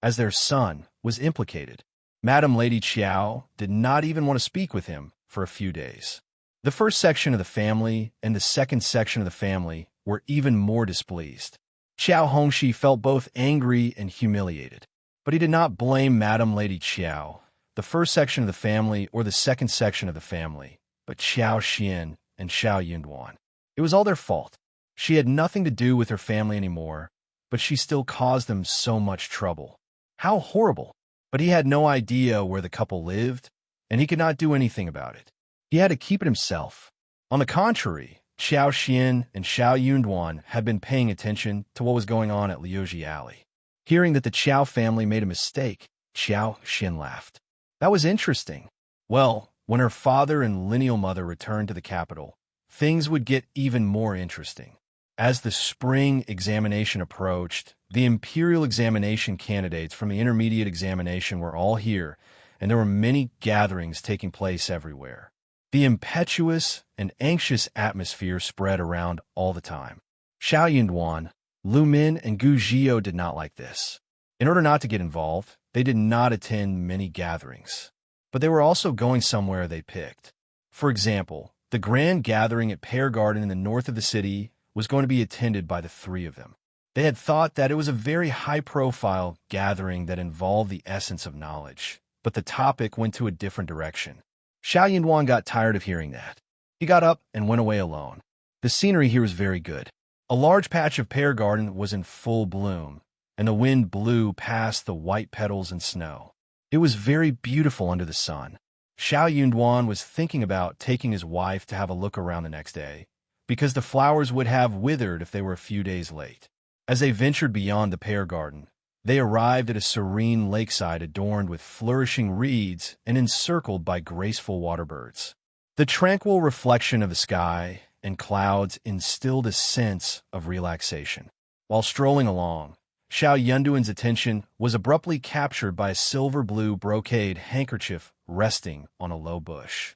as their son, was implicated. Madame Lady Qiao did not even want to speak with him for a few days. The first section of the family and the second section of the family were even more displeased. Shao Hongxi felt both angry and humiliated, but he did not blame Madame Lady Qiao, the first section of the family or the second section of the family, but Shao Xian and Shao Yunduan. It was all their fault. She had nothing to do with her family anymore, but she still caused them so much trouble. How horrible! But he had no idea where the couple lived, and he could not do anything about it. He had to keep it himself. On the contrary, Shao Xian and Shao Yunduan had been paying attention to what was going on at Liuji Alley. Hearing that the Qiao family made a mistake, Shao Xian laughed. That was interesting. Well, when her father and lineal mother returned to the capital, things would get even more interesting. As the spring examination approached, the imperial examination candidates from the intermediate examination were all here, and there were many gatherings taking place everywhere. The impetuous and anxious atmosphere spread around all the time. Shao Yunduan, Lu Min, and Gu Zhio did not like this. In order not to get involved, they did not attend many gatherings. But they were also going somewhere they picked. For example, the grand gathering at Pear Garden in the north of the city was going to be attended by the three of them. They had thought that it was a very high-profile gathering that involved the essence of knowledge, but the topic went to a different direction. Shao Yunduan got tired of hearing that. He got up and went away alone. The scenery here was very good. A large patch of pear garden was in full bloom, and the wind blew past the white petals and snow. It was very beautiful under the sun. Shao Yunduan was thinking about taking his wife to have a look around the next day, because the flowers would have withered if they were a few days late. As they ventured beyond the pear garden, they arrived at a serene lakeside adorned with flourishing reeds and encircled by graceful waterbirds. The tranquil reflection of the sky and clouds instilled a sense of relaxation. While strolling along, Shao Yunduan's attention was abruptly captured by a silver-blue brocade handkerchief resting on a low bush.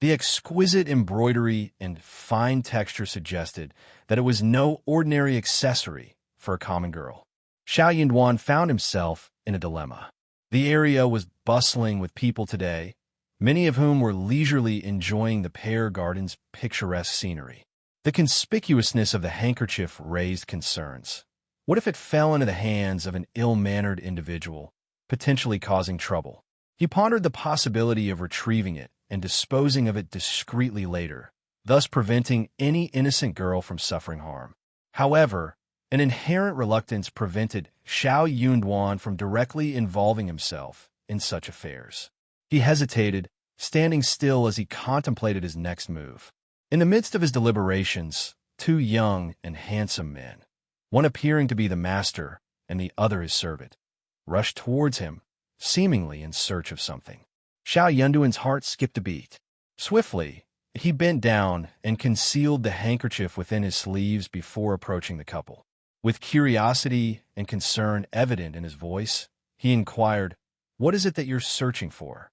The exquisite embroidery and fine texture suggested that it was no ordinary accessory for a common girl. Shao Yunduan found himself in a dilemma. The area was bustling with people today, many of whom were leisurely enjoying the pear garden's picturesque scenery. The conspicuousness of the handkerchief raised concerns. What if it fell into the hands of an ill-mannered individual, potentially causing trouble? He pondered the possibility of retrieving it and disposing of it discreetly later, thus preventing any innocent girl from suffering harm. However, an inherent reluctance prevented Shao Yunduan from directly involving himself in such affairs. He hesitated, standing still as he contemplated his next move. In the midst of his deliberations, two young and handsome men, one appearing to be the master and the other his servant, rushed towards him, seemingly in search of something. Shao Yunduan's heart skipped a beat. Swiftly, he bent down and concealed the handkerchief within his sleeves before approaching the couple. With curiosity and concern evident in his voice, he inquired, "What is it that you're searching for?"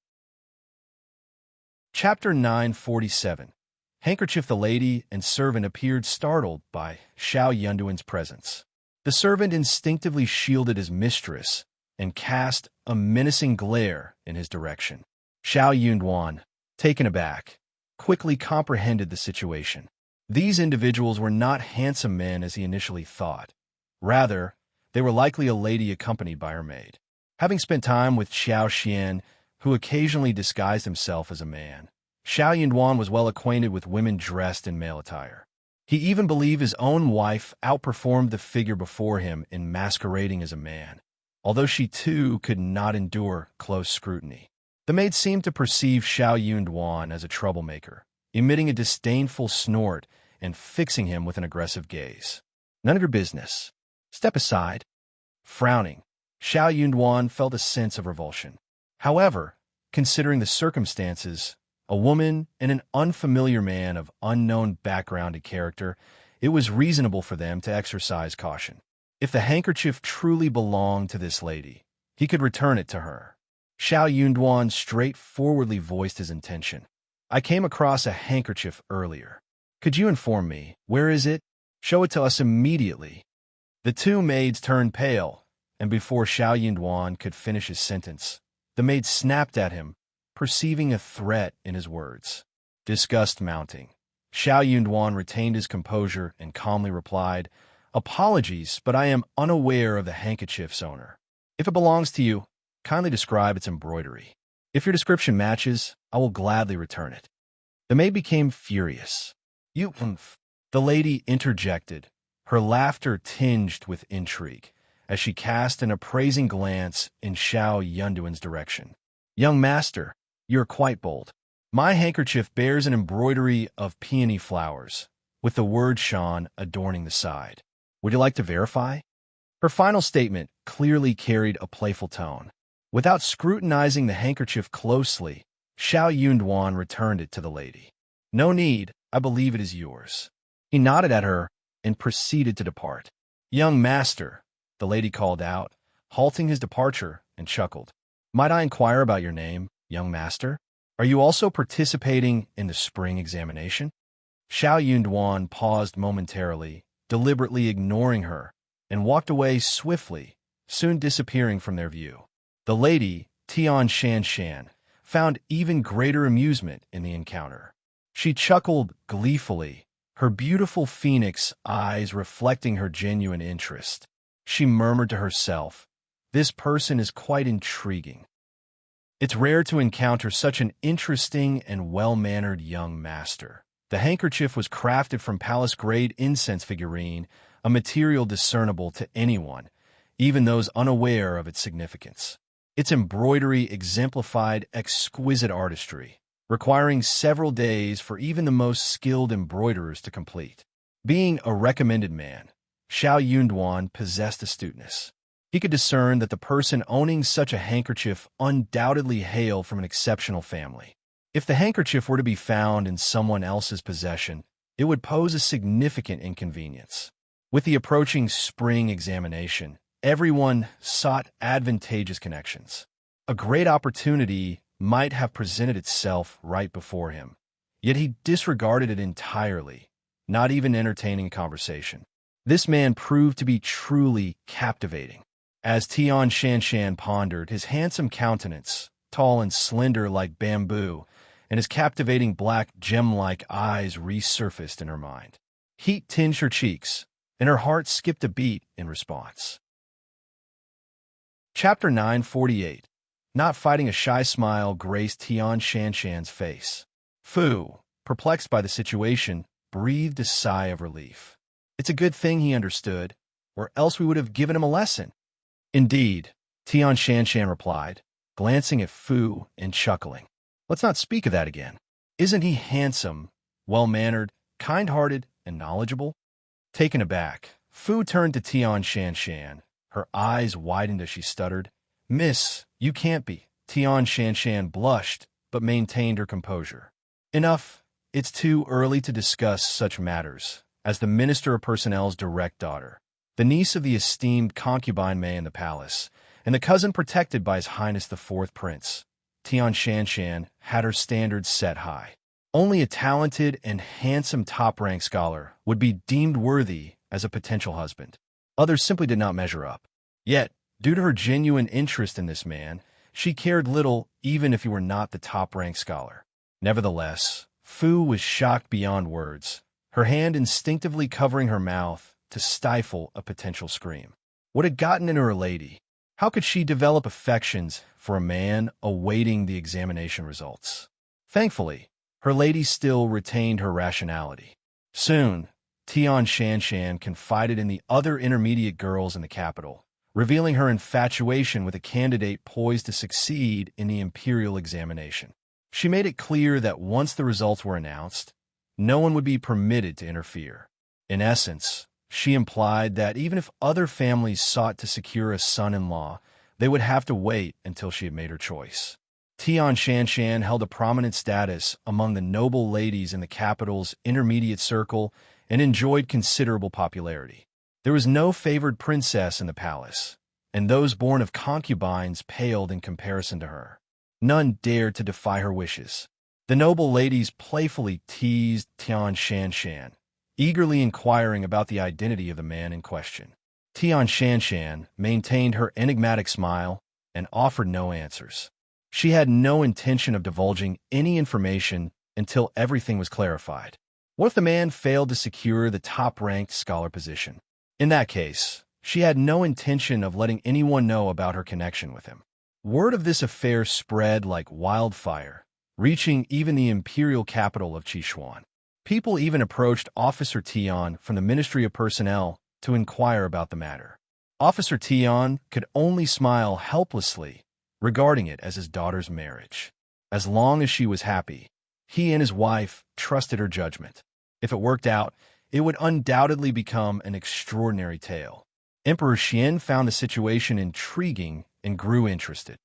Chapter 947. Handkerchief. The lady and servant appeared startled by Shao Yunduan's presence. The servant instinctively shielded his mistress and cast a menacing glare in his direction. Shao Yunduan, taken aback, quickly comprehended the situation. These individuals were not handsome men as he initially thought. Rather, they were likely a lady accompanied by her maid. Having spent time with Xiao Xian, who occasionally disguised himself as a man, Shao Yunduan was well acquainted with women dressed in male attire. He even believed his own wife outperformed the figure before him in masquerading as a man, although she too could not endure close scrutiny. The maid seemed to perceive Shao Yunduan as a troublemaker, emitting a disdainful snort and fixing him with an aggressive gaze. "None of your business. Step aside." Frowning, Shao Yunduan felt a sense of revulsion. However, considering the circumstances, a woman and an unfamiliar man of unknown background and character, it was reasonable for them to exercise caution. If the handkerchief truly belonged to this lady, he could return it to her. Shao Yunduan straightforwardly voiced his intention. "I came across a handkerchief earlier. Could you inform me, where is it? Show it to us immediately." The two maids turned pale, and before Shao Yunduan could finish his sentence, the maid snapped at him, perceiving a threat in his words. Disgust mounting, Shao Yunduan retained his composure and calmly replied, "Apologies, but I am unaware of the handkerchief's owner. If it belongs to you, kindly describe its embroidery. If your description matches, I will gladly return it." The maid became furious. "You oomph," the lady interjected, her laughter tinged with intrigue, as she cast an appraising glance in Shao Yunduan's direction. "Young master, you are quite bold. My handkerchief bears an embroidery of peony flowers, with the word Xuan adorning the side. Would you like to verify?" Her final statement clearly carried a playful tone. Without scrutinizing the handkerchief closely, Shao Yunduan returned it to the lady. "No need, I believe it is yours." He nodded at her and proceeded to depart. "Young master," the lady called out, halting his departure, and chuckled. "Might I inquire about your name, young master? Are you also participating in the spring examination?" Shao Yunduan paused momentarily, deliberately ignoring her, and walked away swiftly, soon disappearing from their view. The lady, Tian Shan, found even greater amusement in the encounter. She chuckled gleefully, her beautiful phoenix eyes reflecting her genuine interest. She murmured to herself, "This person is quite intriguing. It's rare to encounter such an interesting and well-mannered young master." The handkerchief was crafted from palace-grade incense figurine, a material discernible to anyone, even those unaware of its significance. Its embroidery exemplified exquisite artistry, requiring several days for even the most skilled embroiderers to complete. Being a recommended man, Shao Yunduan possessed astuteness. He could discern that the person owning such a handkerchief undoubtedly hailed from an exceptional family. If the handkerchief were to be found in someone else's possession, it would pose a significant inconvenience. With the approaching spring examination, everyone sought advantageous connections. A great opportunity might have presented itself right before him, yet he disregarded it entirely, not even entertaining a conversation. This man proved to be truly captivating. As Tian Shanshan pondered, his handsome countenance, tall and slender like bamboo, and his captivating black gem-like eyes resurfaced in her mind. Heat tinged her cheeks, and her heart skipped a beat in response. Chapter 948. Not fighting. A shy smile graced Tian Shanshan's face. Fu, perplexed by the situation, breathed a sigh of relief. It's a good thing he understood, or else we would have given him a lesson. Indeed, Tian Shanshan replied, glancing at Fu and chuckling. Let's not speak of that again. Isn't he handsome, well-mannered, kind-hearted, and knowledgeable? Taken aback, Fu turned to Tian Shanshan. Her eyes widened as she stuttered, "Miss, you can't be." Tian Shanshan blushed, but maintained her composure. Enough, it's too early to discuss such matters. As the Minister of Personnel's direct daughter, the niece of the esteemed concubine Mei in the palace, and the cousin protected by His Highness the Fourth Prince, Tian Shanshan had her standards set high. Only a talented and handsome top-rank scholar would be deemed worthy as a potential husband. Others simply did not measure up. Yet, due to her genuine interest in this man, she cared little even if he were not the top-ranked scholar. Nevertheless, Fu was shocked beyond words, her hand instinctively covering her mouth to stifle a potential scream. What had gotten into her lady? How could she develop affections for a man awaiting the examination results? Thankfully, her lady still retained her rationality. Soon, Tian Shanshan confided in the other intermediate girls in the capital, revealing her infatuation with a candidate poised to succeed in the imperial examination. She made it clear that once the results were announced, no one would be permitted to interfere. In essence, she implied that even if other families sought to secure a son-in-law, they would have to wait until she had made her choice. Tian Shanshan held a prominent status among the noble ladies in the capital's intermediate circle and enjoyed considerable popularity. There was no favored princess in the palace, and those born of concubines paled in comparison to her. None dared to defy her wishes. The noble ladies playfully teased Tian Shanshan, eagerly inquiring about the identity of the man in question. Tian Shanshan maintained her enigmatic smile and offered no answers. She had no intention of divulging any information until everything was clarified. What if the man failed to secure the top-ranked scholar position? In that case, she had no intention of letting anyone know about her connection with him. Word of this affair spread like wildfire, reaching even the imperial capital of Xuan. People even approached Officer Tian from the Ministry of Personnel to inquire about the matter. Officer Tian could only smile helplessly, regarding it as his daughter's marriage. As long as she was happy, he and his wife trusted her judgment. If it worked out, it would undoubtedly become an extraordinary tale. Emperor Xian found the situation intriguing and grew interested.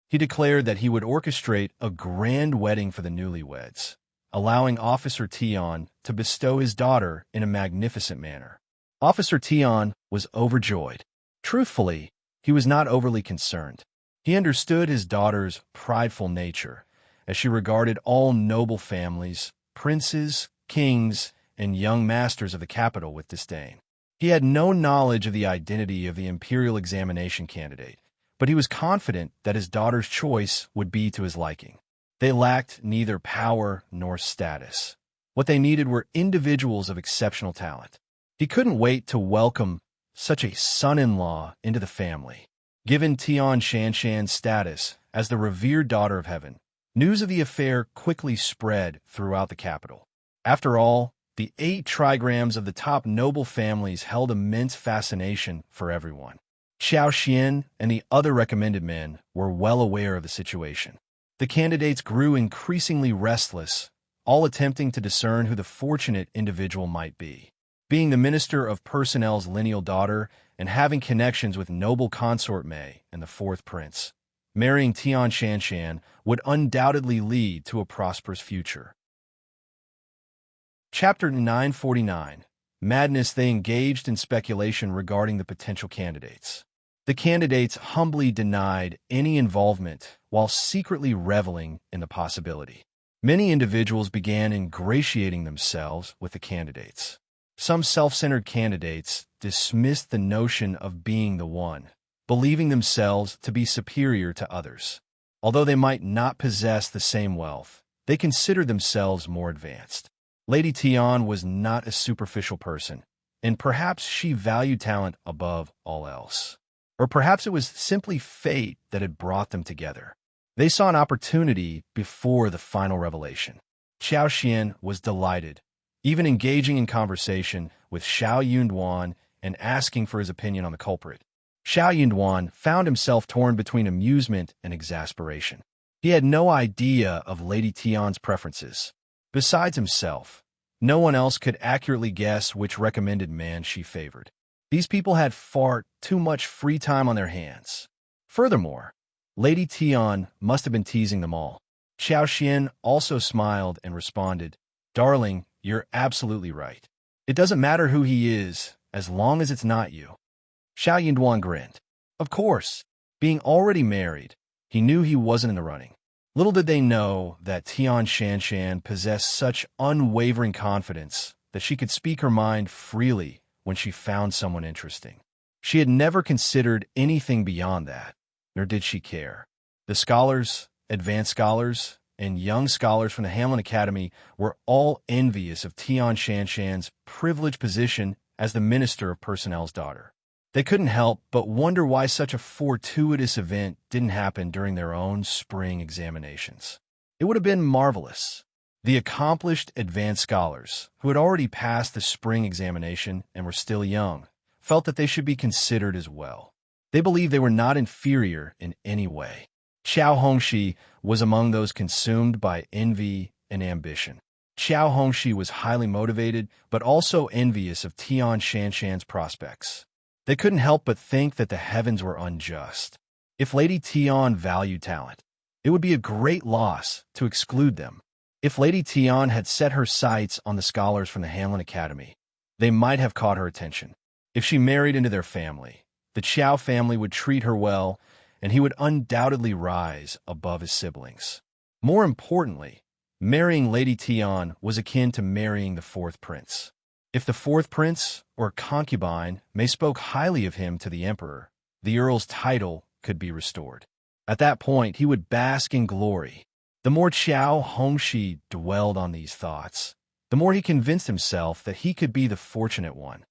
He declared that he would orchestrate a grand wedding for the newlyweds, allowing Officer Tian to bestow his daughter in a magnificent manner. Officer Tian was overjoyed. Truthfully, he was not overly concerned. He understood his daughter's prideful nature, as she regarded all noble families, princes, kings, and young masters of the capital with disdain. He had no knowledge of the identity of the imperial examination candidate, but he was confident that his daughter's choice would be to his liking. They lacked neither power nor status. What they needed were individuals of exceptional talent. He couldn't wait to welcome such a son-in-law into the family. Given Tian Shanshan's status as the revered daughter of heaven, news of the affair quickly spread throughout the capital. After all, the 8 trigrams of the top noble families held immense fascination for everyone. Xiao Xian and the other recommended men were well aware of the situation. The candidates grew increasingly restless, all attempting to discern who the fortunate individual might be. Being the Minister of Personnel's lineal daughter and having connections with noble consort Mei and the 4th prince, marrying Tian Shanshan would undoubtedly lead to a prosperous future. Chapter 949. Madness. They engaged in speculation regarding the potential candidates. The candidates humbly denied any involvement while secretly reveling in the possibility. Many individuals began ingratiating themselves with the candidates. Some self-centered candidates dismissed the notion of being the one, believing themselves to be superior to others. Although they might not possess the same wealth, they considered themselves more advanced. Lady Tian was not a superficial person, and perhaps she valued talent above all else. Or perhaps it was simply fate that had brought them together. They saw an opportunity before the final revelation. Xiao Xian was delighted, even engaging in conversation with Shao Yunduan and asking for his opinion on the culprit. Shao Yunduan found himself torn between amusement and exasperation. He had no idea of Lady Tian's preferences. Besides himself, no one else could accurately guess which recommended man she favored. These people had far too much free time on their hands. Furthermore, Lady Tian must have been teasing them all. Xiao Xian also smiled and responded, "Darling, you're absolutely right. It doesn't matter who he is, as long as it's not you." Shao Yunduan grinned. Of course, being already married, he knew he wasn't in the running. Little did they know that Tian Shanshan possessed such unwavering confidence that she could speak her mind freely when she found someone interesting. She had never considered anything beyond that, nor did she care. The scholars, advanced scholars, and young scholars from the Hamlin Academy were all envious of Tian Shanshan's privileged position as the Minister of Personnel's daughter. They couldn't help but wonder why such a fortuitous event didn't happen during their own spring examinations. It would have been marvelous. The accomplished advanced scholars, who had already passed the spring examination and were still young, felt that they should be considered as well. They believed they were not inferior in any way. Qiao Hongxi was among those consumed by envy and ambition. Qiao Hongxi was highly motivated, but also envious of Tian Shanshan's prospects. They couldn't help but think that the heavens were unjust. If Lady Tian valued talent, it would be a great loss to exclude them. If Lady Tian had set her sights on the scholars from the Hamlin Academy, they might have caught her attention. If she married into their family, the Qiao family would treat her well, and he would undoubtedly rise above his siblings. More importantly, marrying Lady Tian was akin to marrying the 4th prince. If the 4th prince, or concubine, may spoke highly of him to the emperor, the earl's title could be restored. At that point, he would bask in glory. The more Qiao Hongxi dwelled on these thoughts, the more he convinced himself that he could be the fortunate one.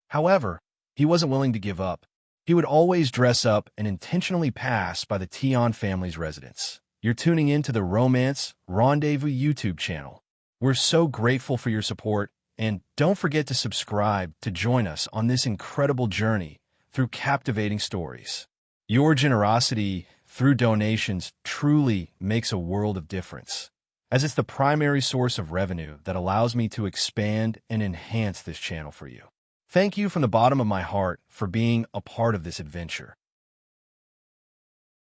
However, he wasn't willing to give up. He would always dress up and intentionally pass by the Tian family's residence. You're tuning in to the Romance Rendezvous YouTube channel. We're so grateful for your support. And don't forget to subscribe to join us on this incredible journey through captivating stories. Your generosity through donations truly makes a world of difference, as it's the primary source of revenue that allows me to expand and enhance this channel for you. Thank you from the bottom of my heart for being a part of this adventure.